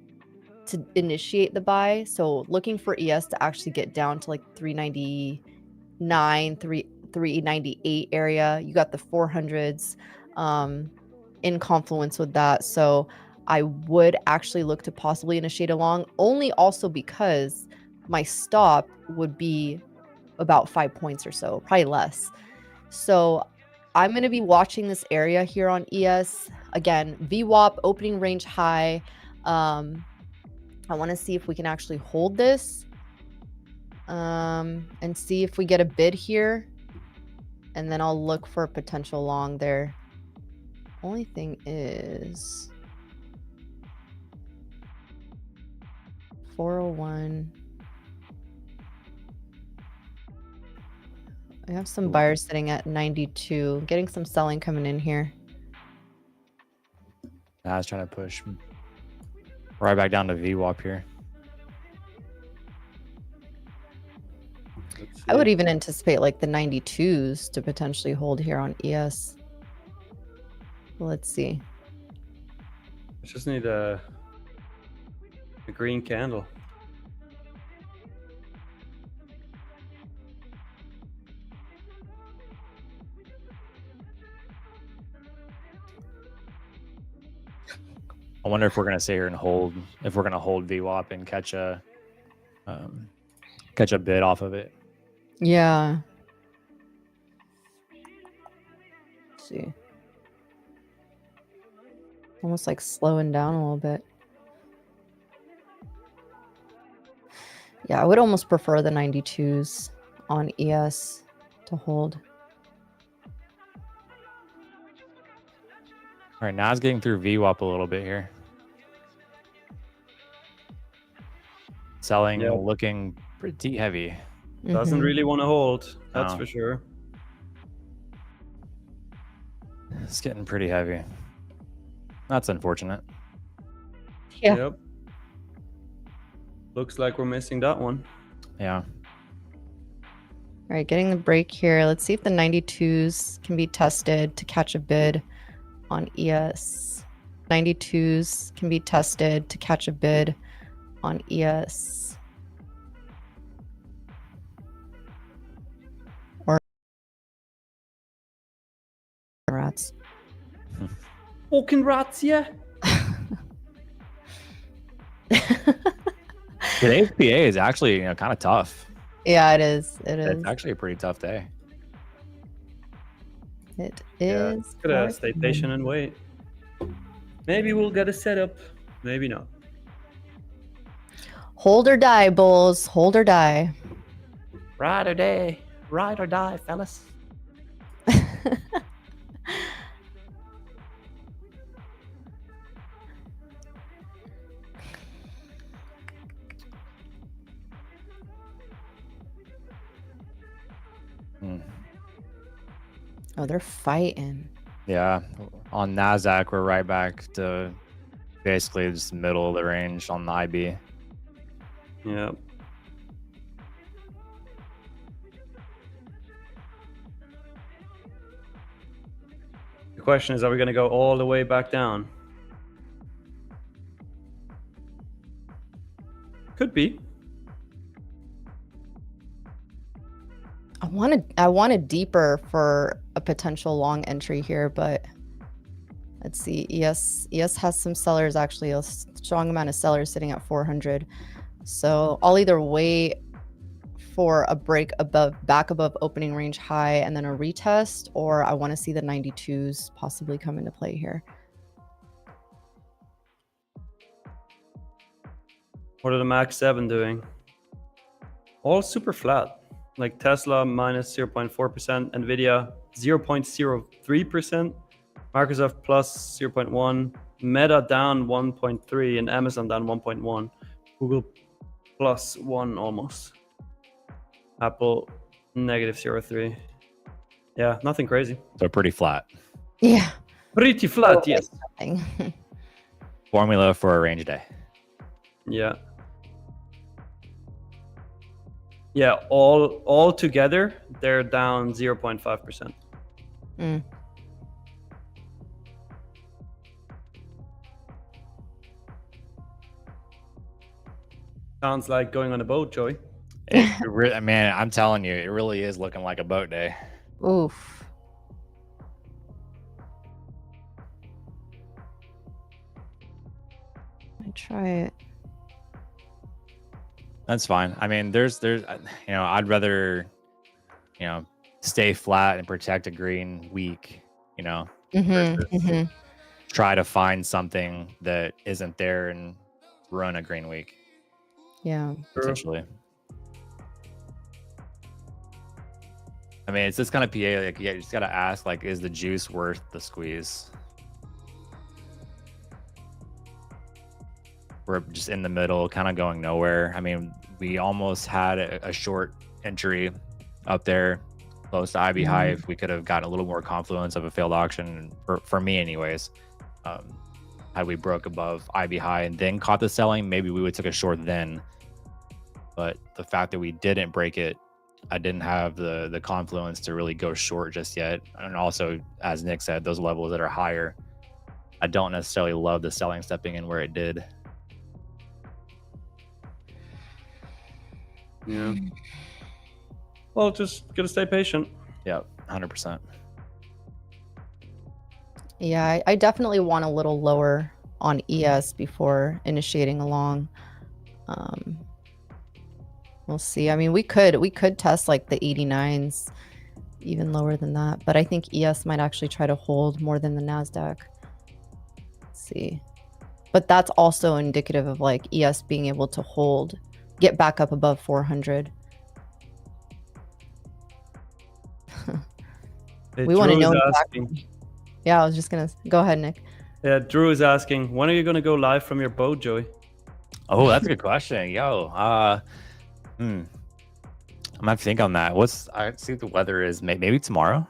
to initiate the buy. So looking for ES to actually get down to like 399, 398 area. You got the 400s in confluence with that. So I would actually look to possibly initiate a long, only also because my stop would be about 5 points or so, probably less. So I'm going to be watching this area here on ES. Again, VWAP, opening range high. I want to see if we can actually hold this and see if we get a bid here. And then I'll look for a potential long there. Only thing is 401. I have some buyers sitting at 92, getting some selling coming in here. I was trying to push right back down to VWAP here. I would even anticipate like the 92s to potentially hold here on ES. Let's see. I just need a green candle. I wonder if we're gonna sit here and hold. If we're gonna hold VWAP and catch a bid off of it. Yeah. Let's see. Almost like slowing down a little bit. Yeah, I would almost prefer the 92s on ES to hold. All right, now it's getting through VWAP a little bit here. Selling, Yep. looking pretty heavy. Doesn't Mhm. really want to hold. That's No. for sure. It's getting pretty heavy. That's unfortunate. Yeah. Yep. Looks like we're missing that one. Yeah. All right, getting the break here. Let's see if the 92s can be tested to catch a bid on ES. 92s can be tested to catch a bid on ES. Or rats. Fucking rats, yeah. Today's PA is actually kind of tough. Yeah, it is. It is. It's actually a pretty tough day. It Yeah, is. Gotta quite stay the patient and wait. Maybe we'll get a setup. Maybe not. Hold or die, bulls. Hold or die. Ride or die. Ride or die, fellas. Hmm. Oh, they're fighting. Yeah. On NASDAQ, we're right back to basically just the middle of the range on the IB. Yeah. The question is, are we going to go all the way back down? Could be. I wanted deeper for a potential long entry here, but let's see. ES has some sellers, actually, a strong amount of sellers sitting at 400. So I'll either wait for a break back above opening range high and then a retest, or I want to see the 92s possibly come into play here. What are the Max 7 doing? All super flat. Like Tesla minus 0.4%, Nvidia 0.03%, Microsoft plus 0.1, Meta down 1.3, and Amazon down 1.1. Google plus 1 almost. Apple negative 0.3. Yeah, nothing crazy. So pretty flat. Yeah. Pretty flat, yes. Nothing. Formula for a range day. Yeah. Yeah, all together, they're down 0.5%. Mm. Sounds like going on a boat, Joey. Man, I'm telling you, it really is looking like a boat day. Oof. I try it. That's fine. I mean, there's, I'd rather, stay flat and protect a green week, versus try to find something that isn't there and run a green week. Yeah. Potentially. I mean, it's this kind of PA. Like, yeah, you just gotta ask, like, is the juice worth the squeeze? We're just in the middle, kind of going nowhere. I mean, we almost had a short entry up there, close to IB high. If we could have gotten a little more confluence of a failed auction, for me, anyways. Had we broke above IB high and then caught the selling, maybe we would took a short then. But the fact that we didn't break it, I didn't have the confluence to really go short just yet. And also, as Nick said, those levels that are higher, I don't necessarily love the selling stepping in where it did. Yeah. Well, just gotta stay patient. Yep, 100%. Yeah, I definitely want a little lower on ES before initiating a long. We'll see. I mean, we could test like the 89s, even lower than that, but I think ES might actually try to hold more than the NASDAQ. Let's see. But that's also indicative of like ES being able to hold, get back up above 400. We want to know. Yeah, I was just gonna go ahead, Nick. Yeah, Drew is asking, when are you gonna go live from your boat, Joey? Oh, that's a good question. Yo, I'm gonna think on that. I see what the weather is. Maybe tomorrow.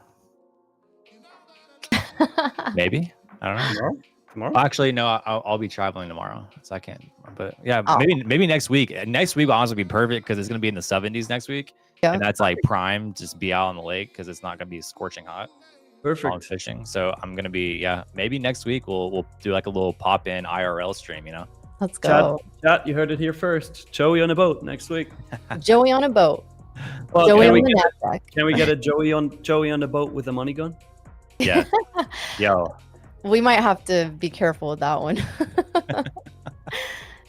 Maybe, I don't know. Tomorrow? Actually, no. I'll be traveling tomorrow, so I can't. But yeah, Oh. maybe next week. Next week will honestly be perfect because it's gonna be in the 70s next week, Yeah. and that's like prime. Just be out on the lake because it's not gonna be scorching hot. Perfect. On fishing. So I'm gonna be maybe next week we'll do like a little pop in IRL stream. You know. Let's go. Chat, you heard it here first. Joey on a boat next week. Joey on a boat. Well, Joey can on we the get NASDAQ. can we get a Joey on the boat with a money gun? Yeah. Yo. We might have to be careful with that one.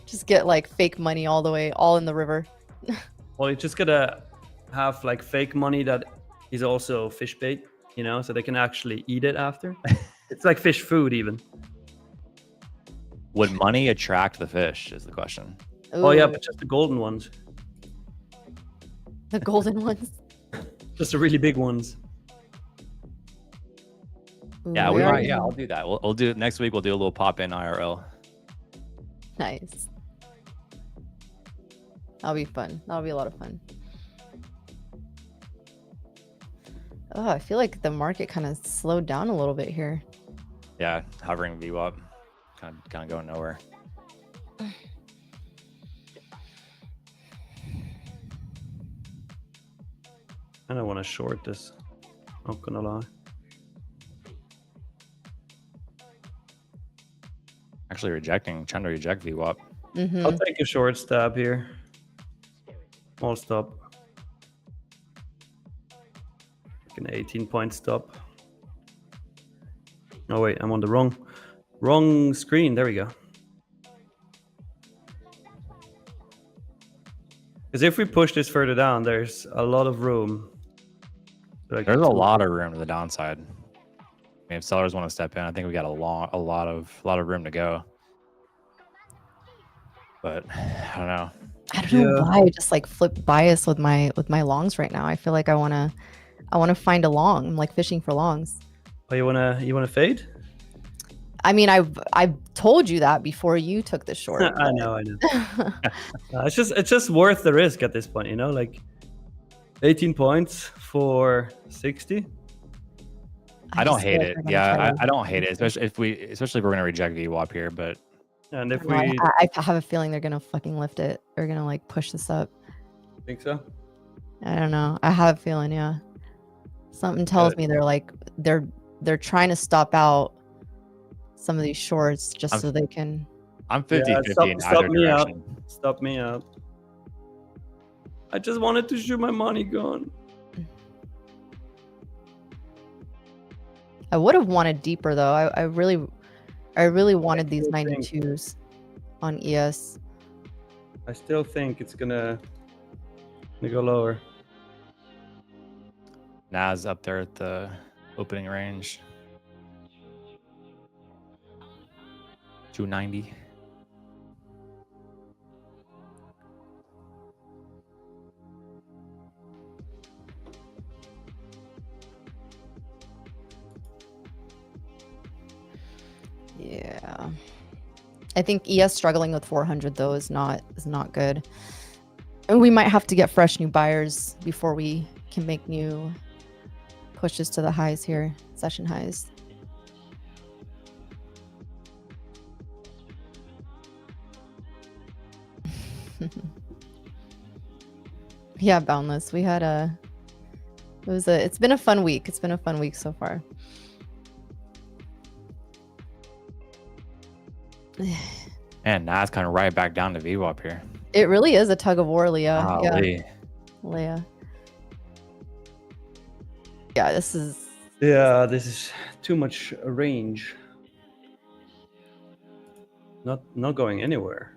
Just get like fake money all in the river. Well, you just gotta have like fake money that is also fish bait, you know, so they can actually eat it after. It's like fish food even. Would money attract the fish? Is the question. Oh yeah, Ooh, but just the golden ones, the golden ones. just the really big ones. Yeah, Ooh, we are might. you- Yeah, I'll do that. We'll do it next week. We'll do a little pop in IRL. Nice. That'll be fun. That'll be a lot of fun. Oh, I feel like the market kind of slowed down a little bit here. Yeah, hovering VWAP, kind of going nowhere. I don't want to short this. Not gonna lie. Actually trying to reject VWAP. Mm-hmm. I'll take a short stab here. Small stop. Like an 18-point stop. Oh wait, I'm on the wrong screen. There we go. Because if we push this further down, there's a lot of room. Like, There's a lot of room to the downside. I mean, if sellers want to step in, I think we got a lot of room to go. But I don't know. I don't know why I just like flip bias with my longs right now. I feel like I wanna find a long. I'm like fishing for longs. Oh, you wanna fade? I mean, I've told you that before you took the short. I know. It's just worth the risk at this point, you know, like 18 points for 60. I don't hate it. Yeah, I don't hate it, it. especially if we're gonna reject VWAP here. But And if No, we I have a feeling they're gonna fucking lift it. They're gonna like push this up. think so, I don't know. I have a feeling, yeah. Something tells me they're trying to stop out some of these shorts just so they can. I'm 50-50 in stop either me out. direction. Stop me out. I just wanted to shoot my money gun. I would have wanted deeper though. I really wanted these 92s on ES. I still think it's gonna go lower. Nas up there at the opening range. 290. Yeah. I think ES struggling with 400 though is not good. And we might have to get fresh new buyers before we can make new pushes to the highs here, session highs. Yeah, Boundless. We had it's been a fun week. It's been a fun week so far. And Nas kind of right back down to VWAP here. It really is a tug of war, Leah. Golly. Leah. Yeah, this is Yeah, this is too much range. not going anywhere.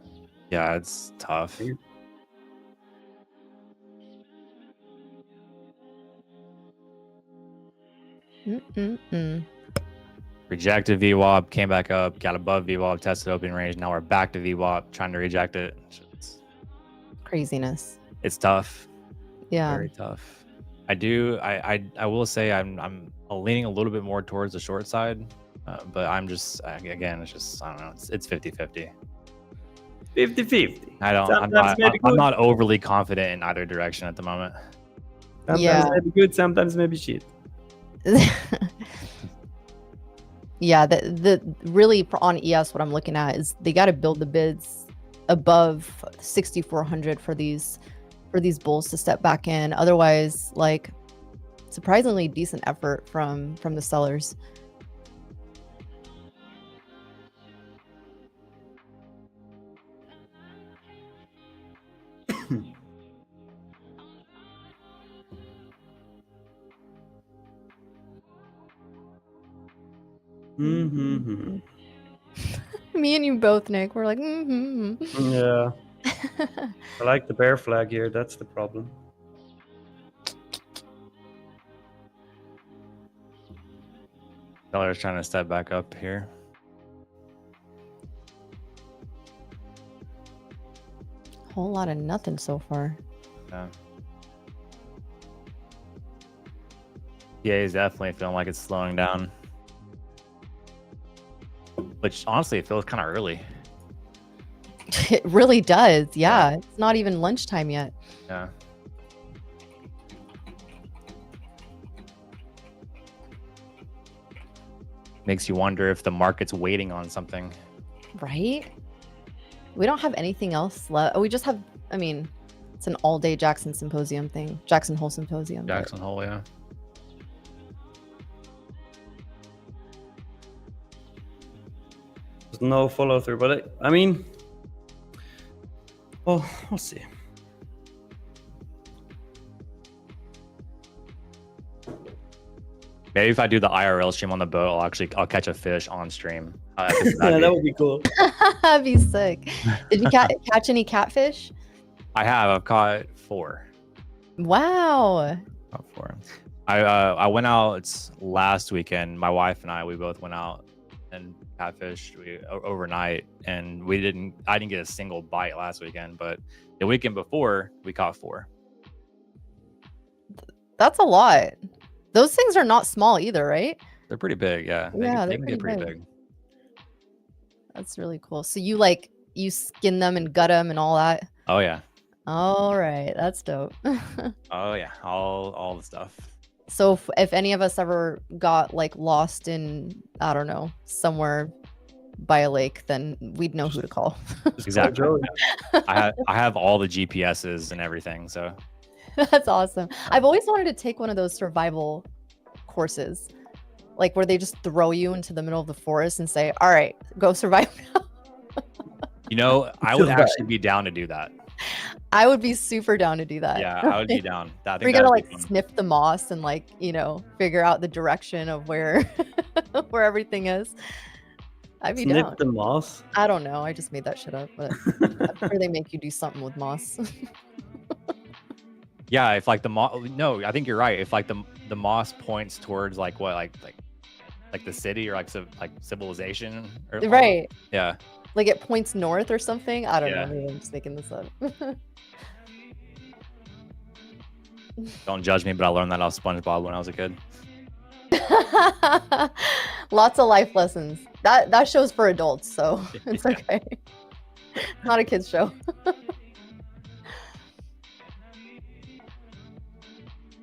Yeah, it's tough. Rejected VWAP, came back up, got above VWAP, tested opening range. Now we're back to VWAP, trying to reject it. Craziness. It's tough. Yeah. Very tough. I will say I'm leaning a little bit more towards the short side, but I'm just again, it's just I don't know. It's 50-50. 50-50. I'm not overly confident in either direction at the moment. Sometimes maybe good, sometimes maybe shit. Yeah, the really on ES, what I'm looking at is they got to build the bids above 6,400 for these bulls to step back in. Otherwise, like, surprisingly decent effort from the sellers. Mm-hmm. Me and you both, Nick. We're like, mm-hmm. Yeah. I like the bear flag here. That's the problem. Seller's trying to step back up here. Whole lot of nothing so far. Yeah. Yeah, he's definitely feeling like it's slowing down. Which honestly, it feels kind of early. It really does. Yeah. It's not even lunchtime yet. Yeah. Makes you wonder if the market's waiting on something. Right? We don't have anything else left. We just have, I mean, it's an all-day Jackson Symposium thing. Jackson Hole Symposium. Jackson Hole, yeah. There's no follow through, but I mean, well, we'll see. Maybe if I do the IRL stream on the boat, I'll catch a fish on stream. Yeah, that would be cool. That'd be sick. Did you catch any catfish? I've caught 4. Wow. Caught 4. I went out last weekend. My wife and we both went out and catfished overnight, and I didn't get a single bite last weekend, but the weekend before we caught 4. That's a lot. Those things are not small either, right? They're pretty big, yeah. They can get pretty big. That's really cool. So you skin them and gut them and all that? Oh yeah. All right, that's dope. Oh yeah, all the stuff. So if any of us ever got like lost in, I don't know, somewhere by a lake, then we'd know who to call. Exactly. I have all the GPSs and everything, so. That's awesome. I've always wanted to take one of those survival courses, like where they just throw you into the middle of the forest and say, all right, go survive now. You know, I would actually be down to do that. I would be super down to do that. Yeah, I would be down. We're gonna like sniff the moss and like, figure out the direction of where where everything is. I'd be down. Sniff the moss? I don't know. I just made that shit up, but I'm sure they make you do something with moss. Yeah, if like the moss, no, I think you're right. If like the moss points towards like what, like the city or like civilization, or right? Yeah, like it points north or something. I don't know. Yeah. Maybe I'm just making this up. Don't judge me, but I learned that off SpongeBob when I was a kid. Lots of life lessons. That show's for adults, so it's okay. Not a kids show.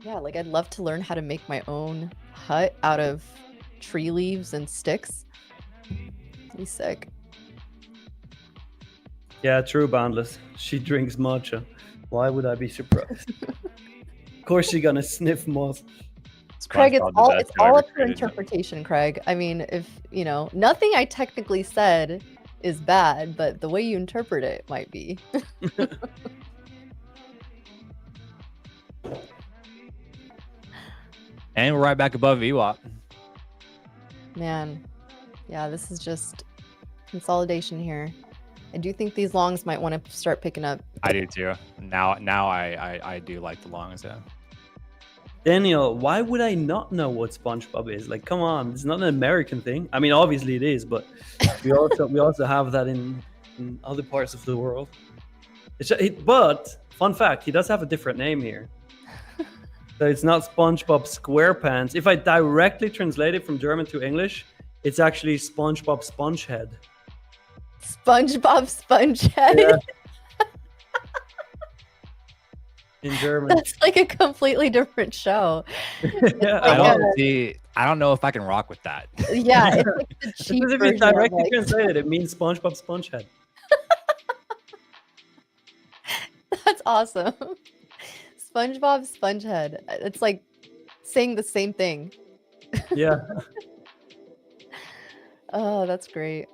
Yeah, like I'd love to learn how to make my own hut out of tree leaves and sticks. It'd be sick. Yeah, true, Boundless. She drinks matcha. Why would I be surprised? Of course she's gonna sniff moss. Craig, it's all up to interpretation, Craig. I mean, if nothing I technically said is bad, but the way you interpret it might be. And we're right back above VWAP. Man, yeah, this is just consolidation here. I do think these longs might want to start picking up. I do too. Now I do like the longs. Yeah. Daniel, why would I not know what SpongeBob is? Like, come on, it's not an American thing. I mean, obviously it is, but we also have that in other parts of the world. But fun fact, he does have a different name here. So it's not SpongeBob SquarePants. If I directly translate it from German to English, it's actually SpongeBob Spongehead. SpongeBob Spongehead. Yeah. In German. That's like a completely different show. Yeah, I don't know if I can rock with that. Yeah, it's like the cheap if version it's of, directly like- translated, it means SpongeBob Spongehead. That's awesome. SpongeBob Spongehead. It's like saying the same thing. Yeah. Oh, that's great.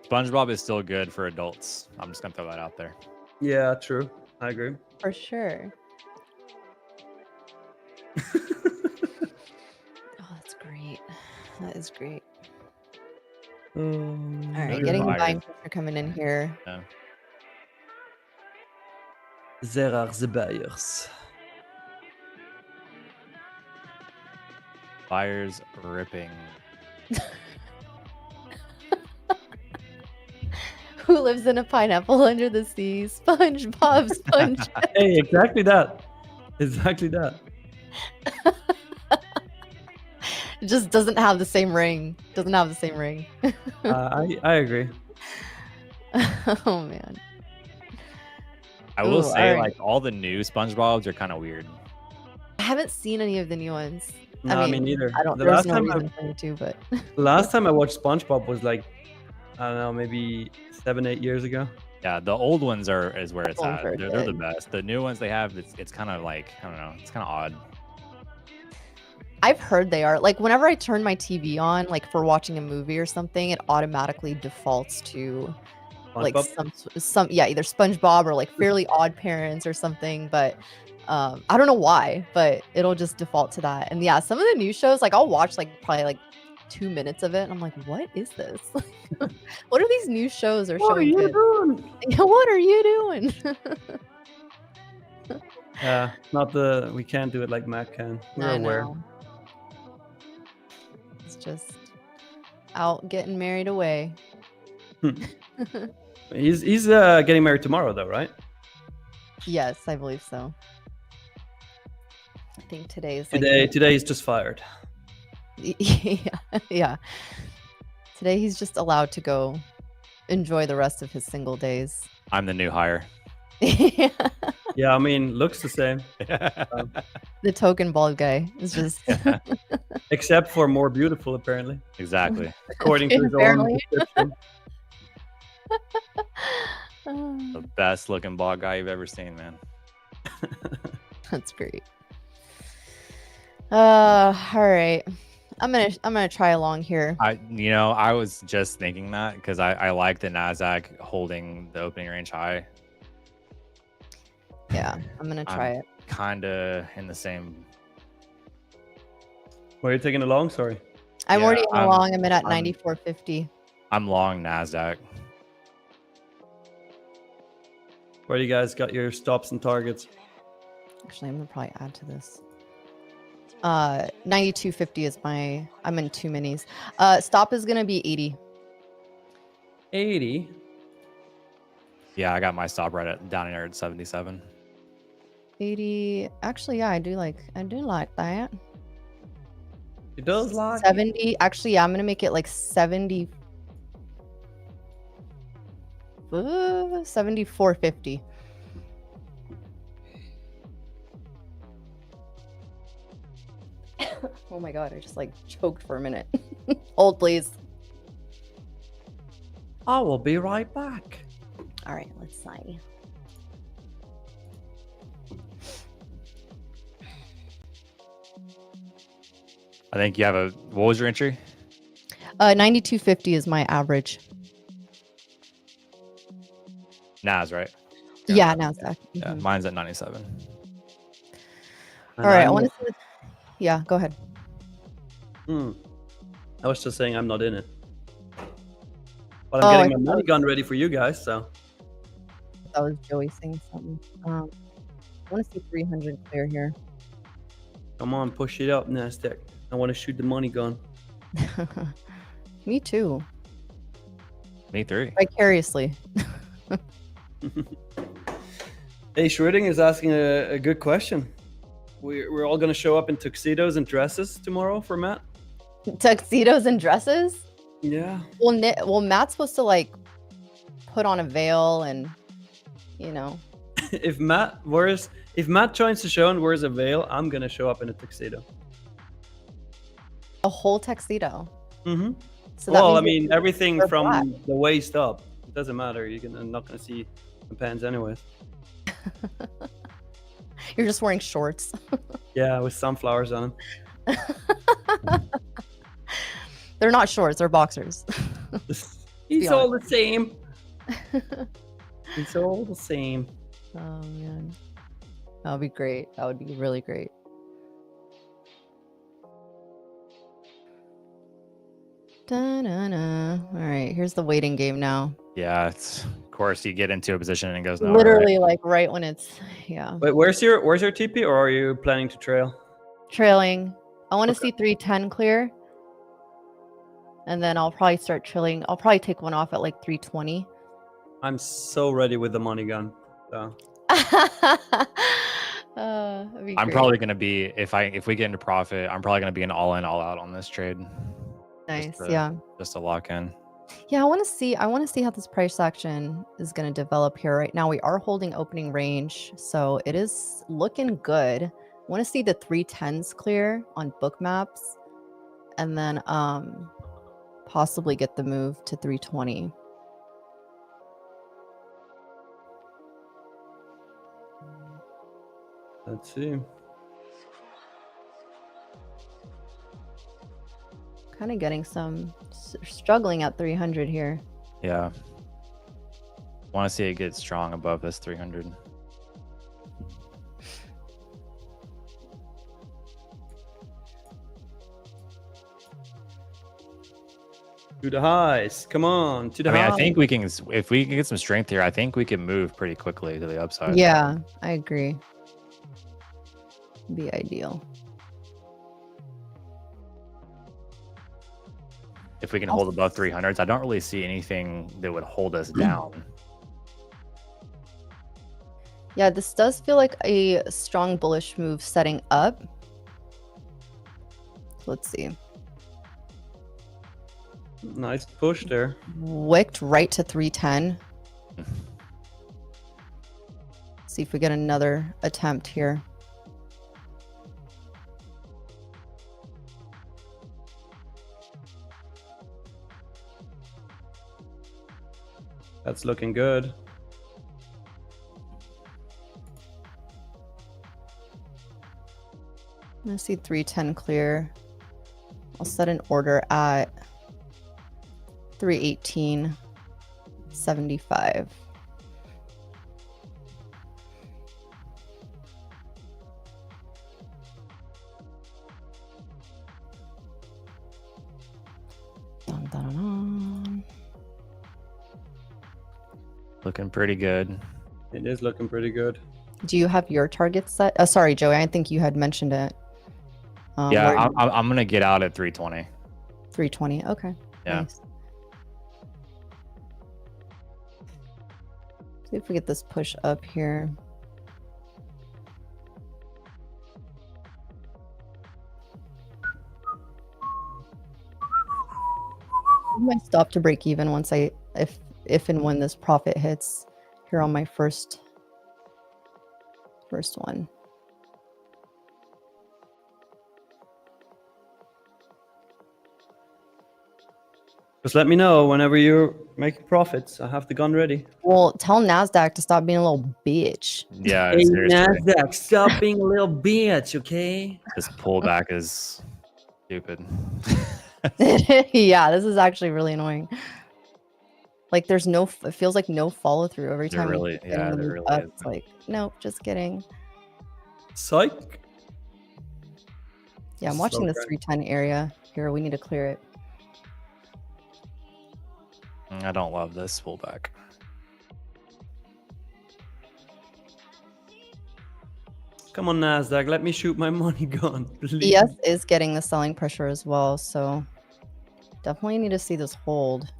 SpongeBob is still good for adults. I'm just gonna throw that out there. Yeah, true. I agree. For sure. Oh, that's great. That is great. All right, Those getting the buyers. buying pressure coming in here. Yeah. There are the buyers. Buyers ripping. Who lives in a pineapple under the sea? SpongeBob Spongehead. Hey, exactly that. Exactly that. It just doesn't have the same ring. Doesn't have the same ring. I agree. Oh man. I will Ooh, say, alright. like all the new SpongeBob's are kind of weird. I haven't seen any of the new ones. No, me neither. I don't. The There's last no time reason for me to, but last time I watched SpongeBob was like, I don't know, maybe 7-8 years ago. Yeah, the old ones is where it's old at. ones are They're the good. best. The new ones they have, it's kind of like, I don't know, it's kind of odd. I've heard they are. Like whenever I turn my TV on, like for watching a movie or something, it automatically defaults to like SpongeBob? some yeah, either SpongeBob or like Fairly Odd Parents or something. But I don't know why, but it'll just default to that. And yeah, some of the new shows, like I'll watch like probably like 2 minutes of it, and I'm like, what is this? What are these new shows are What are showing you kids? doing? What are you doing? Yeah, we can't do it like Matt can. We're I aware. know. It's just out getting married away. He's getting married tomorrow though, right? Yes, I believe so. I think today is like Today he's just fired. yeah, yeah. Today he's just allowed to go enjoy the rest of his single days. I'm the new hire. Yeah. Yeah, I mean, looks the same, The token bald guy is just except for more beautiful, apparently, Exactly. according to his own Apparently. description. The best looking bald guy you've ever seen, man. That's great. All right. I'm gonna try along here. I was just thinking that because I like the Nasdaq holding the opening range high. Yeah, I'm gonna try it. Kind of in the same. Where are you taking along? Sorry. I'm Yeah, already along. I'm at I'm- 94.50. I'm long Nasdaq. Where you guys got your stops and targets? Actually, I'm gonna probably add to this. 92.50 is my. I'm in 2 minis. Stop is gonna be 80. 80. Yeah, I got my stop right down here at 77. 80. Actually, yeah, I do like that. It does like 70. Actually, yeah, I'm gonna make it like 70. 74.50. Oh my god, I just like choked for a minute. Hold, please. I will be right back. All right, let's see. I think you have a. What was your entry? 92.50 is my average. Nas, right? Yeah, Nasdaq. Yeah, Mhm. mine's at 97. All right, I want to see. Yeah, go ahead. Hmm. I was just saying I'm not in it. But Oh, I'm I getting my money gun ready for you guys, so. that was Joey saying something. I want to see 300 clear here. Come on, push it up, Nasdaq. I want to shoot the money gun. Me too. Me three. Vicariously. Hey, Schroeding is asking a good question. We're all going to show up in tuxedos and dresses tomorrow for Matt? Tuxedos and dresses? Yeah. Well, Matt's supposed to like put on a veil and, you know. If Matt joins the show and wears a veil, I'm going to show up in a tuxedo. A whole tuxedo. Mm-hmm. So that Well, I means mean, everything wear from black. the waist up. It doesn't matter. I'm not going to see the pants anyways. You're just wearing shorts. Yeah, with sunflowers on them. They're not shorts, they're boxers. It's all the same. It's all the same. Oh man. That would be great. That would be really great. Da-na-na. All right, here's the waiting game now. Yeah, it's of course you get into a position and it goes nowhere. Literally like right when it's Wait, where's your TP, or are you planning to trail? trailing. I want to see 310 clear. And then I'll probably start trailing. I'll probably take one off at like 320. I'm so ready with the money gun. So. I'm probably gonna be if we get into profit, I'm probably gonna be an all in, all out on this trade. Nice, Yeah. Just to lock in. Yeah, I want to see how this price action is going to develop here. Right now we are holding opening range, so it is looking good. I want to see the 310s clear on book maps, and then possibly get the move to 320. Let's see. Kind of getting some struggling at 300 here. Yeah. Want to see it get strong above this 300. To the highs. Come on. To the highs. I think we can, if we can get some strength here, I think we can move pretty quickly to the upside. Yeah, I agree. Be ideal. If we can hold above 300s, I don't really see anything that would hold us down. Yeah, this does feel like a strong bullish move setting up. Let's see. Nice push there. Wicked right to 310. See if we get another attempt here. That's looking good. I'm gonna see 310 clear. I'll set an order at 318.75. Dun, dun, dun, dun. Looking pretty good. It is looking pretty good. Do you have your target set? Sorry, Joey, I think you had mentioned it. Yeah, I'm gonna get out at 320. 320. Okay. Yeah. Nice. See if we get this push up here. I might stop to break even once if and when this profit hits here on my first one. Just let me know whenever you're making profits. I have the gun ready. Well, tell NASDAQ to stop being a little bitch. Yeah, Hey, seriously. Nasdaq, stop being a little bitch, okay? This pullback is stupid. Yeah, this is actually really annoying. Like there's no, it feels like no follow through every There time. really- you keep yeah, getting the there move really up. isn't. It's like, nope, just kidding. Psych. Yeah, I'm This is watching so the great. 310 area here. We need to clear it. I don't love this pullback. Come on, Nasdaq. Let me shoot my money gun, please. ES is getting the selling pressure as well, so definitely need to see this hold.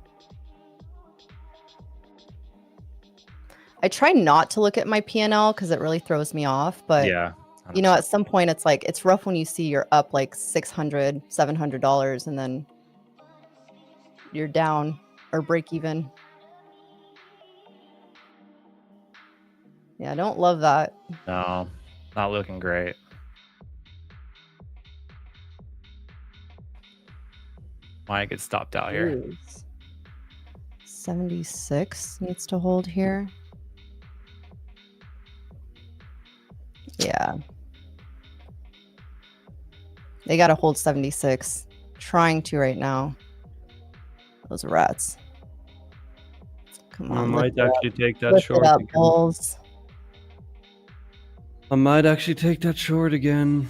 I try not to look at my P&L because it really throws me off, but Yeah. you know, at some point it's like, it's rough when you see you're up like $600, $700 and then you're down or break even. Yeah, I don't love that. No, not looking great. Might get stopped out here. Jeez. 76 needs to hold here. Yeah. They got to hold 76. Trying to right now. Those rats. Come I on. might actually take that Lift short. it up, again. bulls. I might actually take that short again.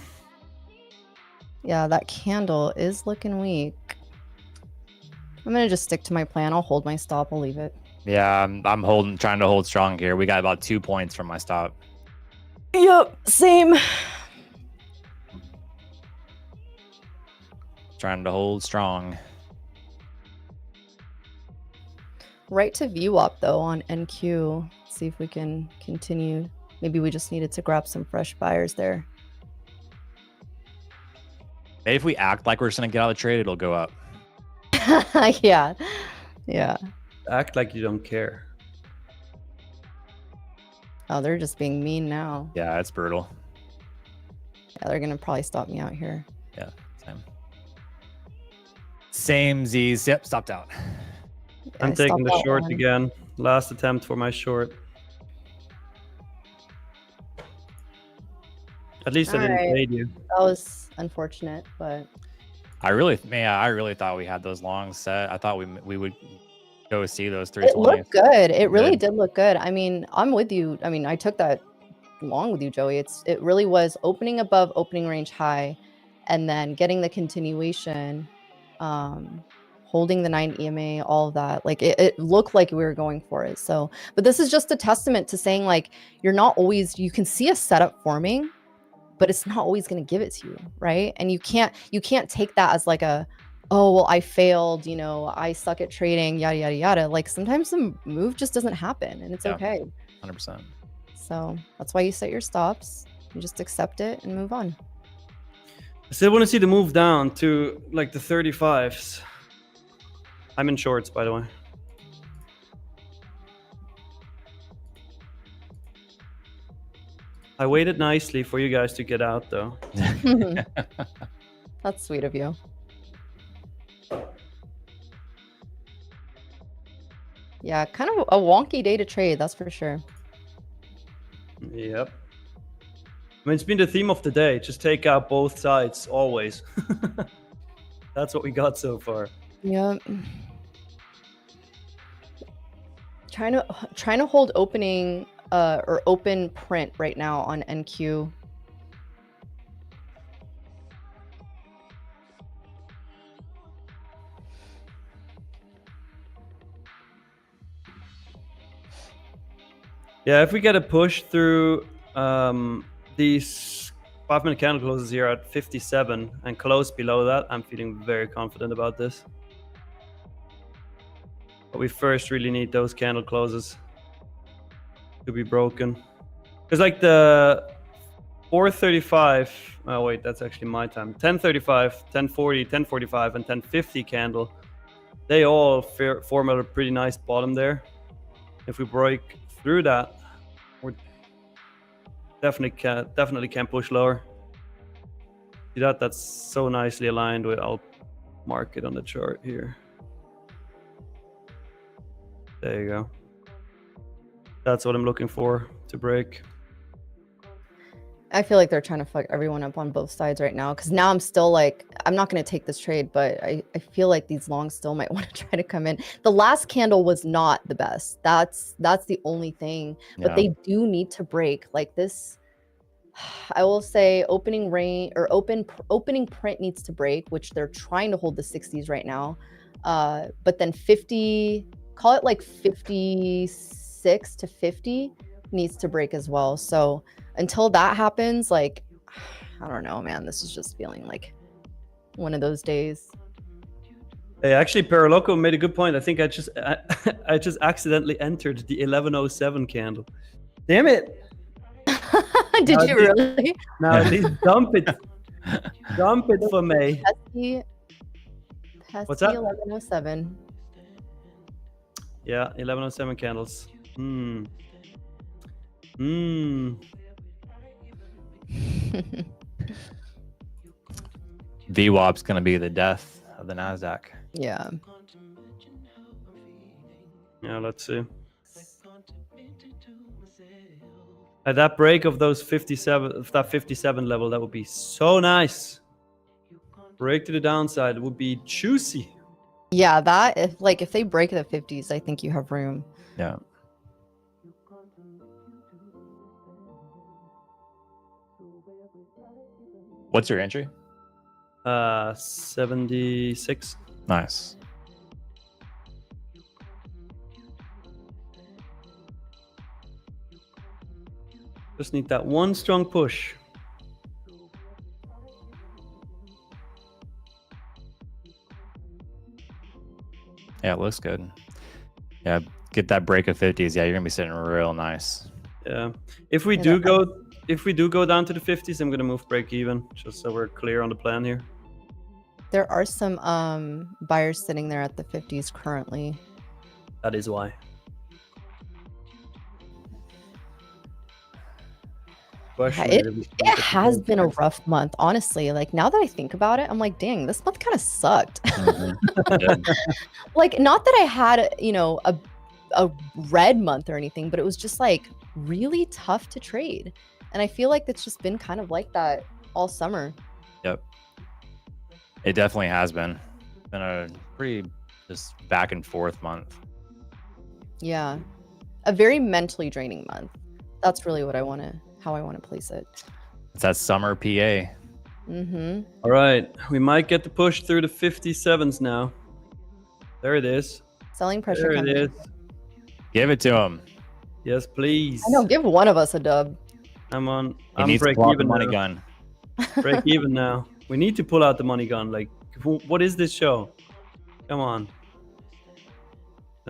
Yeah, that candle is looking weak. I'm going to just stick to my plan. I'll hold my stop. I'll leave it. Yeah, I'm trying to hold strong here. We got about 2 points from my stop. Yep, same. Trying to hold strong. Right to VWAP though on NQ. See if we can continue. Maybe we just needed to grab some fresh buyers there. Maybe if we act like we're just gonna get out of the trade, it'll go up. Yeah. Yeah. Act like you don't care. Oh, they're just being mean now. Yeah, it's brutal. Yeah, they're gonna probably stop me out here. Yeah, same. Same Z's. Yep, stopped out. Yeah, I'm I taking stopped the that short one. again. Last attempt for my short. At least I didn't Alright. fade you. That was unfortunate, but I really thought we had those longs set. I thought we would go see those it 320. looked good. It really Good. did look good. I mean, I'm with you. I mean, I took that long with you, Joey. It really was opening above opening range high and then getting the continuation, holding the 9 EMA, all of that. Like it looked like we were going for it. So, but this is just a testament to saying like you're not always, you can see a setup forming, but it's not always going to give it to you, right? And you can't take that as like a, oh well, I failed, you know, I suck at trading, yada yada yada. Like sometimes the move just doesn't happen and it's Yeah. okay. 100%. So that's why you set your stops. You just accept it and move on. I still want to see the move down to like the 35s. I'm in shorts, by the way. I waited nicely for you guys to get out, though. That's sweet of you. Yeah, kind of a wonky day to trade, that's for sure. Yep. I mean, it's been the theme of the day. Just take out both sides, always. That's what we got so far. Yep. Trying to hold opening or open print right now on NQ. Yeah, if we get a push through these 5-minute candle closes here at 57 and close below that, I'm feeling very confident about this. But we first really need those candle closes to be broken. Because like the 435, oh wait, that's actually my time. 1035, 1040, 1045, and 1050 candle, they all form a pretty nice bottom there. If we break through that, we're definitely can push lower. See that? That's so nicely aligned with, I'll mark it on the chart here. There you go. That's what I'm looking for to break. I feel like they're trying to fuck everyone up on both sides right now because now I'm still like, I'm not going to take this trade, but I feel like these longs still might want to try to come in. The last candle was not the best. That's the only thing, but Yeah. they do need to break like this. I will say opening range or opening print needs to break, which they're trying to hold the 60s right now. But then 50, call it like 56 to 50 needs to break as well. So until that happens, like, I don't know, man, this is just feeling like one of those days. Hey, actually, Paraloco made a good point. I think I just I just accidentally entered the 1107 candle. Damn it! Did you really? Now at least dump it for me. Pesky What's that? 1107. Yeah, 1107 candles. VWAP's gonna be the death of the Nasdaq. Yeah. Yeah, let's see. At that break of those 57, of that 57 level, that would be so nice. Break to the downside, it would be juicy. Yeah, that if they break the 50s, I think you have room. Yeah. What's your entry? 76. Nice. Just need that one strong push. Yeah, it looks good. Yeah, get that break of 50s. Yeah, you're gonna be sitting real nice. Yeah. If we do go down to the 50s, I'm gonna move break even, just so we're clear on the plan here. There are some buyers sitting there at the 50s currently. That is why. It has been a rough month, honestly. Like, now that I think about it, I'm like, dang, this month kind of sucked. Like, not that I had, a red month or anything, but it was just like really tough to trade. And I feel like it's just been kind of like that all summer. Yep. It definitely has been. Been a pretty just back and forth month. Yeah. A very mentally draining month. That's really what how I want to place it. It's that summer PA. All right. We might get the push through the 57s now. There it is. Selling pressure There it coming. is. Give it to him. Yes, please. I know, give one of us a dub. I'm He needs to break pull out the even money now. gun. Break even now. We need to pull out the money gun. Like, what is this show? Come on.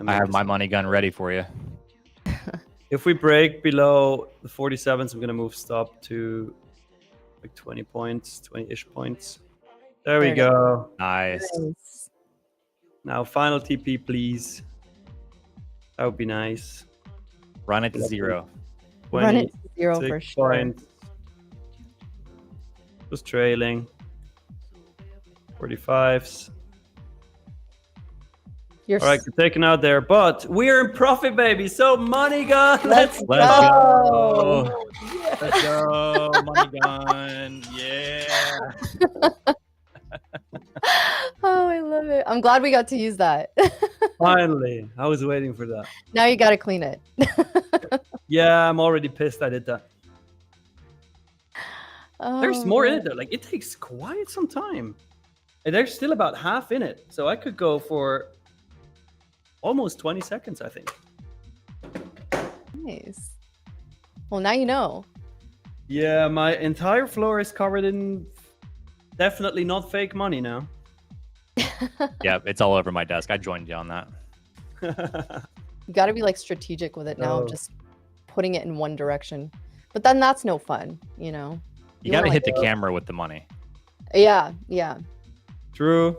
I have my money gun ready for you. If we break below the 47s, I'm going to move stop to like 20 points, 20-ish points. There we go. Nice. Nice. Now, final TP, please. That would be nice. Run it to 0. Run it to 0 for 26 sure. points. Just trailing. 45s. You're All right, we're taking out there, but we're in profit, baby. So money gun, let's Let's go. go. Let's go. Money gun. Yeah. Oh, I love it. I'm glad we got to use that. Finally, I was waiting for that. Now you got to clean it. Yeah, I'm already pissed I did that. There's more in it though. Like, it takes quite some time. And there's still about half in it. So I could go for almost 20 seconds, I think. Nice. Well, now you know. Yeah, my entire floor is covered in definitely not fake money now. Yeah, it's all over my desk. I joined you on that. You got to be like strategic with it now, Oh. just putting it in one direction. But then that's no fun, You got to wanna, hit the camera with the money. Yeah, yeah. True.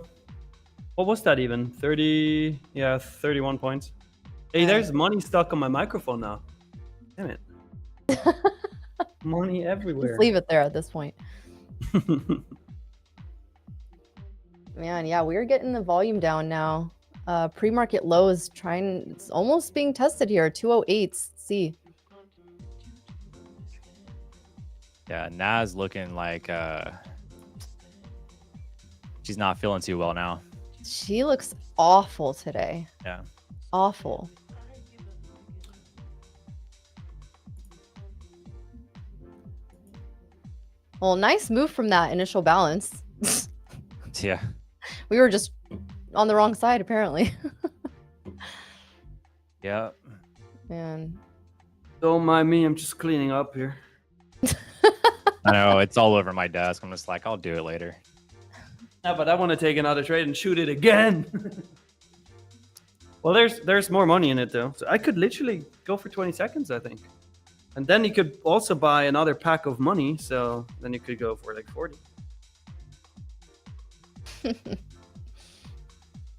What was that even? 30, yeah, 31 points. Hey, there's money stuck on my microphone now. Damn it. Money everywhere. Just leave it there at this point. Man, yeah, we're getting the volume down now. Pre-market low is it's almost being tested here. 208s. See. Yeah, Naz looking like she's not feeling too well now. She looks awful today. Yeah. Awful. Well, nice move from that initial balance. Yeah. We were just on the wrong side, apparently. Yeah. Man. Don't mind me. I'm just cleaning up here. I know it's all over my desk. I'm just like, I'll do it later. Yeah, but I want to take another trade and shoot it again. Well, there's more money in it though. So I could literally go for 20 seconds, I think. And then you could also buy another pack of money. So then you could go for like 40.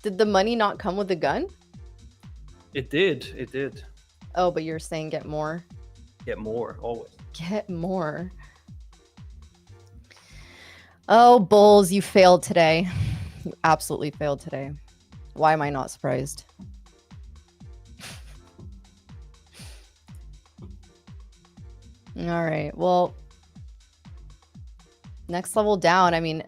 Did the money not come with a gun? It did. It did. Oh, but you're saying get more. Get more, always. Get more. Oh, Bulls, you failed today. You absolutely failed today. Why am I not surprised? All right. Well, next level down. I mean,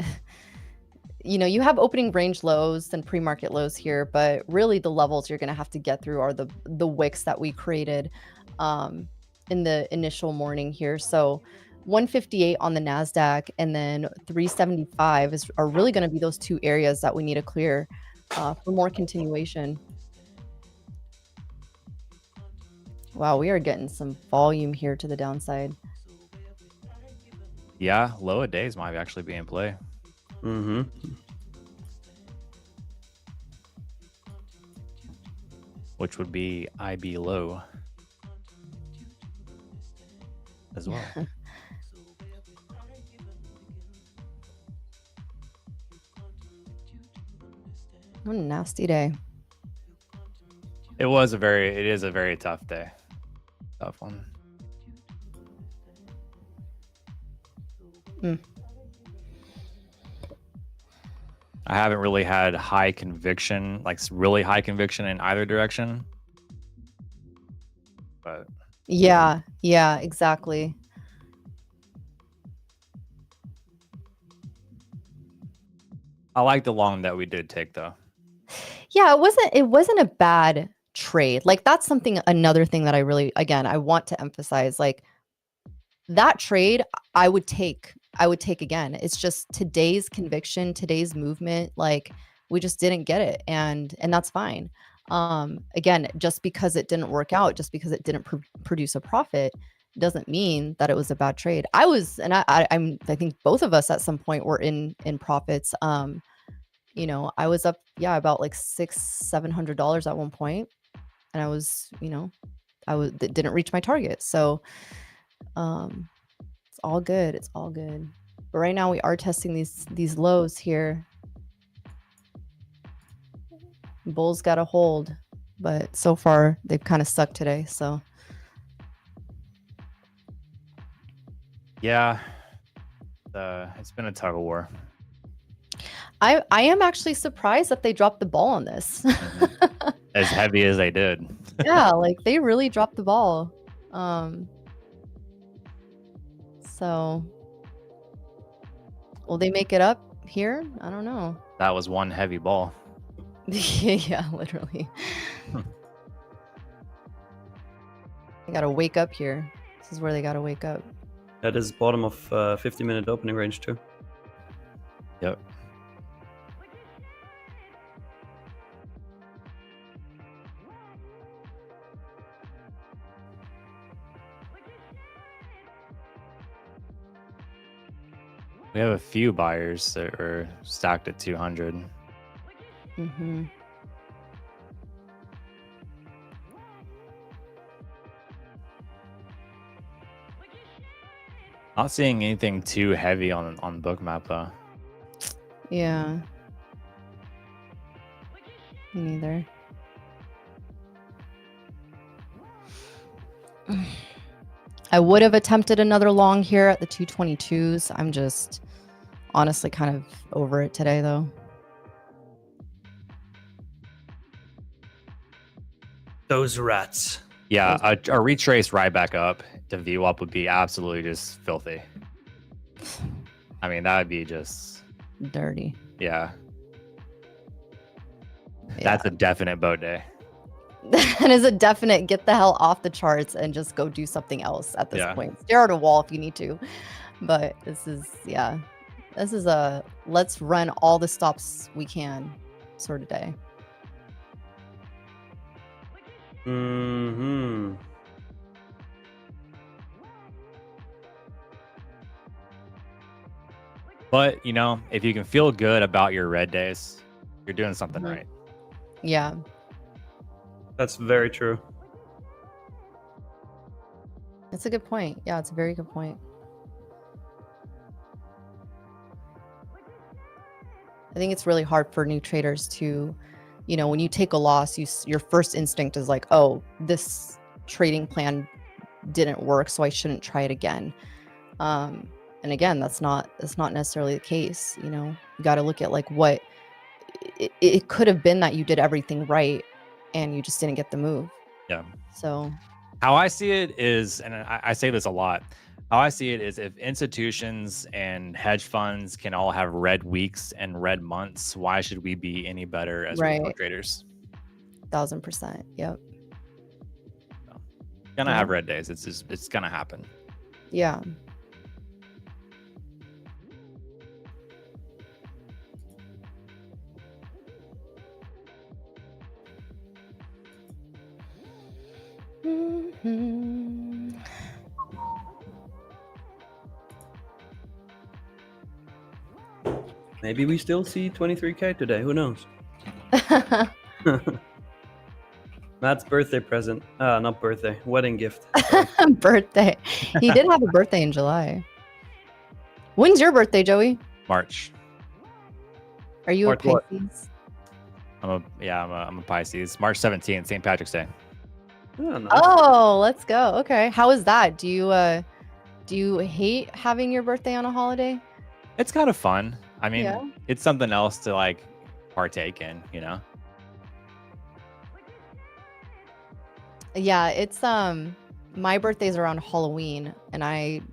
you know, you have opening range lows and pre-market lows here, but really the levels you're going to have to get through are the wicks that we created in the initial morning here. So 158 on the NASDAQ and then 375 are really going to be those two areas that we need to clear for more continuation. Wow, we are getting some volume here to the downside. Yeah, low of days might actually be in play. Mm-hmm. Which would be IB low as well. What a nasty day. It is a very tough day. Tough one. I haven't really had high conviction, like really high conviction in either direction. But Yeah, exactly. I like the long that we did take though. Yeah, it wasn't a bad trade. Like that's another thing that I really, again, I want to emphasize, like that trade I would take again. It's just today's conviction, today's movement, like we just didn't get it, and that's fine. Again, just because it didn't work out, just because it didn't produce a profit, doesn't mean that it was a bad trade. I think both of us at some point were in profits. You know, I was up, about like $600-700 at one point, and I was, didn't reach my target. So, it's all good. It's all good. But right now we are testing these lows here. Bulls got a hold, but so far they've kind of sucked today. So yeah, it's been a tug of war. I am actually surprised that they dropped the ball on this. As heavy as they did. Yeah, like they really dropped the ball. So will they make it up here? I don't know. That was one heavy ball. Yeah, literally. They gotta wake up here. This is where they gotta wake up. That is bottom of 50-minute opening range too. Yep. We have a few buyers that are stacked at 200. Mm-hmm. Not seeing anything too heavy on Bookmap though. Yeah. Me neither. I would have attempted another long here at the 222s. I'm just honestly kind of over it today though. Those rats. Yeah, a retrace right back up to view up would be absolutely just filthy. I mean, that would be just Dirty. yeah. That's a definite boat day. That is a definite get the hell off the charts and just go do something else at this point. Stare at a wall if you need to. But this is a let's run all the stops we can sort of day. Mm-hmm. But you know, if you can feel good about your red days, you're doing something right. Yeah. That's very true. It's a good point. Yeah, it's a very good point. I think it's really hard for new traders to, you know, when you take a loss, your first instinct is like, oh, this trading plan didn't work, so I shouldn't try it again. And again, that's not necessarily the case. You know, you got to look at like what it could have been that you did everything right and you just didn't get the move. Yeah. So how I see it is, and I say this a lot, how I see it is if institutions and hedge funds can all have red weeks and red months, why should we be any better as retail traders? 1000%. Yep. Gonna have red days. It's gonna happen. Yeah. Maybe we still see 23K today. Who knows? Matt's birthday present. Not birthday. Wedding gift. Birthday. He did have a birthday in July. When's your birthday, Joey? March. Are you March a Pisces? I'm a Pisces. March 17th, St. Patrick's Day. Oh, nice. Oh, let's go. Okay. How is that? Do you hate having your birthday on a holiday? It's kind of fun. I mean, Yeah. it's something else to like partake in, you know? Yeah, it's my birthday's around Halloween and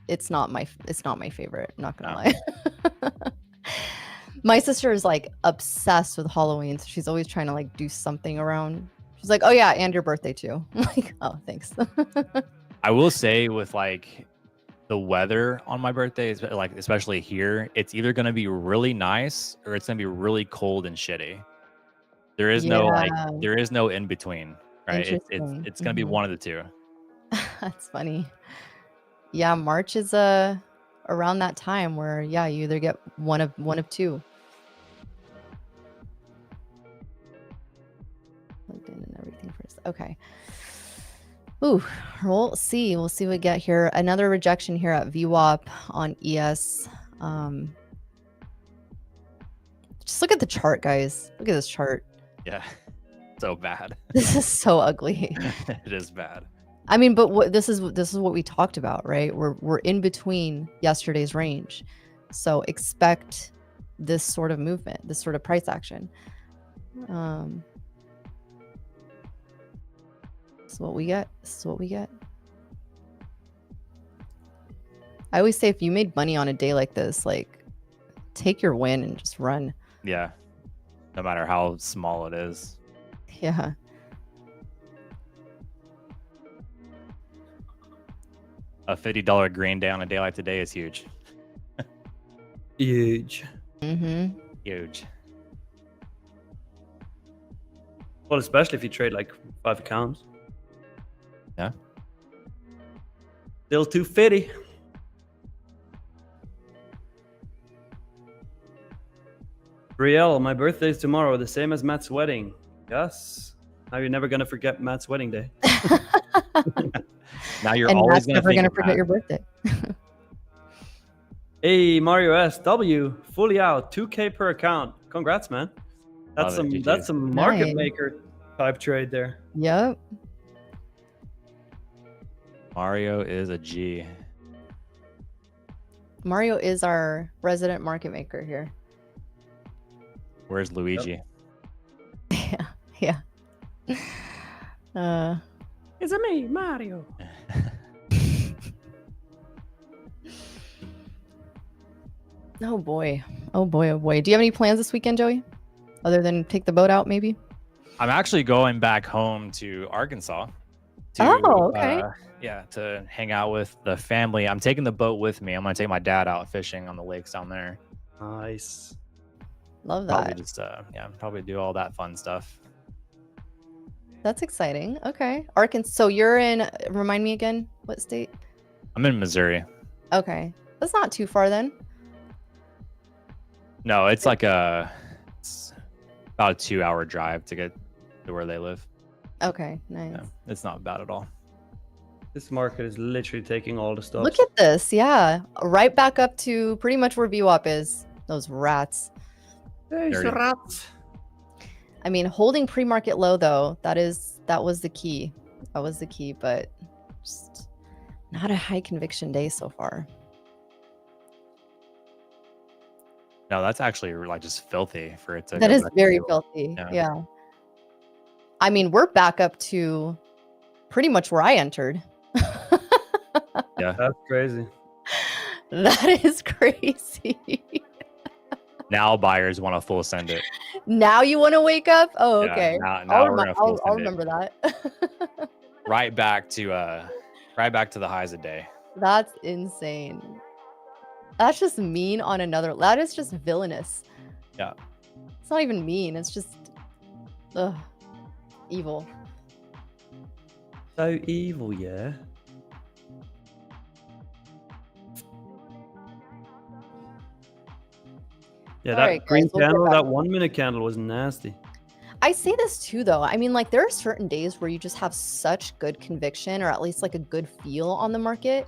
it's not my favorite, I'm not gonna lie. My sister is like obsessed with Halloween, so she's always trying to like do something around. She's like, oh yeah, and your birthday too. I'm like, oh, thanks. I will say with like the weather on my birthday, is like especially here, it's either gonna be really nice or it's gonna be really cold and shitty. There is no in between, right? It's gonna be one of the two. That's funny. Yeah, March is around that time where you either get one of two. Plugged in and everything first. Okay. Ooh, we'll see what we get here. Another rejection here at VWAP on ES. Just look at the chart, guys. Look at this chart. Yeah, so bad. This is so ugly. It is bad. I mean, but this is what we talked about, right? We're in between yesterday's range, so expect this sort of movement, this sort of price action. This is what we get. I always say if you made money on a day like this, like take your win and just run. Yeah, no matter how small it is. Yeah. A $50 green day on a day like today is huge. Huge. Mm-hmm. Huge. Well, especially if you trade like 5 accounts. Yeah. Still 250. Brielle, my birthday's tomorrow, the same as Matt's wedding. Yes. Now you're never gonna forget Matt's wedding day. Now you're And always never gonna forget your birthday. Hey, Mario SW, fully out, 2K per account. Congrats, man. That's Love it, that's some market Nice. maker type trade there. Yep. Mario is a G. Mario is our resident market maker here. Where's Luigi? Yeah. It's a me, Mario. Oh boy. Oh boy. Oh boy. Do you have any plans this weekend, Joey? Other than take the boat out, maybe? I'm actually going back home to Arkansas. Oh, okay. Yeah, to hang out with the family. I'm taking the boat with me. I'm gonna take my dad out fishing on the lakes down there. Nice. Love Probably that. just probably do all that fun stuff. That's exciting. Okay. Arkansas. So you're in, remind me again, what state? I'm in Missouri. Okay. That's not too far then. No, it's like it's about a 2-hour drive to get to where they live. Okay. Nice. Yeah, it's not bad at all. This market is literally taking all the stuff. Look at this. Yeah. Right back up to pretty much where VWAP is. Those rats. There's Dirty. rats. I mean, holding pre-market low though, that was the key. That was the key, but just not a high conviction day so far. No, that's actually like just filthy for it to. That go is back to very zero. filthy. Yeah. Yeah. I mean, we're back up to pretty much where I entered. Yeah. That's crazy. That is crazy. Now buyers want to full send it. Now you want to wake up? Oh, Yeah, okay. now we're gonna full I'll send it. remember that. Right back to the highs a day. That's insane. That's just mean on another. That is just villainous. Yeah. It's not even mean. It's just evil. So evil, yeah. Yeah, All that right, green guys, we'll get candle, back that to 1 minute candle was nasty. I say this too, though. I mean, like, there are certain days where you just have such good conviction, or at least like a good feel on the market,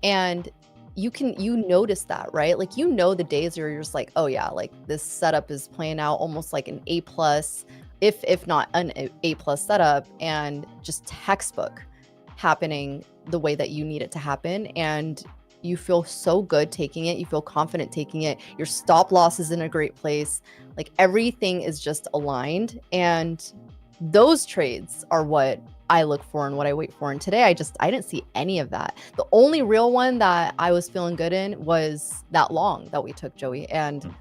and you notice that, right? Like, you know, the days where you're just like, oh yeah, like this setup is playing out almost like an A plus, if not an A plus setup, and just textbook happening the way that you need it to happen, and you feel so good taking it. You feel confident taking it. Your stop loss is in a great place. Like, everything is just aligned. And those trades are what I look for and what I wait for. And today I didn't see any of that. The only real one that I was feeling good in was that long that we took, Joey, and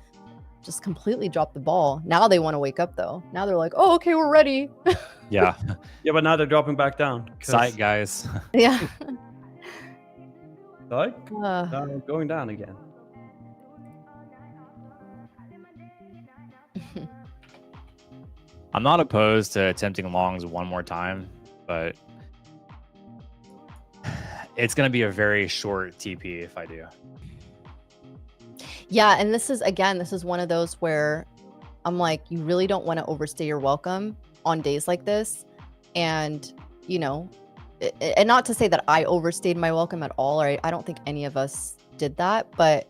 just completely dropped the ball. Now they want to wake up though. Now they're like, oh, okay, we're ready. Yeah. Yeah, but now they're dropping back down. Sight, guys. Yeah. Like, going down again. I'm not opposed to attempting longs one more time, but it's going to be a very short TP if I do. Yeah, and this is one of those where I'm like, you really don't want to overstay your welcome on days like this. And, you know, and not to say that I overstayed my welcome at all, or I don't think any of us did that, but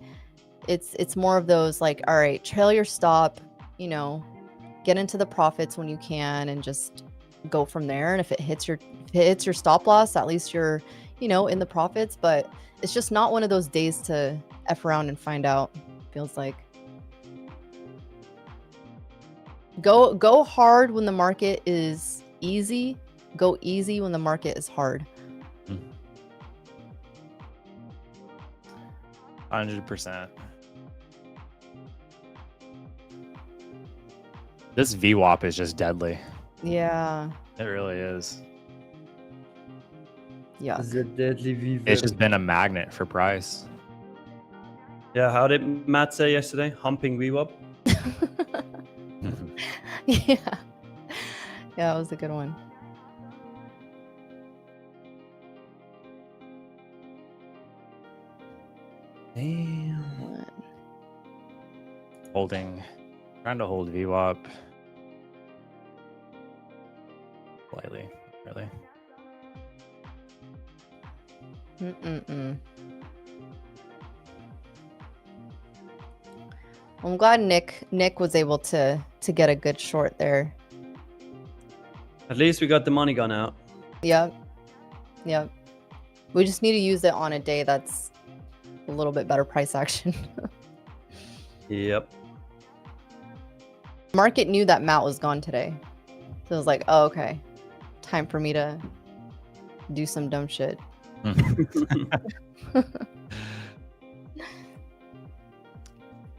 it's more of those like, all right, trail your stop, you know, get into the profits when you can and just go from there. And if it hits your stop loss, at least you're, you know, in the profits. But it's just not one of those days to F around and find out, feels like. Go hard when the market is easy. Go easy when the market is hard. 100%. This VWAP is just deadly. Yeah. It really is. Yeah. The deadly VV. It's just been a magnet for price. Yeah, how did Matt say yesterday? Humping VWAP? Yeah. Yeah, that was a good one. Damn. Trying to hold VWAP. Slightly, really. I'm glad Nick was able to get a good short there. At least we got the money gone out. Yep. We just need to use it on a day that's a little bit better price action. Yep. Market knew that Matt was gone today. So it was like, oh, okay. Time for me to do some dumb shit.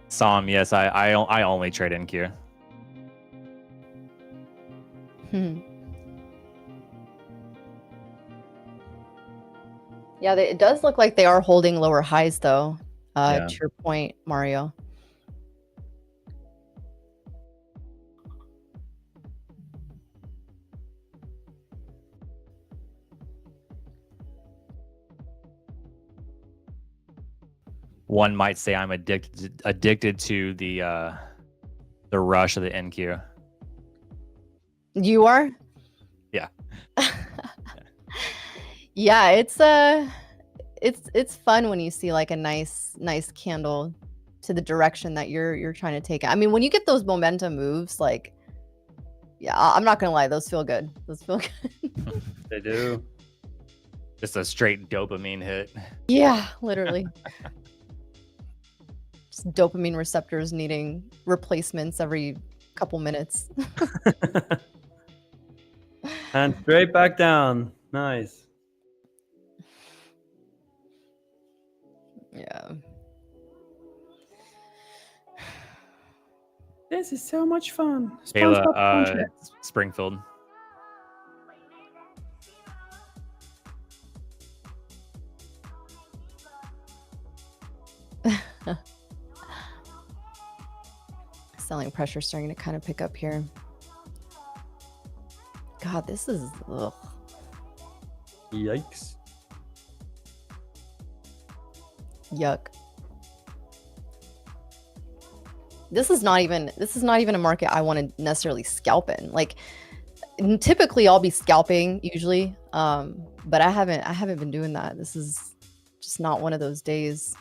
Sam, yes, I only trade NQ. Yeah, it does look like they are holding lower highs though. Yeah. To your point, Mario. One might say I'm addicted to the rush of the NQ. You are? Yeah. Yeah, it's fun when you see like a nice candle to the direction that you're trying to take it. I mean, when you get those momentum moves, like, yeah, I'm not gonna lie, those feel good. Those feel good. They do. Just a straight dopamine hit. Yeah, literally. Just dopamine receptors needing replacements every couple minutes. And straight back down. Nice. Yeah. This is so much fun. Kayla, Springfield. Selling pressure starting to kind of pick up here. God, this is ugh. Yikes. Yuck. This is not even a market I want to necessarily scalp in. Like, typically I'll be scalping usually, but I haven't been doing that. This is just not one of those days.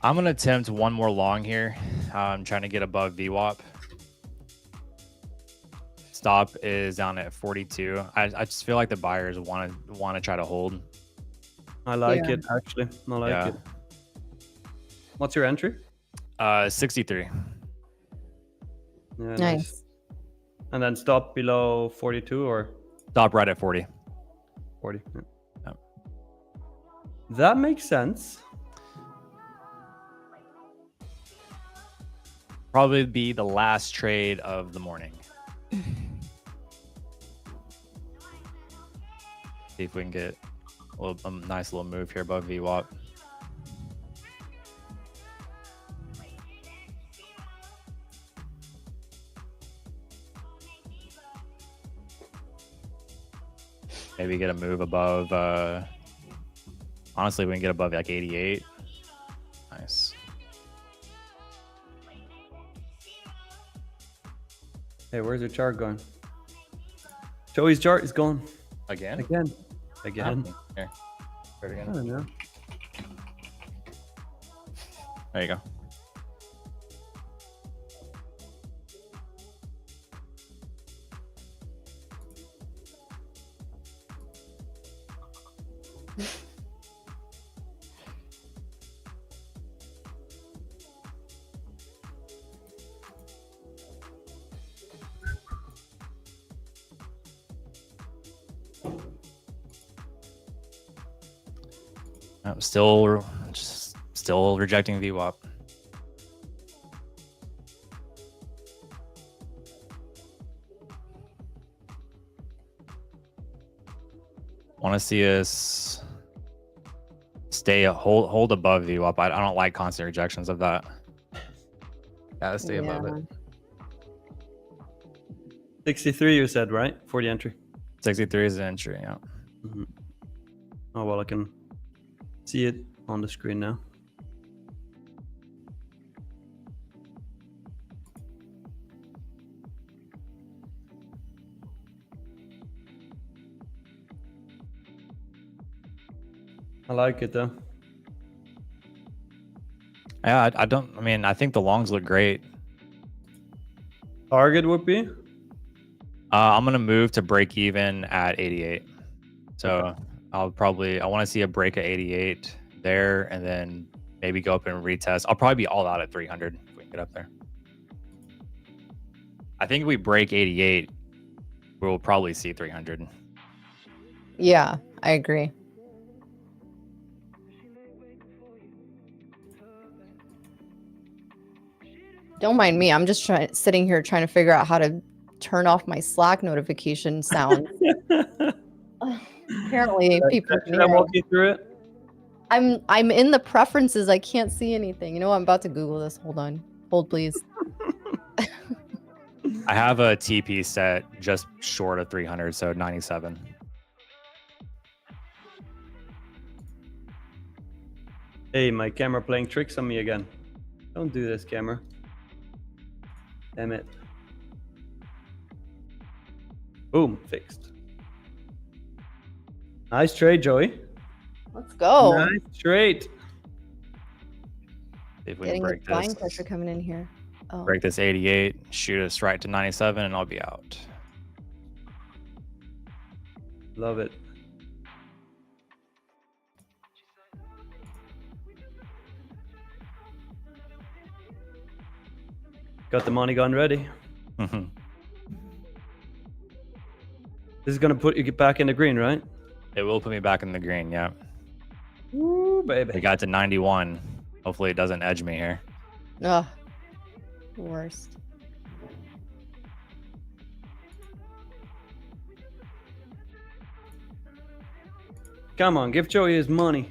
I'm gonna attempt one more long here. I'm trying to get above VWAP. Stop is down at 42. I just feel like the buyers want to try to hold. I like Yeah. it, actually. I like Yeah. it. What's your entry? 63. Yeah, Nice. And then stop below 42 or Stop right at 40. 40. Yeah. Yep. That makes sense. Probably be the last trade of the morning. See if we can get a nice little move here above VWAP. Maybe get a move above. Honestly, we can get above like 88. Nice. Hey, where's your chart going? Joey's chart is gone. Again? Again. Again. Here. Try it I again. don't know. There you go. I'm still rejecting VWAP. Want to see us hold above VWAP. I don't like constant rejections of that. Gotta stay above it. 63 you said, right? For the entry. 63 is the entry, yeah. Mm-hmm. Oh, well, I can see it on the screen now. I like it though. Yeah, I mean, I think the longs look great. Target would be? I'm gonna move to break even at 88. So I want to see a break at 88 there, and then maybe go up and retest. I'll probably be all out at 300 if we can get up there. I think if we break 88, we'll probably see 300. Yeah, I agree. Don't mind me. I'm just sitting here trying to figure out how to turn off my Slack notification sound. Apparently, people can Should I hear walk it. you through it? I'm in the preferences. I can't see anything. You know what? I'm about to Google this. Hold on. Hold, please. I have a TP set just short of 300, so 97. Hey, my camera playing tricks on me again. Don't do this, camera. Damn it. Boom, fixed. Nice trade, Joey. Let's go. Nice trade. See if we Getting can the break flying this. pressure coming in here. Oh. Break this 88, shoot us right to 97, and I'll be out. Love it. Got the money gun ready. Mhm. This is gonna put you back in the green, right? It will put me back in the green, yeah. Ooh, We baby. got to 91. Hopefully it doesn't edge me here. Ugh. Worst. Come on, give Joey his money.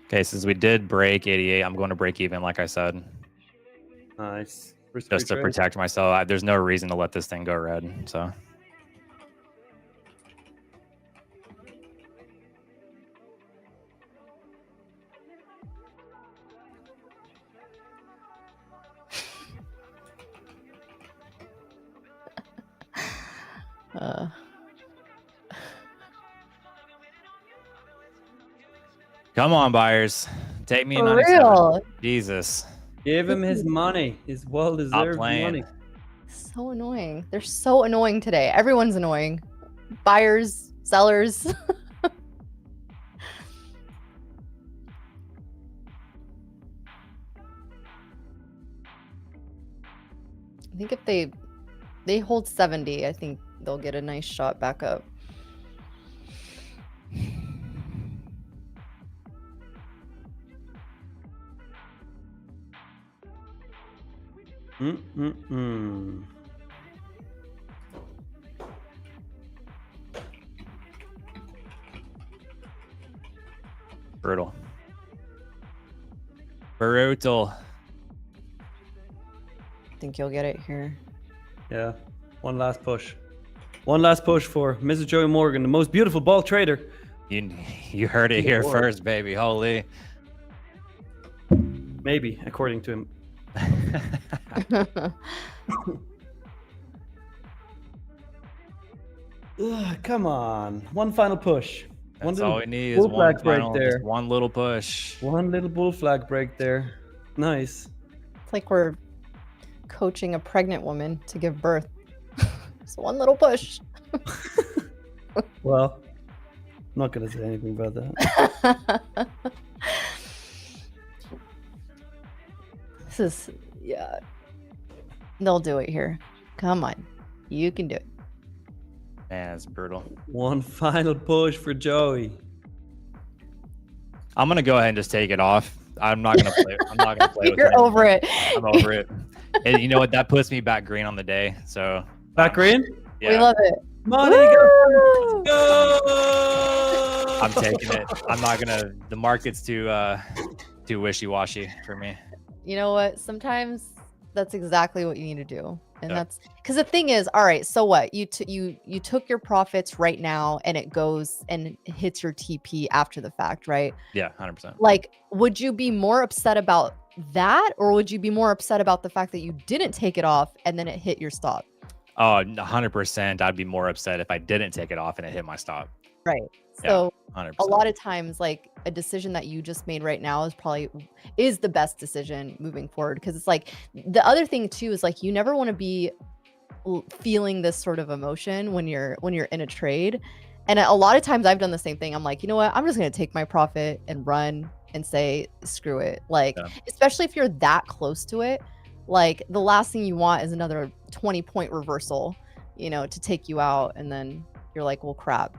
Okay, since we did break 88, I'm going to break even, like I said, Nice. Risk-free just to trade. protect myself. There's no reason to let this thing go red, so. Come on, buyers. Take me in For 97. real. Jesus. Give him his money. His well-deserved playing. money. So annoying. They're so annoying today. Everyone's annoying. Buyers, sellers. I think if they hold 70, I think they'll get a nice shot back up. Mm-mm-mm. Brutal. Brutal. I think you'll get it here. Yeah. One last push. One last push for Mrs. Joey Morgan, the most beautiful ball trader. You heard it here Lord. first, baby. Holy. Maybe, according to him. Ugh, come on. One final push. One That's little all we need is bull one flag break final, there. just one little push. One little bull flag break there. Nice. It's like we're coaching a pregnant woman to give birth. Just one little push. Well, I'm not going to say anything about that. This is, yeah. They'll do it here. Come on. You can do it. Man, it's brutal. One final push for Joey. I'm gonna go ahead and just take it off. I'm not gonna play. I'm not gonna play with it. You're over it. I'm over it. And you know what? That puts me back green on the day. So Back green? yeah, We love it. Money Woo! go! I'm taking it. I'm not gonna. The market's too wishy-washy for me. You know what? Sometimes that's exactly what you need to do. And Yeah. that's because the thing is, all right, so what? You took your profits right now and it goes and hits your TP after the fact, right? Yeah, 100%. Like, would you be more upset about that, or would you be more upset about the fact that you didn't take it off and then it hit your stop? Oh, 100%. I'd be more upset if I didn't take it off and it hit my stop. Right. Yeah, So 100%. a lot of times, like, a decision that you just made right now is the best decision moving forward, because it's like the other thing too is like you never want to be feeling this sort of emotion when you're in a trade. And a lot of times I've done the same thing. I'm like, you know what, I'm just going to take my profit and run and say screw it. Like, Yeah. especially if you're that close to it, like the last thing you want is another 20-point reversal, you know, to take you out, and then you're like, well, crap.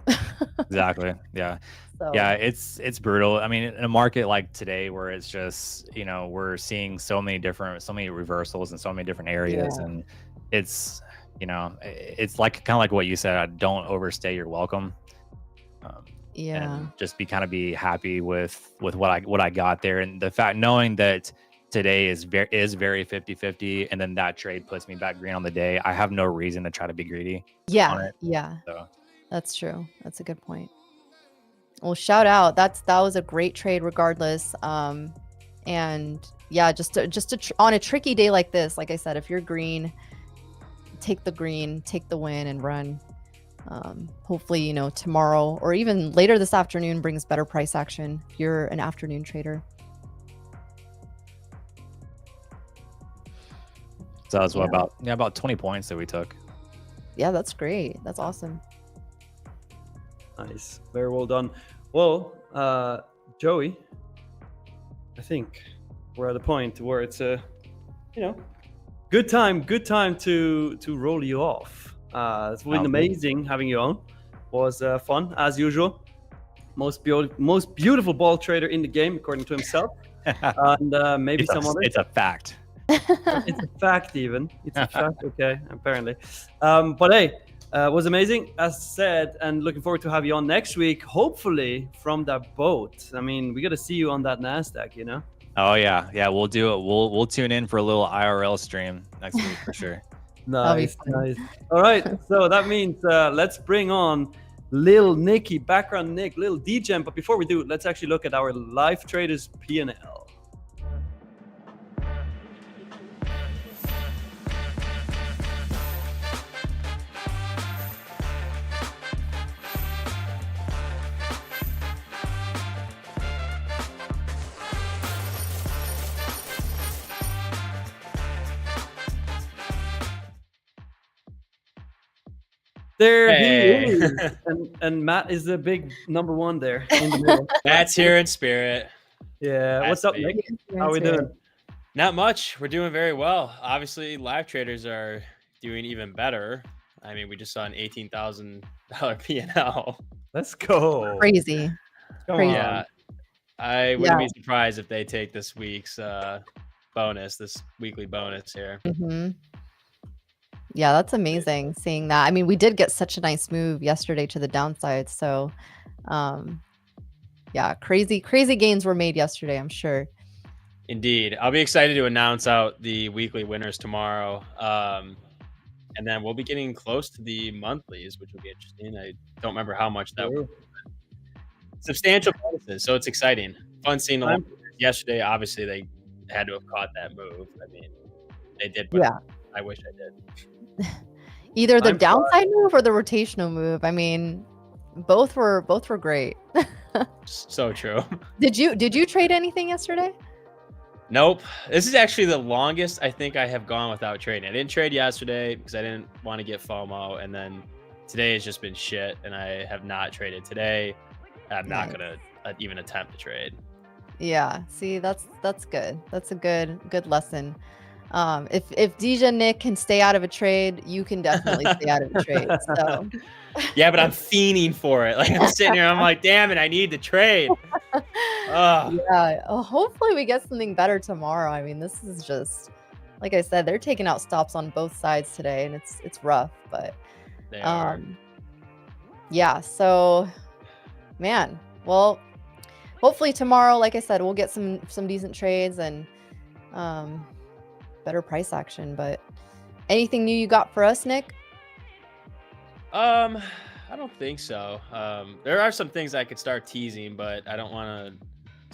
Exactly. Yeah. So Yeah, it's brutal. I mean, in a market like today where it's just, we're seeing so many reversals in so many different areas, yeah, and it's, it's like kind of like what you said, don't overstay your welcome. Um, yeah, and just be happy with what I got there, and the fact knowing that today is very 50-50, and then that trade puts me back green on the day. I have no reason to try to be greedy on yeah, it. yeah. So That's true. That's a good point. Well, shout out. That was a great trade, regardless. And yeah, on a tricky day like this, like I said, if you're green, take the win, and run. Hopefully, tomorrow or even later this afternoon brings better price action if you're an afternoon trader. that was what, Yeah. about 20 points that we took. Yeah, that's great. That's awesome. Nice. Very well done. Well, Joey, I think we're at a point where it's a, good time to roll you off. It's been Sounds good. amazing having you on. Was fun as usual. Most beautiful ball trader in the game, according to himself, and maybe some others. It's a fact. It's a fact, even. It's a fact. Okay, apparently. But hey, was amazing, as said, and looking forward to have you on next week. Hopefully from that boat. I mean, we got to see you on that NASDAQ. Oh yeah, we'll do it. We'll tune in for a little IRL stream next week for sure. Nice. All right, so that means let's bring on Lil Nicky, background Nick, Lil D-Gem. But before we do, let's actually look at our live traders P&L. There Hey. he is. And Matt is the big number one there in the middle. Matt's here in spirit. Yeah. What's up, Nick? How we doing? Not much. We're doing very well. Obviously, live traders are doing even better. I mean, we just saw an $18,000 P&L. Let's go. Crazy. Come Crazy. on. Yeah. I wouldn't be surprised if they take this week's bonus, this weekly bonus here. Mm-hmm. Yeah, that's amazing seeing that. I mean, we did get such a nice move yesterday to the downside. So, yeah, crazy gains were made yesterday, I'm sure. Indeed. I'll be excited to announce out the weekly winners tomorrow. And then we'll be getting close to the monthlies, which will be interesting. I don't remember how much that was. Substantial bonuses, so it's exciting. Fun seeing the yesterday. Obviously, they had to have caught that move. I mean, they did. But Yeah. I wish I did. Either the downside move or the rotational move. I mean, both were great. So true. Did you trade anything yesterday? Nope. This is actually the longest I think I have gone without trading. I didn't trade yesterday because I didn't want to get FOMO, and then today has just been shit, and I have not traded today. I'm not gonna even attempt to trade. Yeah. See, that's good. That's a good lesson. If DJ Nick can stay out of a trade, you can definitely stay out of a trade. So yeah, but I'm fiending for it. Like I'm sitting here, I'm like, damn it, I need to trade. Yeah. Oh, hopefully we get something better tomorrow. I mean, this is just like I said, they're taking out stops on both sides today, and it's rough, but they are. Yeah. So, man, well, hopefully tomorrow, like I said, we'll get some decent trades and better price action. But anything new you got for us, Nick? I don't think so. There are some things I could start teasing, but I don't want to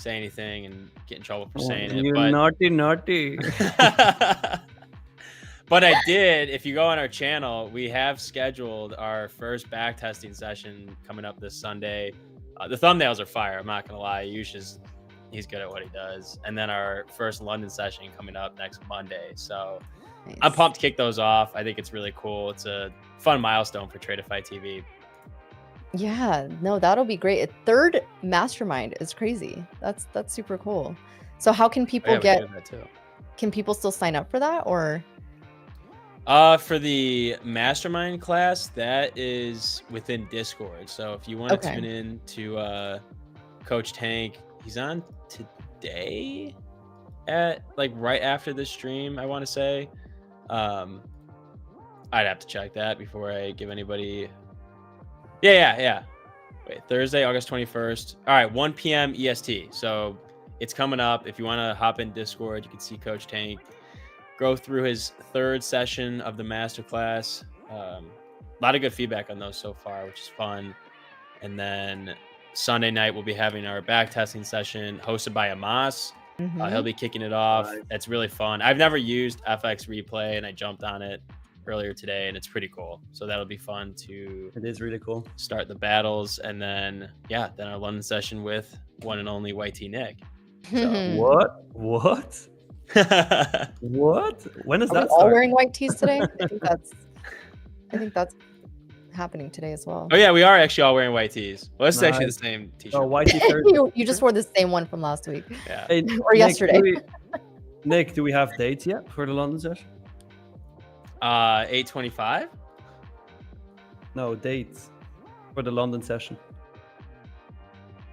say anything and get in trouble for saying it. You're But naughty. but I did. If you go on our channel, we have scheduled our first back testing session coming up this Sunday. The thumbnails are fire. I'm not gonna lie. He's good at what he does. And then our first London session coming up next Monday. So Nice. I'm pumped to kick those off. I think it's really cool. It's a fun milestone for Tradeify TV. Yeah, no, that'll be great. A third mastermind is crazy. That's super cool. So how can people Yeah, we get? did that too. Can people still sign up for that, or? For the mastermind class, that is within Discord. So if you want to tune in to Coach Tank, he's on today at like right after the stream, I want to say. I'd have to check that before I give anybody. Yeah. Wait, Thursday, August 21st. All right, 1 p.m. EST. So it's coming up. If you want to hop in Discord, you can see Coach Tank go through his third session of the masterclass. A lot of good feedback on those so far, which is fun. And then Sunday night, we'll be having our back testing session hosted by Amas. He'll be kicking it off. It's really fun. I've never used FX Replay, and I jumped on it earlier today, and it's pretty cool. So that'll be fun to. It is really cool. Start the battles, and then our London session with one and only YT Nick. So. What? What? When is that? All wearing white tees today? I think that's happening today as well. Oh yeah, we are actually all wearing white tees. Well, it's actually the same t-shirt. Oh, white t-shirt. you just wore the same one from last week. Yeah. Hey, or yesterday. Nick, do we have dates yet for the London session? 8:25. No, dates for the London session.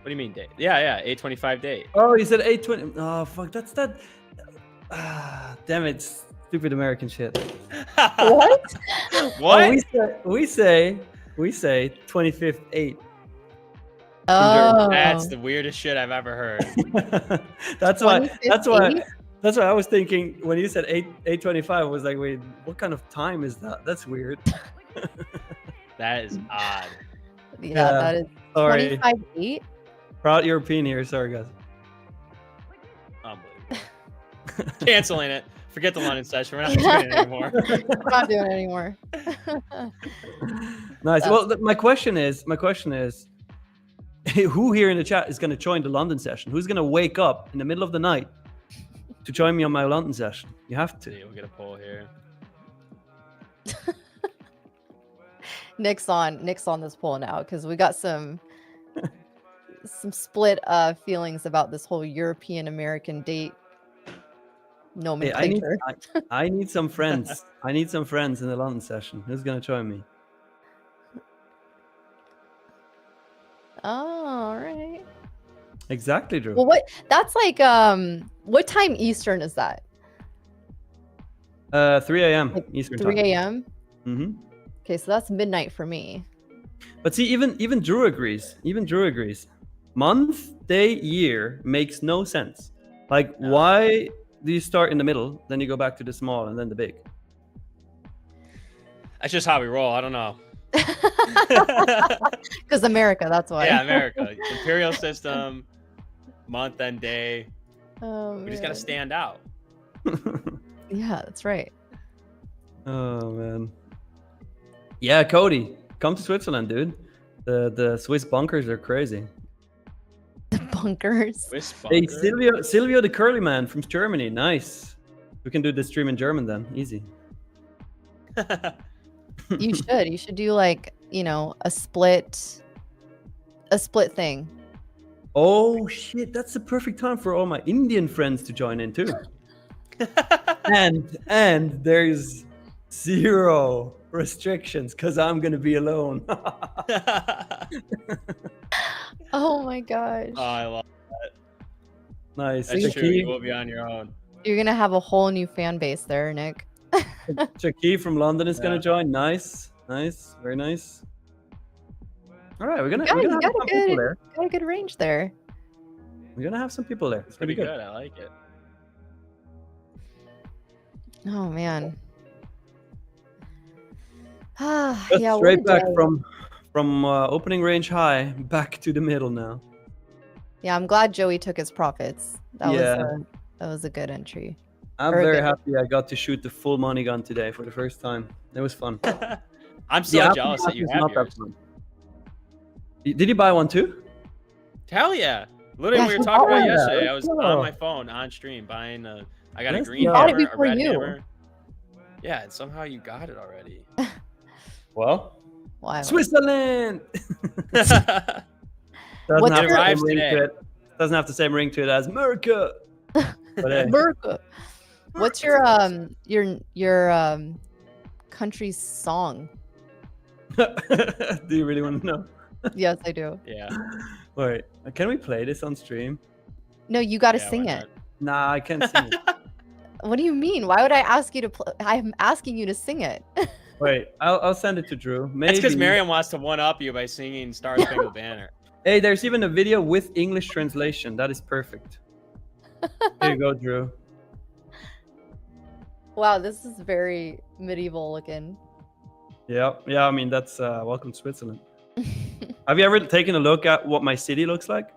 What do you mean date? Yeah, 8:25 date. Oh, you said 8:20. Oh, fuck, that's that. Damn it, stupid American shit. What? What? Oh, we say 25th 8. Oh, That's the weirdest shit I've ever heard. That's why I was thinking when you said 8:25. I was like, wait, what kind of time is that? That's weird. That is odd. Yeah, that is 25-8. Proud European here. Sorry, guys. Unbelievable. Canceling it. Forget the London session. We're not doing it anymore. We're not doing it anymore. Nice. Well, my question is, who here in the chat is going to join the London session? Who's going to wake up in the middle of the night to join me on my London session? You have to. We'll get a poll here. Nick's on this poll now because we got some split feelings about this whole European American date nomenclature. Hey, I need some friends. I need some friends in the London session. Who's going to join me? Oh, all right. Exactly, Drew. Well, that's like what time Eastern is that? 3 a.m. Like Eastern 3 time. a.m. Mm-hmm. Okay, so that's midnight for me. But see, even Drew agrees. Month, day, year makes no sense. Like, why do you start in the middle, then you go back to the small, and then the big? That's just how we roll. I don't know. Because America, that's why. Yeah, America. Imperial system, month and day. Oh, we just got to stand out. Yeah, that's right. Oh, man. Yeah, Cody, come to Switzerland, dude. The Swiss bunkers are crazy. The bunkers. Swiss Hey, bunker? Silvio the curly man from Germany. Nice. We can do the stream in German then. Easy. You should do like, a split thing. Oh shit, that's the perfect time for all my Indian friends to join in too. and there's 0 restrictions because I'm gonna be alone. Oh my gosh. Oh, I love that. Nice. That's true. You will be on your own. You're gonna have a whole new fan base there, Nick. Chaki from London is gonna join. Nice, very nice. All right, we're gonna have some people there. Got a good range there. We're gonna have some people there. It's Pretty gonna be good. I like it. Oh man. Just straight back from opening range high back to the middle now. Yeah, I'm glad Joey took his profits. That was a good entry. I'm very happy I got to shoot the full money gun today for the first time. It was fun. I'm so jealous that you have yours. Did you buy one too? Hell yeah. Literally, we were talking about yesterday. I was on my phone on stream buying I got a green hammer, a red hammer. Yeah, and somehow you got it already. Well, wow. Switzerland! Doesn't have the same ring to it as America. But, America. What's your country's song? Do you really want to know? Yes, I do. Yeah. Wait, can we play this on stream? No, you got to Yeah, sing why it. Nah, I can't sing it. What do you mean? Why would I ask you to play? I'm asking you to sing it. Wait, I'll send it to Drew. Maybe. That's because Miriam wants to one up you by singing Star Spangled Banner. Hey, there's even a video with English translation. That is perfect. Here you go, Drew. Wow, this is very medieval looking. Yeah, I mean that's welcome to Switzerland. Have you ever taken a look at what my city looks like?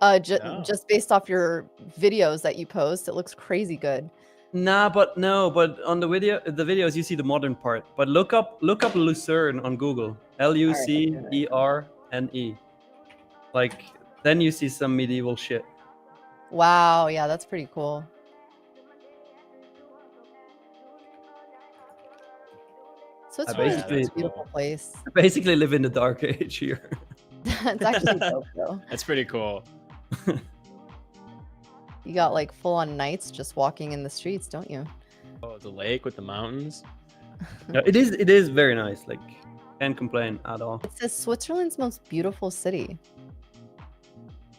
No. Just based off your videos that you post, it looks crazy good. Nah, but on the videos you see the modern part. But look up Lucerne on Google. Lucerne. Like then you see some medieval shit. Wow, yeah, that's pretty cool. Switzerland is basically- a beautiful place. I basically live in the dark age here. It's actually dope though. That's pretty cool. You got like full on nights just walking in the streets, don't you? Oh, the lake with the mountains. Yeah, it is very nice. Like can't complain at all. It says Switzerland's most beautiful city.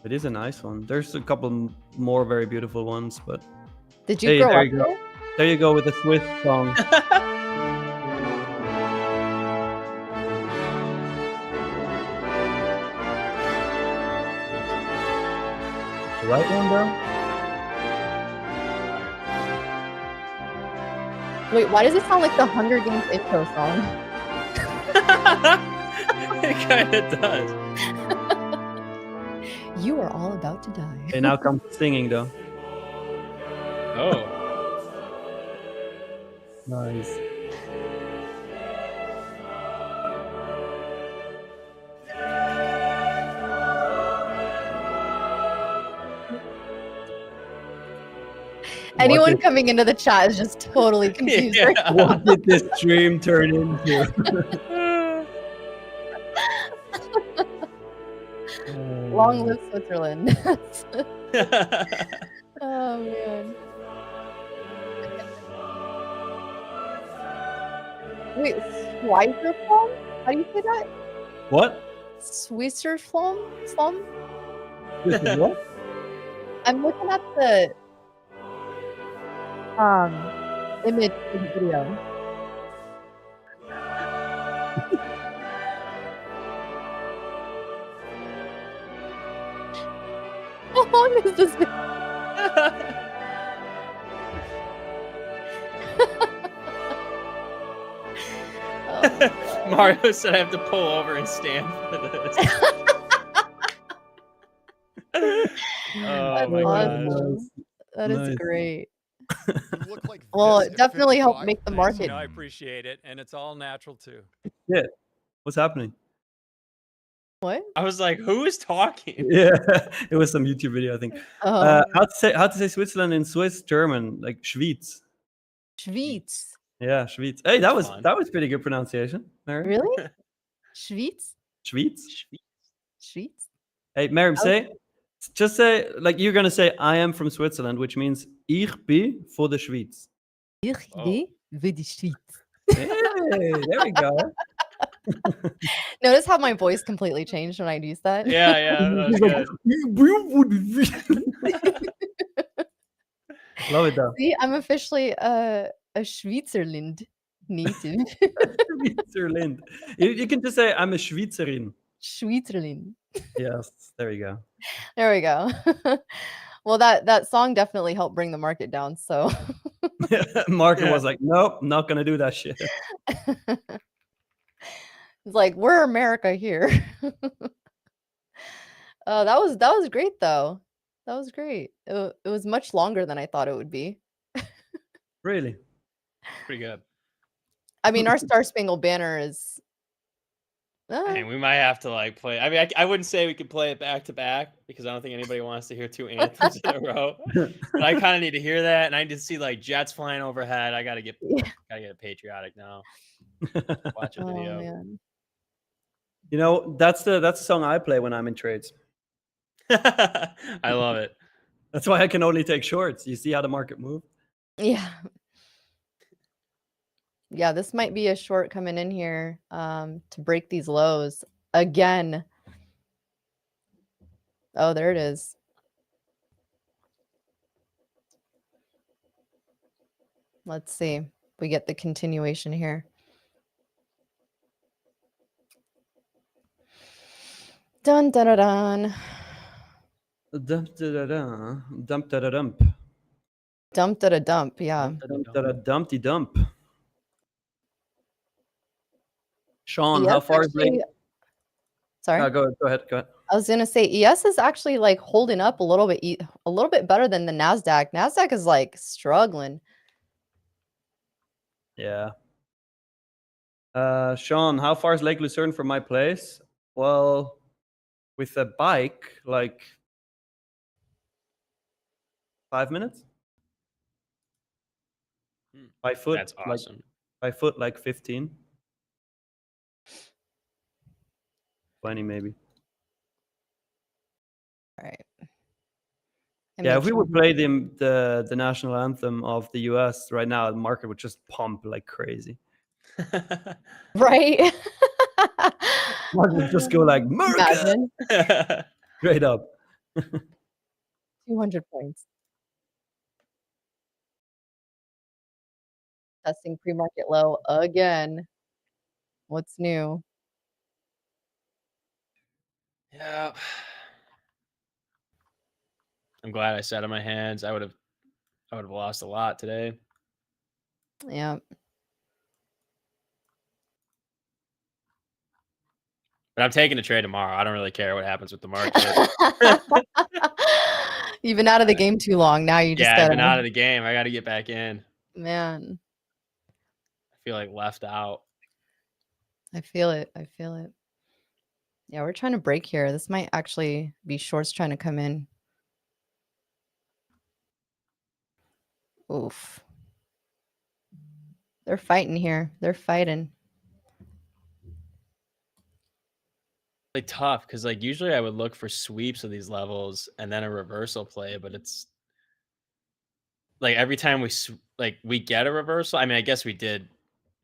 It is a nice one. There's a couple more very beautiful ones, but Did you Hey, grow there up you go. there? there you go with the Swiss song. The right one, though? Wait, why does it sound like the Hunger Games intro song? It kind of does. You are all about to die. Okay, now comes singing, though. Oh. Nice. Anyone What coming into the chat is just totally confused. right Yeah. now. What did this stream turn into? Long live Switzerland. Oh man. Wait, Schweizerflom? How do you say that? What? Schweizerflom? Flom? This is what? I'm looking at the image in the video. How long is this video? Oh, Mario said I have to pull over and stand for this. Oh That's my awesome. god. that is Nice. great. Look like Well, this it at definitely helped 55? make the Thanks. market. No, I appreciate it, and it's all natural too. What's happening? What? I was like, who is talking? Yeah, it was some YouTube video, I think. Oh, How to say Switzerland in Swiss German, like Schwyz. Schwyz. Yeah, Schwyz. Hey, that was Fun. pretty good pronunciation, Mary. Really? Schwyz? Schwyz. Schwyz? Hey, Miriam, Okay. just say like you're gonna say I am from Switzerland, which means Ich bin voor de Schweiz. Ich Oh. bin für die Schweiz. Hey, there we go. Notice how my voice completely changed when I used that? Yeah, yeah. That was He's like, good. "Ich bin voor de Schweiz." Love it though. See, I'm officially a Schweizerland native. Switzerland. You can just say I'm a Schweizerin. Schweizerland. Yes, there you go. There we go. Well, that song definitely helped bring the market down. So Market Yeah. was like, nope, not gonna do that shit. it's like we're America here. Oh, that was great though. That was great. It was much longer than I thought it would be. Really? Pretty good. I mean, our Star Spangled Banner is. And we might have to like play. I mean, I wouldn't say we could play it back to back because I don't think anybody wants to hear two anthems in a row. But I kind of need to hear that, and I just see like jets flying overhead. I gotta get patriotic now. Watch a Oh video. man. You know, that's the song I play when I'm in trades. I love it. That's why I can only take shorts. You see how the market moved? Yeah. Yeah, this might be a short coming in here to break these lows again. Oh, there it is. Let's see if we get the continuation here. Dun dun dun dun. Dump da da dump da da dump. Dump da da dump. Yeah. Dump da da dumpty dump. Sean, ES how far is actually, sorry. Go ahead. I was gonna say ES is actually like holding up a little bit better than the Nasdaq. Nasdaq is like struggling. Yeah. Sean, how far is Lake Lucerne from my place? Well, with a bike, like 5 minutes. By foot, That's awesome. by foot, like 15. 20 maybe. All right. Yeah, if we would play the national anthem of the US right now, the market would just pump like crazy. Right. Market would just go like America Imagine straight up. 200 points. Testing pre-market low again. What's new? Yeah. I'm glad I sat on my hands. I would have lost a lot today. Yeah. But I'm taking a trade tomorrow. I don't really care what happens with the market. You've been out of the game too long. Now you just Yeah, I've gotta, been out of the game. I got to get back in. man. I feel like left out. I feel it. I feel it. Yeah, we're trying to break here. This might actually be shorts trying to come in. Oof. They're fighting here. They're fighting. Like tough because like usually I would look for sweeps of these levels and then a reversal play, but it's like every time we get a reversal. I mean, I guess we did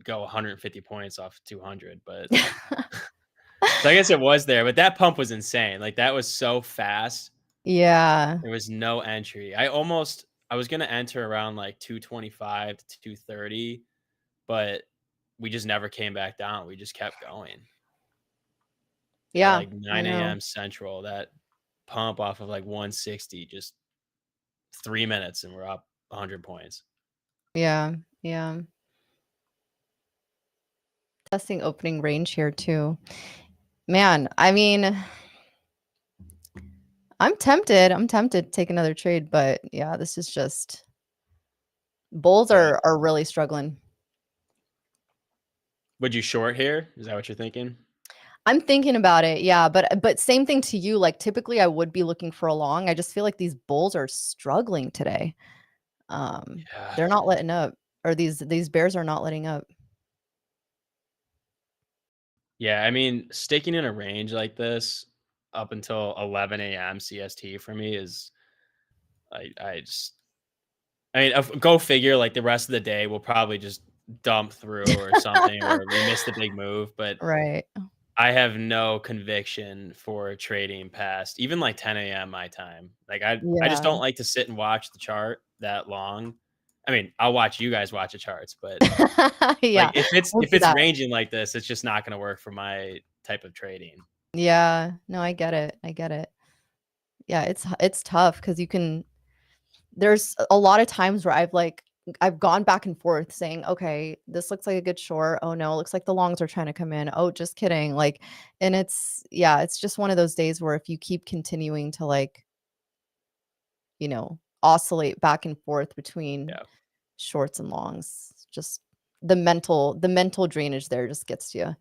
go 150 points off 200, but so I guess it was there. But that pump was insane. Like that was so fast. Yeah. There was no entry. I was gonna enter around like 225 to 230, but we just never came back down. We just kept going. Yeah. Like 9 a.m. Central, that pump off of like 160, just 3 minutes, and we're up 100 points. Yeah. Yeah. Testing opening range here too. Man, I mean, I'm tempted. I'm tempted to take another trade, but yeah, this is just bulls are really struggling. Would you short here? Is that what you're thinking? I'm thinking about it, yeah, but same thing to you. Like typically I would be looking for a long. I just feel like these bulls are struggling today. They're not letting up, or these bears are not letting up. Yeah, I mean, sticking in a range like this up until 11 a.m. CST for me is I mean, go figure. Like the rest of the day, we'll probably just dump through or something, or we missed the big move. But Right. I have no conviction for trading past even like 10 a.m. my time. Like I just don't like to sit and watch the chart that long. I mean, I'll watch you guys watch the charts, but Yeah. like if it's we'll do that. ranging like this, it's just not going to work for my type of trading. Yeah. No, I get it. I get it. Yeah, it's tough because there's a lot of times where I've gone back and forth saying, okay, this looks like a good short. Oh no, it looks like the longs are trying to come in. Oh, just kidding. Like, and it's just one of those days where if you keep continuing to like, oscillate back and forth between shorts and longs, just the mental drainage there just gets to you.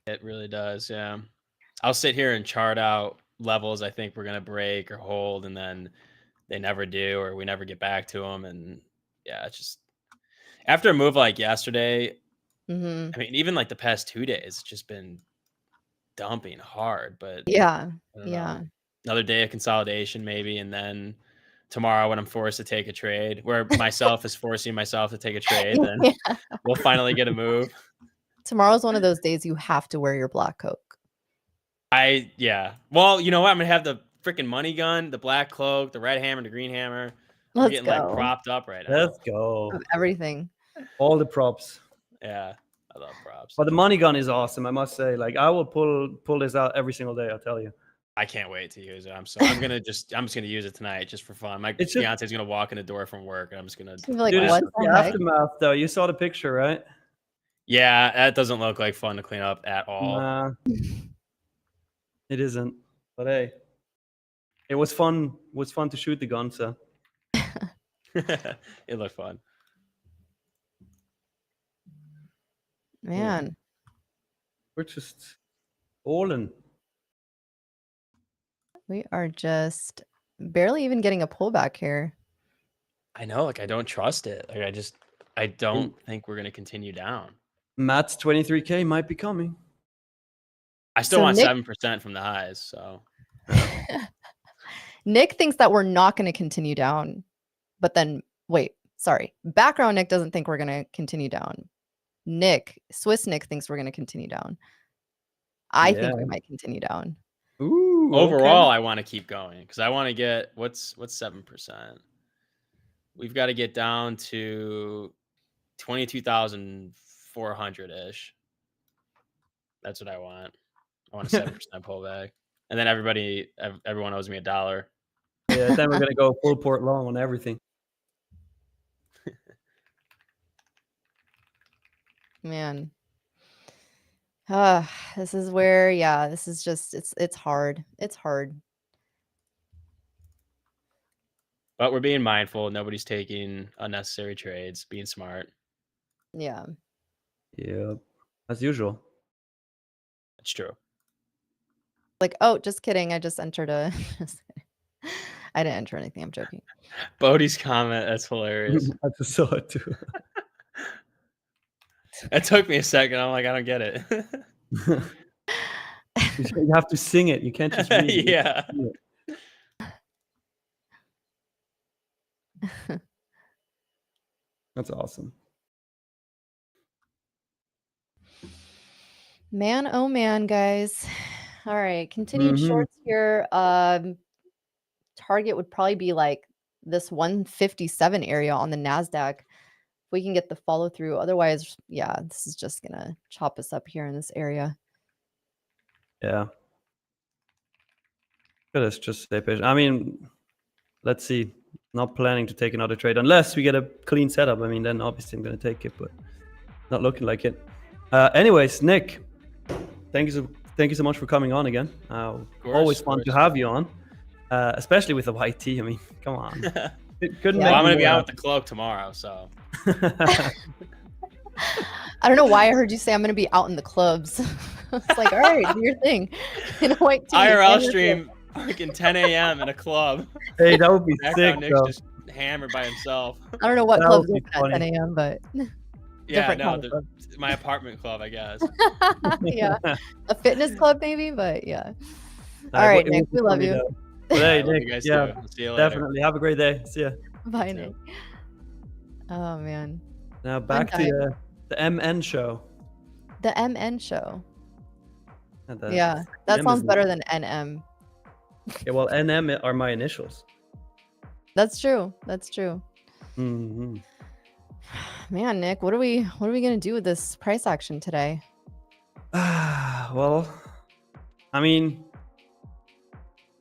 It really does. Yeah. I'll sit here and chart out levels I think we're going to break or hold, and then they never do, or we never get back to them. And yeah, it's just after a move like yesterday, I mean, even like the past 2 days, it's just been dumping hard. But Yeah. I don't know. Another day of consolidation maybe, and then tomorrow when I'm forced to take a trade, where myself is forcing myself to take a trade, then Yeah. we'll finally get a move. Tomorrow's one of those days you have to wear your black coat. Yeah. Well, you know what? I'm gonna have the freaking money gun, the black cloak, the red hammer, the green hammer. I'm Let's getting go. like propped up right now. Let's go. Of everything. All the props. Yeah, I love props. But the money gun is awesome, I must say. Like I will pull this out every single day, I'll tell you. I can't wait to use it. I'm just gonna use it tonight just for fun. My It's just- fiance's gonna walk in the door from work, and I'm just gonna. You'll be like, Dude, it's what just the the heck? aftermath though. You saw the picture, right? Yeah, that doesn't look like fun to clean up at all. Nah, it isn't. But hey, it was fun. It was fun to shoot the gun. So It looked fun. Man. we're just balling. We are just barely even getting a pullback here. I know, like I don't trust it. Like I don't think we're gonna continue down. Matt's 23K might be coming. I still So want Nick- 7% from the highs. So Nick thinks that we're not going to continue down. But then, wait, sorry. Background Nick doesn't think we're going to continue down. Swiss Nick thinks we're going to continue down. I think we Yeah. might continue down. Ooh. overall, I want to keep going because I want to get what's 7%. We've got to get down to 22,400 ish. That's what I want. I want a 7% pullback, and then everyone owes me $1. Yeah, then we're gonna go full port long on everything. Man. This is where, this is just, it's hard. It's hard. But we're being mindful. Nobody's taking unnecessary trades. Being smart. Yeah. Yeah, as usual. That's true. Like, oh, just kidding. I just entered a. I didn't enter anything. I'm joking. Bodie's comment. That's hilarious. I just saw it too. It took me a second. I'm like, I don't get it. You have to sing it. You can't just read it. Yeah. That's awesome. Man, oh man, guys. All right, continued Mhm. shorts here. Target would probably be like this 157 area on the NASDAQ. If we can get the follow through. Otherwise, yeah, this is just gonna chop us up here in this area. Yeah. Let's just stay patient. I mean, let's see. Not planning to take another trade unless we get a clean setup. I mean, then obviously I'm going to take it, but not looking like it. Anyways, Nick, thank you so much for coming on again. Always fun to have you on, especially with the white tee. I mean, come on. It couldn't Yeah. Well, make I'm me gonna be more out with the cloak tomorrow, so I don't know why I heard you say I'm gonna be out in the clubs. It's like, all right, do your thing. In a white tee. IRL and your stream freaking 10 a.m. in a club. Hey, that would be sick, Background Nick's though. just hammered by himself. I don't know what That clubs would be open at 10 funny. a.m., but Yeah, different no, kind of club. my apartment club, I guess. Yeah, a fitness club maybe, but yeah. Nah, All right, it Nick, would be we love funny, you. though. But hey, I love Nick, you guys yeah, too. See you later. definitely. Have a great day. See ya. Bye, too. Nick. Oh man, Now back time. to the MN show. the MN show. And the- Yeah, that M sounds is- better than NM. Yeah, well, NM are my initials. That's true. That's true. Mm-hmm. Man, Nick, what are we gonna do with this price action today? Well, I mean,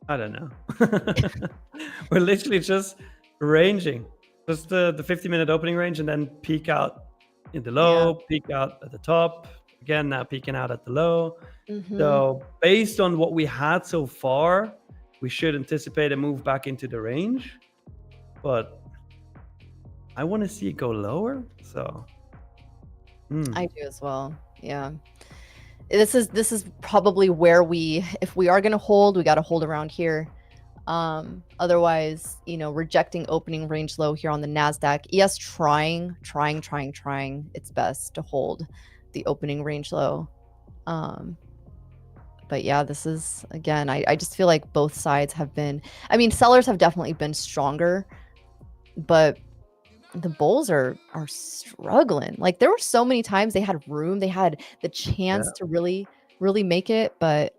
I don't know. We're literally just ranging, just the 50-minute opening range, and then peak out in the low, peak out at the top. Again, now peaking out at the low. Mhm. So based on what we had so far, we should anticipate a move back into the range. But I want to see it go lower. So I do as well. Yeah. This is probably where if we are going to hold, we got to hold around here. Otherwise, rejecting opening range low here on the NASDAQ. ES trying its best to hold the opening range low. But But yeah, this is again, I just feel like both sides have been, I mean, sellers have definitely been stronger, but the bulls are struggling. Like there were so many times they had room, they had the chance to really make it, but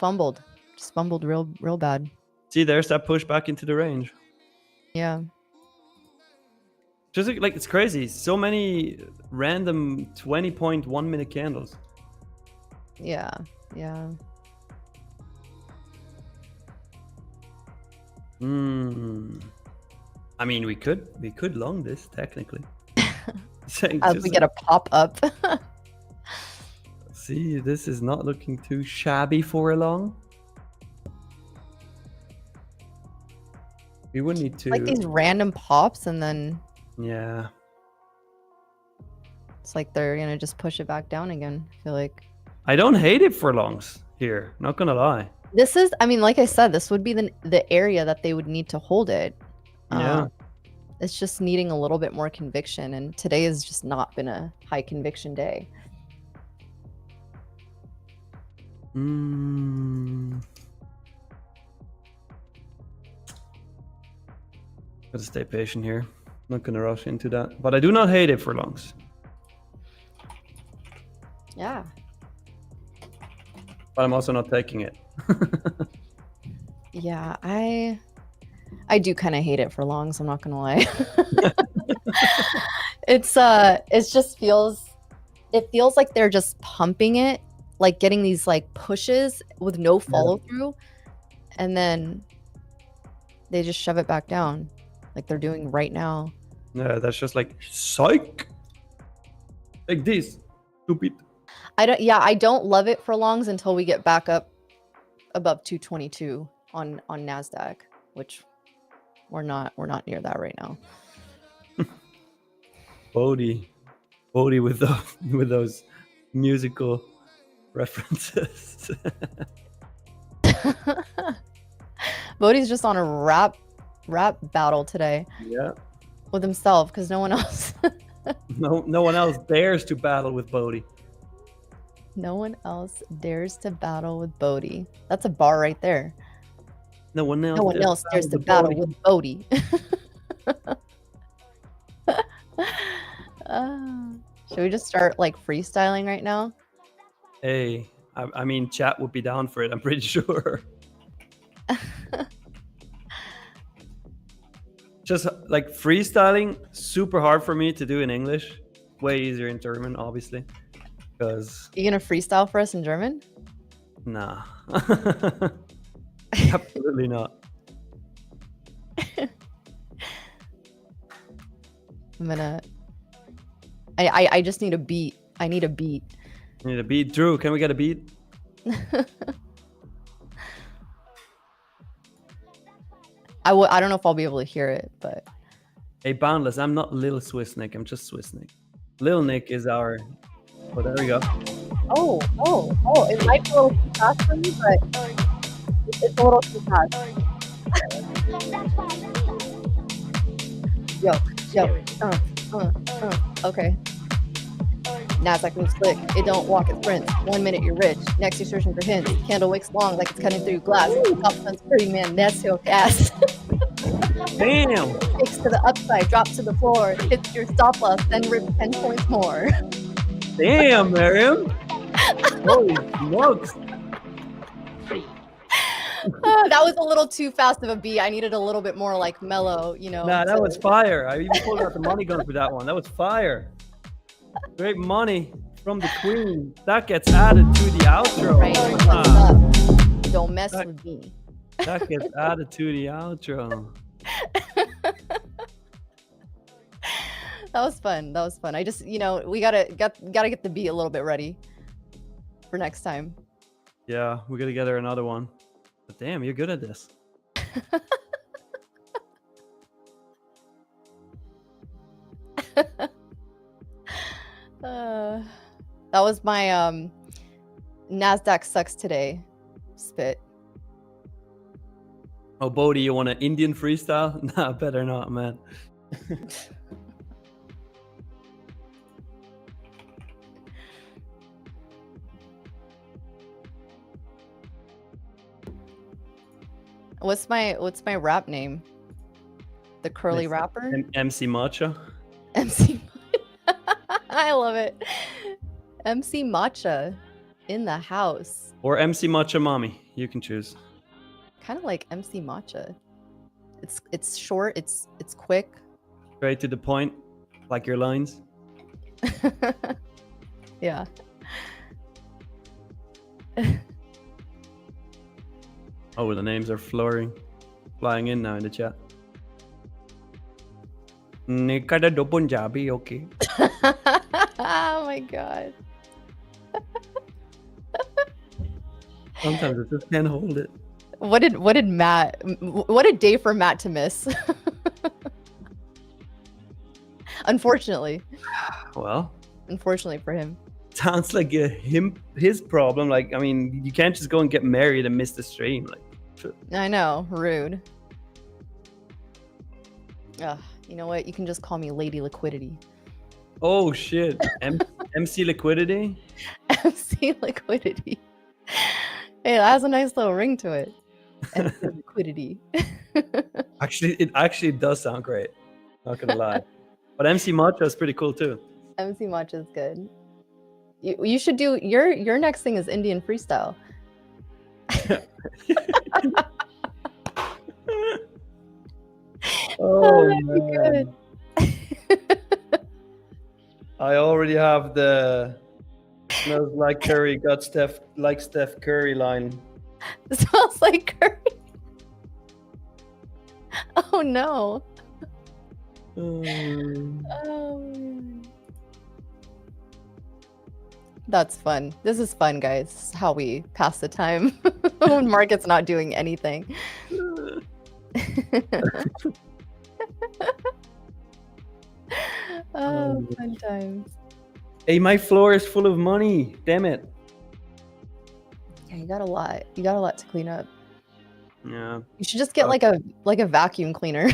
just fumbled real bad. See, there's that push back into the range. Yeah. Just like it's crazy. So many random 20.1 minute candles. Yeah. I mean, we could long this technically. As we get a pop up. See, this is not looking too shabby for a long. We would need to Like these random pops, and then yeah. it's like they're gonna just push it back down again. I feel like I don't hate it for longs here. Not gonna lie. this is, I mean, like I said, this would be the area that they would need to hold it. Yeah. It's just needing a little bit more conviction, and today has just not been a high conviction day. Gotta stay patient here. Not gonna rush into that, but I do not hate it for longs. Yeah. But I'm also not taking it. Yeah, I do kind of hate it for longs, I'm not gonna lie. It feels like they're just pumping it, like getting these like pushes with no follow through, and then they just shove it back down like they're doing right now. Yeah, that's just like psych. Like this. Stupid. I don't love it for longs until we get back up above 222 on NASDAQ, which we're not near that right now. Bodhi with those musical references. Bodhi's just on a rap battle today. Yeah. With himself, because no one else No one else dares to battle with Bodhi. no one else dares to battle with Bodhi. That's a bar right there. No one else. No one else dares to battle with Bodhi. Should we just start like freestyling right now? Hey, I mean, chat would be down for it. I'm pretty sure. Just like freestyling, super hard for me to do in English. Way easier in German, obviously. Because You gonna freestyle for us in German? nah, absolutely not. I just need a beat. I need a beat. We need a beat. Drew, can we get a beat? I don't know if I'll be able to hear it, but Hey, Boundless, I'm not Lil Swiss Nick. I'm just Swiss Nick. Lil Nick is our... Oh, there we go. oh, it might be a little too fast for me, but it's a little too fast. Yo, okay. NASDAQ moves quick. It don't walk, it sprints. 1 minute you're rich. Next you're searching for hints. Candle wicks long like it's cutting through glass. Top sun's pretty man, that's so fast. Damn! Takes to the upside, drops to the floor. Hits your stop loss, then rips 10 points more. Damn, Miriam! Holy smokes! That was a little too fast of a beat. I needed a little bit more like mellow, you know. Nah, that was fire. I even pulled out the money gun for that one. That was fire. Great money from the queen. That gets added to the outro. Right, what's Ah, up? Don't mess That- with me. that gets added to the outro. That was fun. I just, we gotta get the beat a little bit ready for next time. Yeah, we're gonna get her another one. But damn, you're good at this. That was my NASDAQ sucks today spit. Oh, Bodhi, you want an Indian freestyle? Nah, better not, man. What's my rap name? The curly rapper? MC Matcha. MC. I love it. MC Matcha in the house. Or MC Matcha Mommy. You can choose. Kind of like MC Matcha. It's short, it's quick. Straight to the point, like your lines. Yeah. Oh, the names are flying in now in the chat. Nikada do Punjabi, okay. Oh my god. Sometimes I just can't hold it. What a day for Matt to miss. Unfortunately. Well, Unfortunately for him. sounds like his problem. Like, I mean, you can't just go and get married and miss the stream. Like, I know, rude. Ugh, you know what? You can just call me Lady Liquidity. oh shit, MC Liquidity. MC Liquidity. Hey, that has a nice little ring to it. MC Liquidity. Actually, it actually does sound great. Not gonna lie, but MC Matcha is pretty cool too. MC Matcha is good. You should do your next thing is Indian freestyle. Oh that'd be man. I already have the smells like curry, got Steph Curry line. It smells like curry. Oh no. Oh, man. That's fun. This is fun, guys. This is how we pass the time when Market's not doing anything. Oh, fun times. Hey, my floor is full of money. Damn it. Yeah, you got a lot. You got a lot to clean up. Yeah. You should just get like a vacuum cleaner.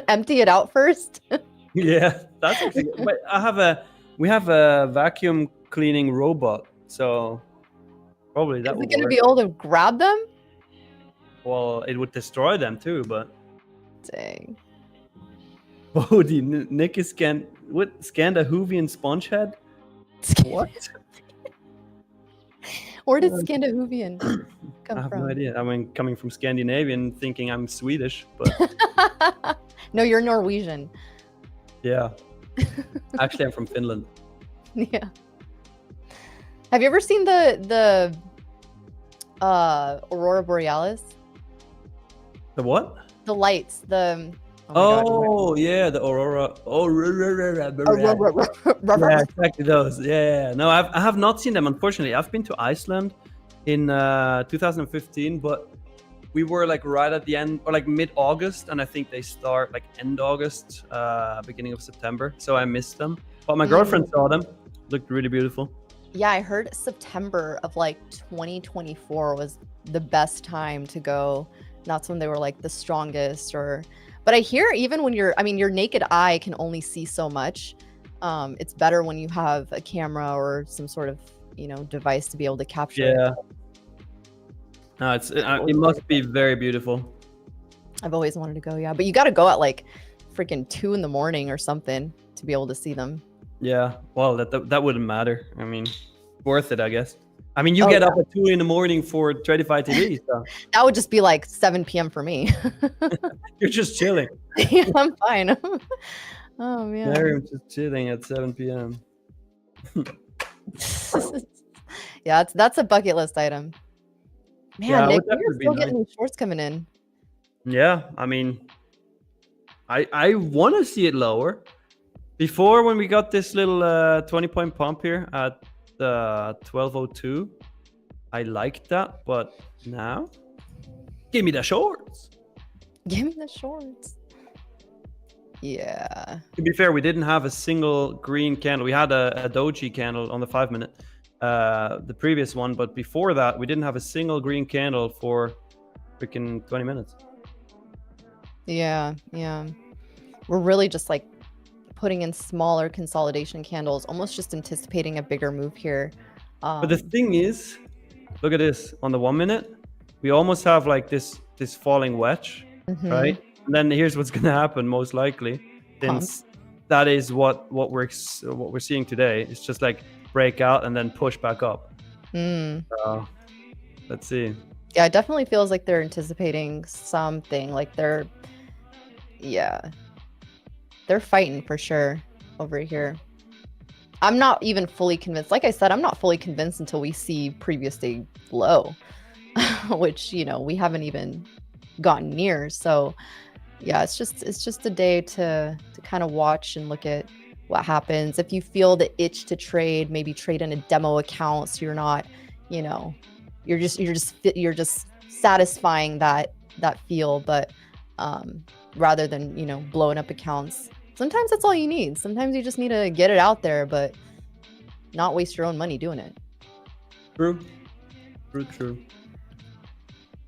Empty it out first. Yeah, that's actually. But we have a vacuum cleaning robot, so probably that Is would it going to work. be able to grab them? Well, it would destroy them too, but Dang. oh, Nick is scanned a Hoovian sponge head. What? Where did Scandinavian I come have from? no idea. I mean, coming from Scandinavian, thinking I'm Swedish, but No, you're Norwegian. yeah. Actually, I'm from Finland. Yeah. Have you ever seen the Aurora Borealis? The what? The lights. The Oh, yeah, the Aurora. Oh, yeah, exactly those. Yeah. No, I have not seen them, unfortunately. I've been to Iceland in 2015, but we were like right at the end, or like mid-August, and I think they start like end August, beginning of September. So I missed them. But my girlfriend saw them. Looked really beautiful. Yeah, I heard September of like 2024 was the best time to go. That's when they were like the strongest. But I hear even when your naked eye can only see so much. It's better when you have a camera or some sort of device to be able to capture it. Yeah. No, it must be very beautiful. I've always wanted to go, yeah. But you got to go at like freaking 2 a.m. or something to be able to see them. Yeah. Well, that wouldn't matter. I mean, worth it, I guess. I mean, you get up at 2 a.m. for Tradeify TV, so that would just be like 7 p.m. for me. you're just chilling. Yeah, I'm fine. Oh man. Miriam's just chilling at 7 p.m. Yeah, that's a bucket list item. Man, Yeah, it Nick, would definitely you're be still nice. getting these shorts coming in. Yeah, I mean, I want to see it lower. Before, when we got this little 20-point pump here at the 1202, I liked that, but now, give me the shorts. Give me the shorts. Yeah. To be fair, we didn't have a single green candle. We had a doji candle on the 5-minute, the previous one, but before that, we didn't have a single green candle for freaking 20 minutes. Yeah. We're really just like putting in smaller consolidation candles, almost just anticipating a bigger move here. But the thing is, look at this on the 1 minute. We almost have like this this falling wedge, Mhm. right? And then here's what's gonna happen most likely, since that is what we're seeing today. It's just like break out and then push back up. Mm. So let's see. Yeah, it definitely feels like they're anticipating something. Like they're fighting for sure over here. I'm not even fully convinced. Like I said, I'm not fully convinced until we see previous day low, which, you know, we haven't even gotten near. So yeah, it's just a day to kind of watch and look at what happens. If you feel the itch to trade, maybe trade in a demo account so you're not, you know, you're just satisfying that feel, but rather than, you know, blowing up accounts. Sometimes that's all you need. Sometimes you just need to get it out there, but not waste your own money doing it. True.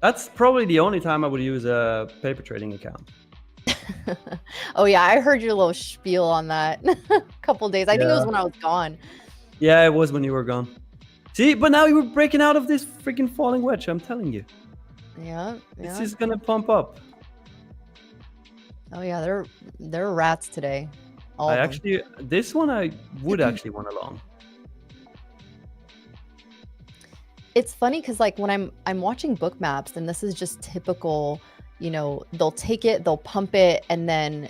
That's probably the only time I would use a paper trading account. Oh yeah, I heard your little spiel on that a couple days. I think it was when I was gone. Yeah, it was when you were gone. See, but now you were breaking out of this freaking falling wedge. I'm telling you. Yeah. This is gonna pump up. Oh yeah, they're rats today. All I of them. actually, this one I would actually want along. It's funny because like when I'm watching book maps, and this is just typical, you know, they'll take it, they'll pump it, and then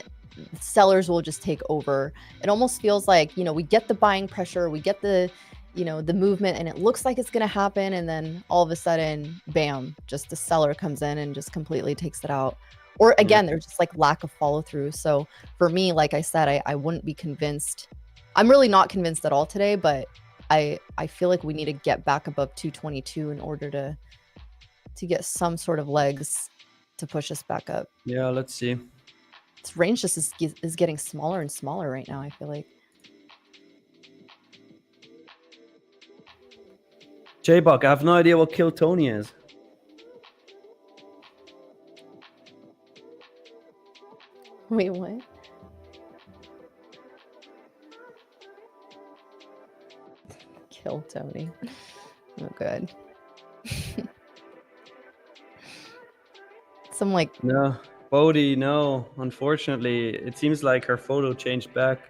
sellers will just take over. It almost feels like, you know, we get the buying pressure, we get the, you know, the movement, and it looks like it's gonna happen, and then all of a sudden, bam, just the seller comes in and just completely takes it out. Or again, there's just like lack of follow through. So for me, like I said, I wouldn't be convinced. I'm really not convinced at all today, but I feel like we need to get back above 222 in order to get some sort of legs to push us back up. Yeah, let's see. This range just is getting smaller and smaller right now, I feel like. J-Buck, I have no idea what Kill Tony is. Wait, what? Kill Tony. Oh, good. Some like No, Bodhi, no. Unfortunately, it seems like her photo changed back.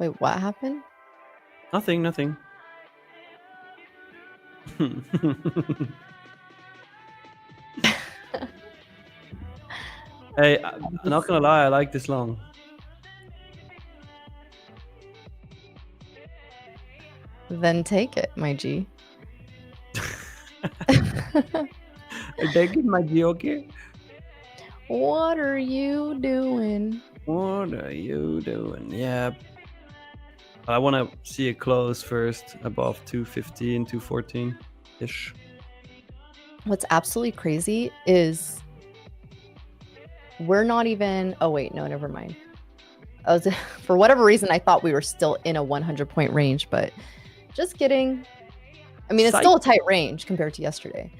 wait, what happened? Nothing. Hey, I'm not gonna lie, I like this long. Then take it, my G. Take it, my G, okay? What are you doing? What are you doing? Yeah. I want to see it close first, above 215, 214-ish. What's absolutely crazy is we're not even... Oh, wait, no, never mind. I was, for whatever reason, I thought we were still in a 100-point range, but just kidding. I mean, it's still a tight range compared to yesterday.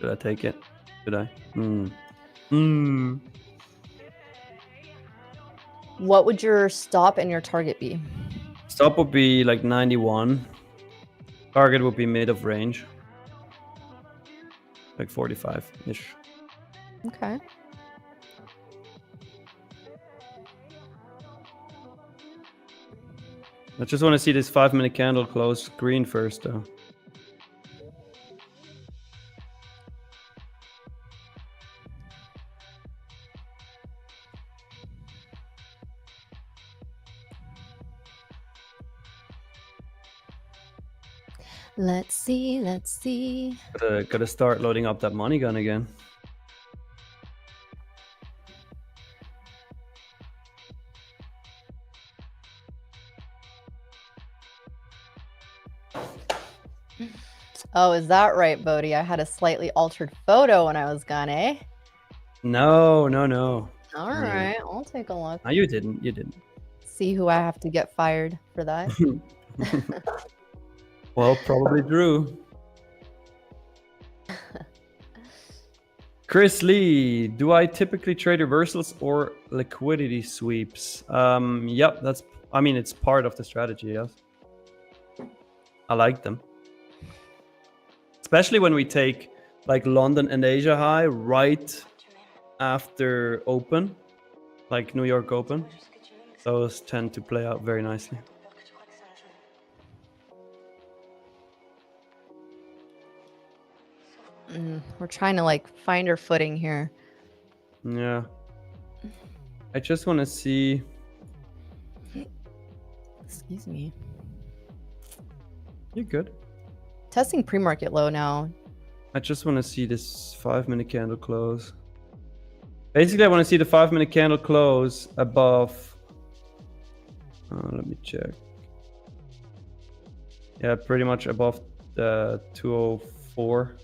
Did I take it? Did I? What would your stop and your target be? Stop would be like 91. Target would be mid of range. Like 45-ish. Okay. I just want to see this 5-minute candle close green first, though. Let's see. Gotta start loading up that money gun again. Oh, is that right, Bodhi? I had a slightly altered photo when I was gone, eh? No. All right, I'll take a look. No, you didn't. See who I have to get fired for that. Well, probably Drew. Chris Lee, do I typically trade reversals or liquidity sweeps? Yep, that's I mean, it's part of the strategy, yes. I like them. Especially when we take like London and Asia high right after open, like New York Open. Those tend to play out very nicely. We're trying to like find our footing here. Yeah. I just want to see. Excuse me. You're good. Testing pre-market low now. I just want to see this 5-minute candle close. Basically, I want to see the 5-minute candle close above. Let me check. Yeah, pretty much above the 204.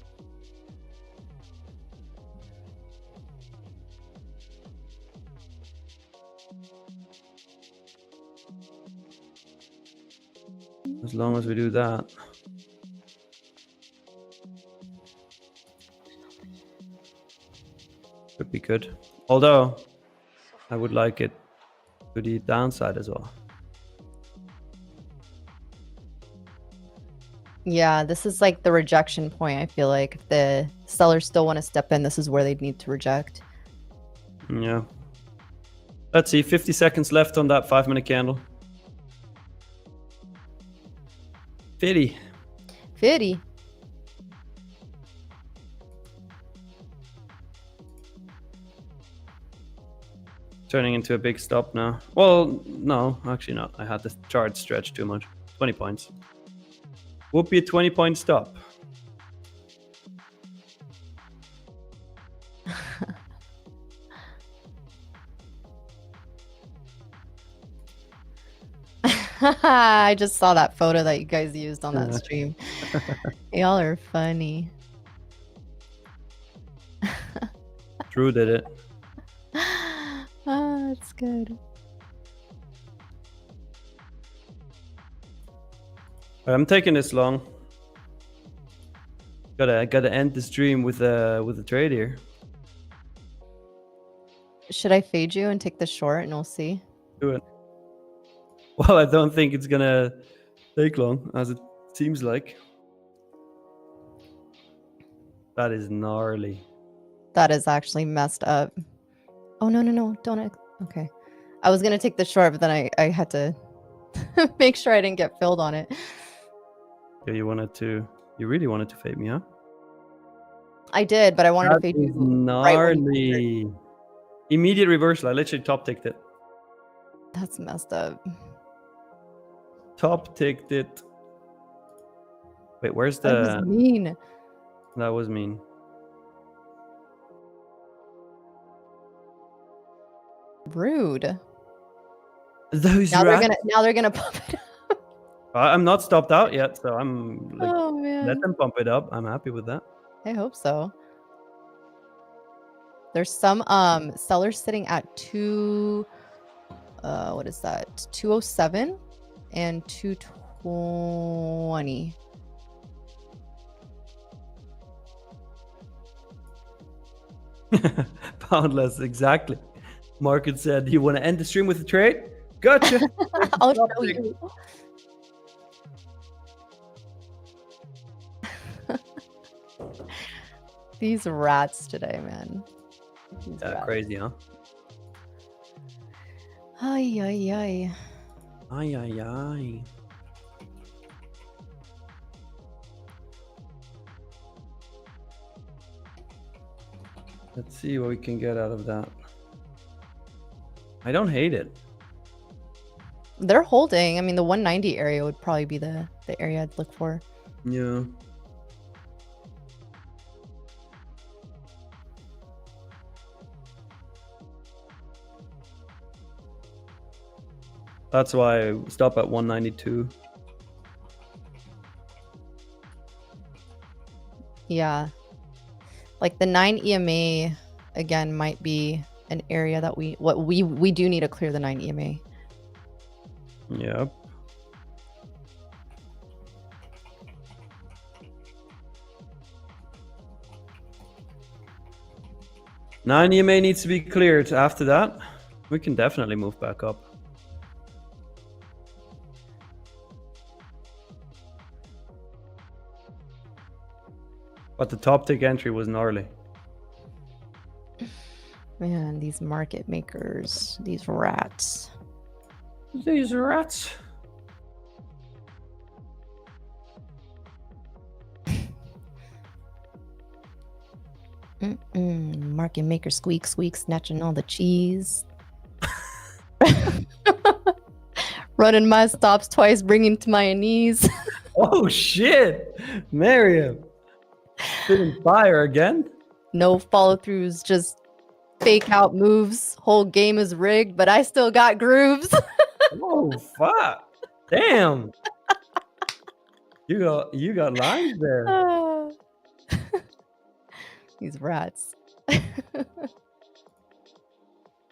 As long as we do that. Could be good. Although, I would like it to the downside as well. Yeah, this is like the rejection point. I feel like if the sellers still want to step in, this is where they'd need to reject. Yeah. Let's see, 50 seconds left on that 5-minute candle. 50. 50. Turning into a big stop now. Well, no, actually not. I had the chart stretched too much. 20 points. Would be a 20-point stop. I just saw that photo that you guys used on that stream. Y'all are funny. Drew did it. That's good. I'm taking this long. Gotta end the stream with a trade here. Should I fade you and take the short and we'll see? Do it. Well, I don't think it's gonna take long, as it seems like. That is gnarly. That is actually messed up. Oh, no. Don't. Okay. I was going to take the short, but then I had to make sure I didn't get filled on it. Yeah, you really wanted to fade me, huh? I did, but I wanted to fade you. Gnarly. Immediate reversal. I literally top ticked it. That's messed up. Top ticked it. Wait, where's That was mean. That was mean. Rude. Those Now rats. they're gonna pump it up. I'm not stopped out yet, so I'm like, Oh man. let them pump it up. I'm happy with that. I hope so. There's some sellers sitting at what is that? 207 and 220. Poundless, exactly. Market said, "You want to end the stream with a trade? Gotcha." I'll show you. These rats today, man. These rats. Crazy, huh? Ay, ay, ay. Ay, ay, ay. Let's see what we can get out of that. I don't hate it. They're holding. I mean, the 190 area would probably be the area I'd look for. Yeah. That's why I stop at 192. Yeah. Like the 9 EMA again might be an area that we do need to clear the 9 EMA. Yep. Nine EMA needs to be cleared. After that, we can definitely move back up. But the top tick entry was gnarly. Man, these market makers, these rats. These rats. Market maker squeak squeak snatching all the cheese. Running my stops twice, bringing to my knees. Oh shit, Miriam. Spitting fire again. No follow throughs, just fake out moves. Whole game is rigged, but I still got grooves. Oh fuck! Damn. You got lines there. These rats.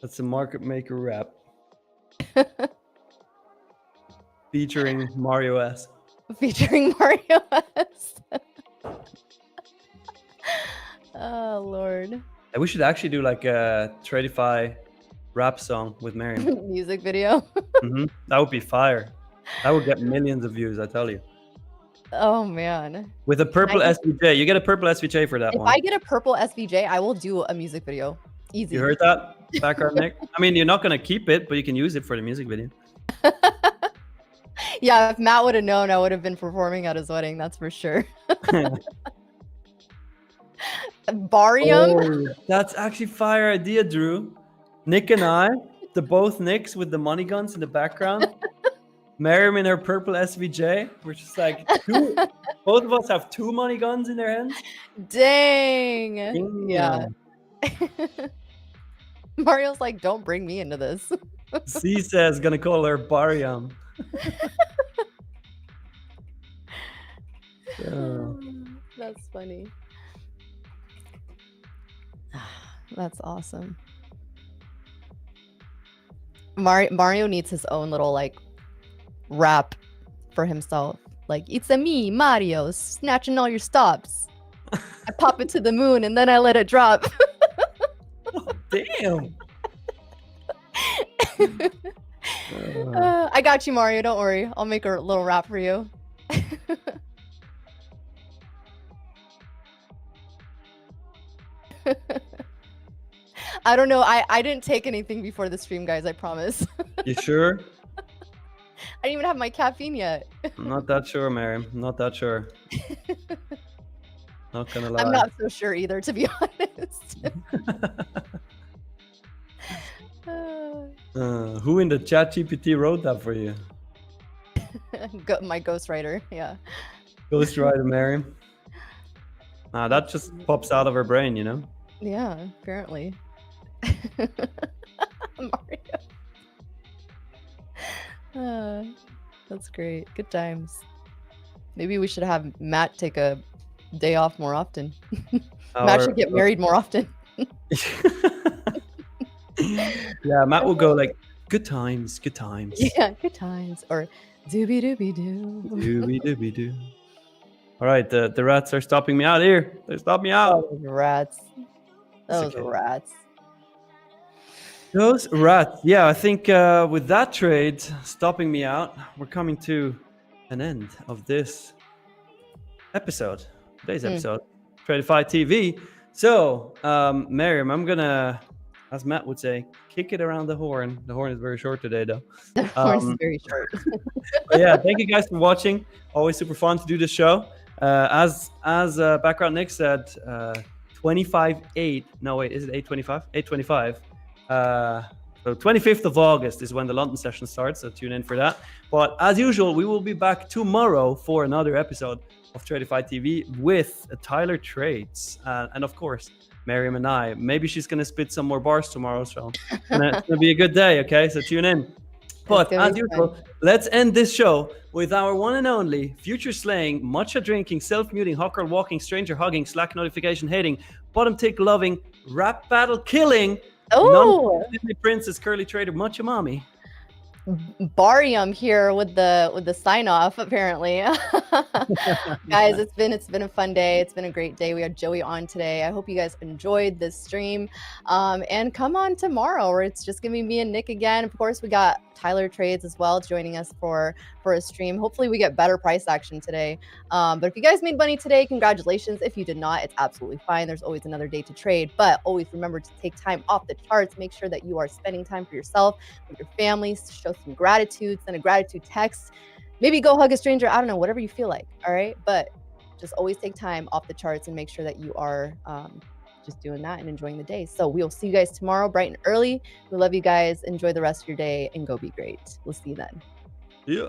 That's a market maker rap. Featuring Mario S. Featuring Mario S. Oh Lord. We should actually do like a Tradeify rap song with Miriam. Music video. That would be fire. That would get millions of views, I tell you. Oh man. With a purple SVJ. You get a purple SVJ for that If one. I get a purple SVJ, I will do a music video. Easy. You heard that? Background Nick? I mean, you're not going to keep it, but you can use it for the music video. Yeah, if Matt would have known, I would have been performing at his wedding. That's for sure. Barium. Oh, that's actually fire idea, Drew. Nick and I, the both Nicks with the money guns in the background. Miriam in her purple SVJ. We're just like, both of us have 2 money guns in their hands. Dang. Yeah. Mario's like, don't bring me into this. C says, gonna call her Barium. That's funny. That's awesome. Mario needs his own little like rap for himself. Like, it's a me, Mario, snatching all your stops. I pop it to the moon and then I let it drop. Damn. I got you, Mario. Don't worry. I'll make a little rap for you. I don't know. I didn't take anything before the stream, guys. I promise. You sure? I didn't even have my caffeine yet. I'm not that sure, Miriam. I'm not that sure. Not gonna lie. I'm not so sure either, to be honest. Who in the chat GPT wrote that for you? My ghostwriter, yeah. Ghostwriter Miriam. Nah, that just pops out of her brain, you know? Yeah, apparently. Mario. That's great. Good times. Maybe we should have Matt take a day off more often. Matt should get married more often. Yeah, Matt will go like, good times, good times. Yeah, good times. Or doobie doobie doo. Doobie doobie doo. All right, the rats are stopping me out here. They stopped me out. Those rats. Those okay. rats. Those rats. Yeah, I think with that trade stopping me out, we're coming to an end of this episode. Today's episode, Tradeify TV. So, Miriam, I'm gonna, as Matt would say, kick it around the horn. The horn is very short today, though. The horn is very short. But yeah, thank you guys for watching. Always super fun to do this show. As Background Nick said, 25/8. No wait, is it 8/25? 8/25. So 25th of August is when the London session starts. So tune in for that. But as usual, we will be back tomorrow for another episode of Tradeify TV with Tyler Trades, and of course Miriam and I. Maybe she's gonna spit some more bars tomorrow, so it's gonna be a good day. Okay, so tune in. But as usual, let's end this show with our one and only future slaying, matcha drinking, self-muting, hot girl walking, stranger hugging, Slack notification hating, bottom tick loving, rap battle killing, Oh, Disney princess, curly trader, matcha mommy. Barium here with the sign off apparently. Guys, it's been a fun day. It's been a great day. We had Joey on today. I hope you guys enjoyed this stream. And come on tomorrow where it's just gonna be me and Nick again. Of course, we got Tyler Trades as well joining us for a stream. Hopefully we get better price action today. But if you guys made money today, congratulations. If you did not, it's absolutely fine. There's always another day to trade, but always remember to take time off the charts. Make sure that you are spending time for yourself, with your families, show some gratitude, send a gratitude text, maybe go hug a stranger. I don't know, whatever you feel like. All right. But just always take time off the charts and make sure that you are just doing that and enjoying the day. So we'll see you guys tomorrow bright and early. We love you guys. Enjoy the rest of your day and go be great. We'll see you then. Yeah.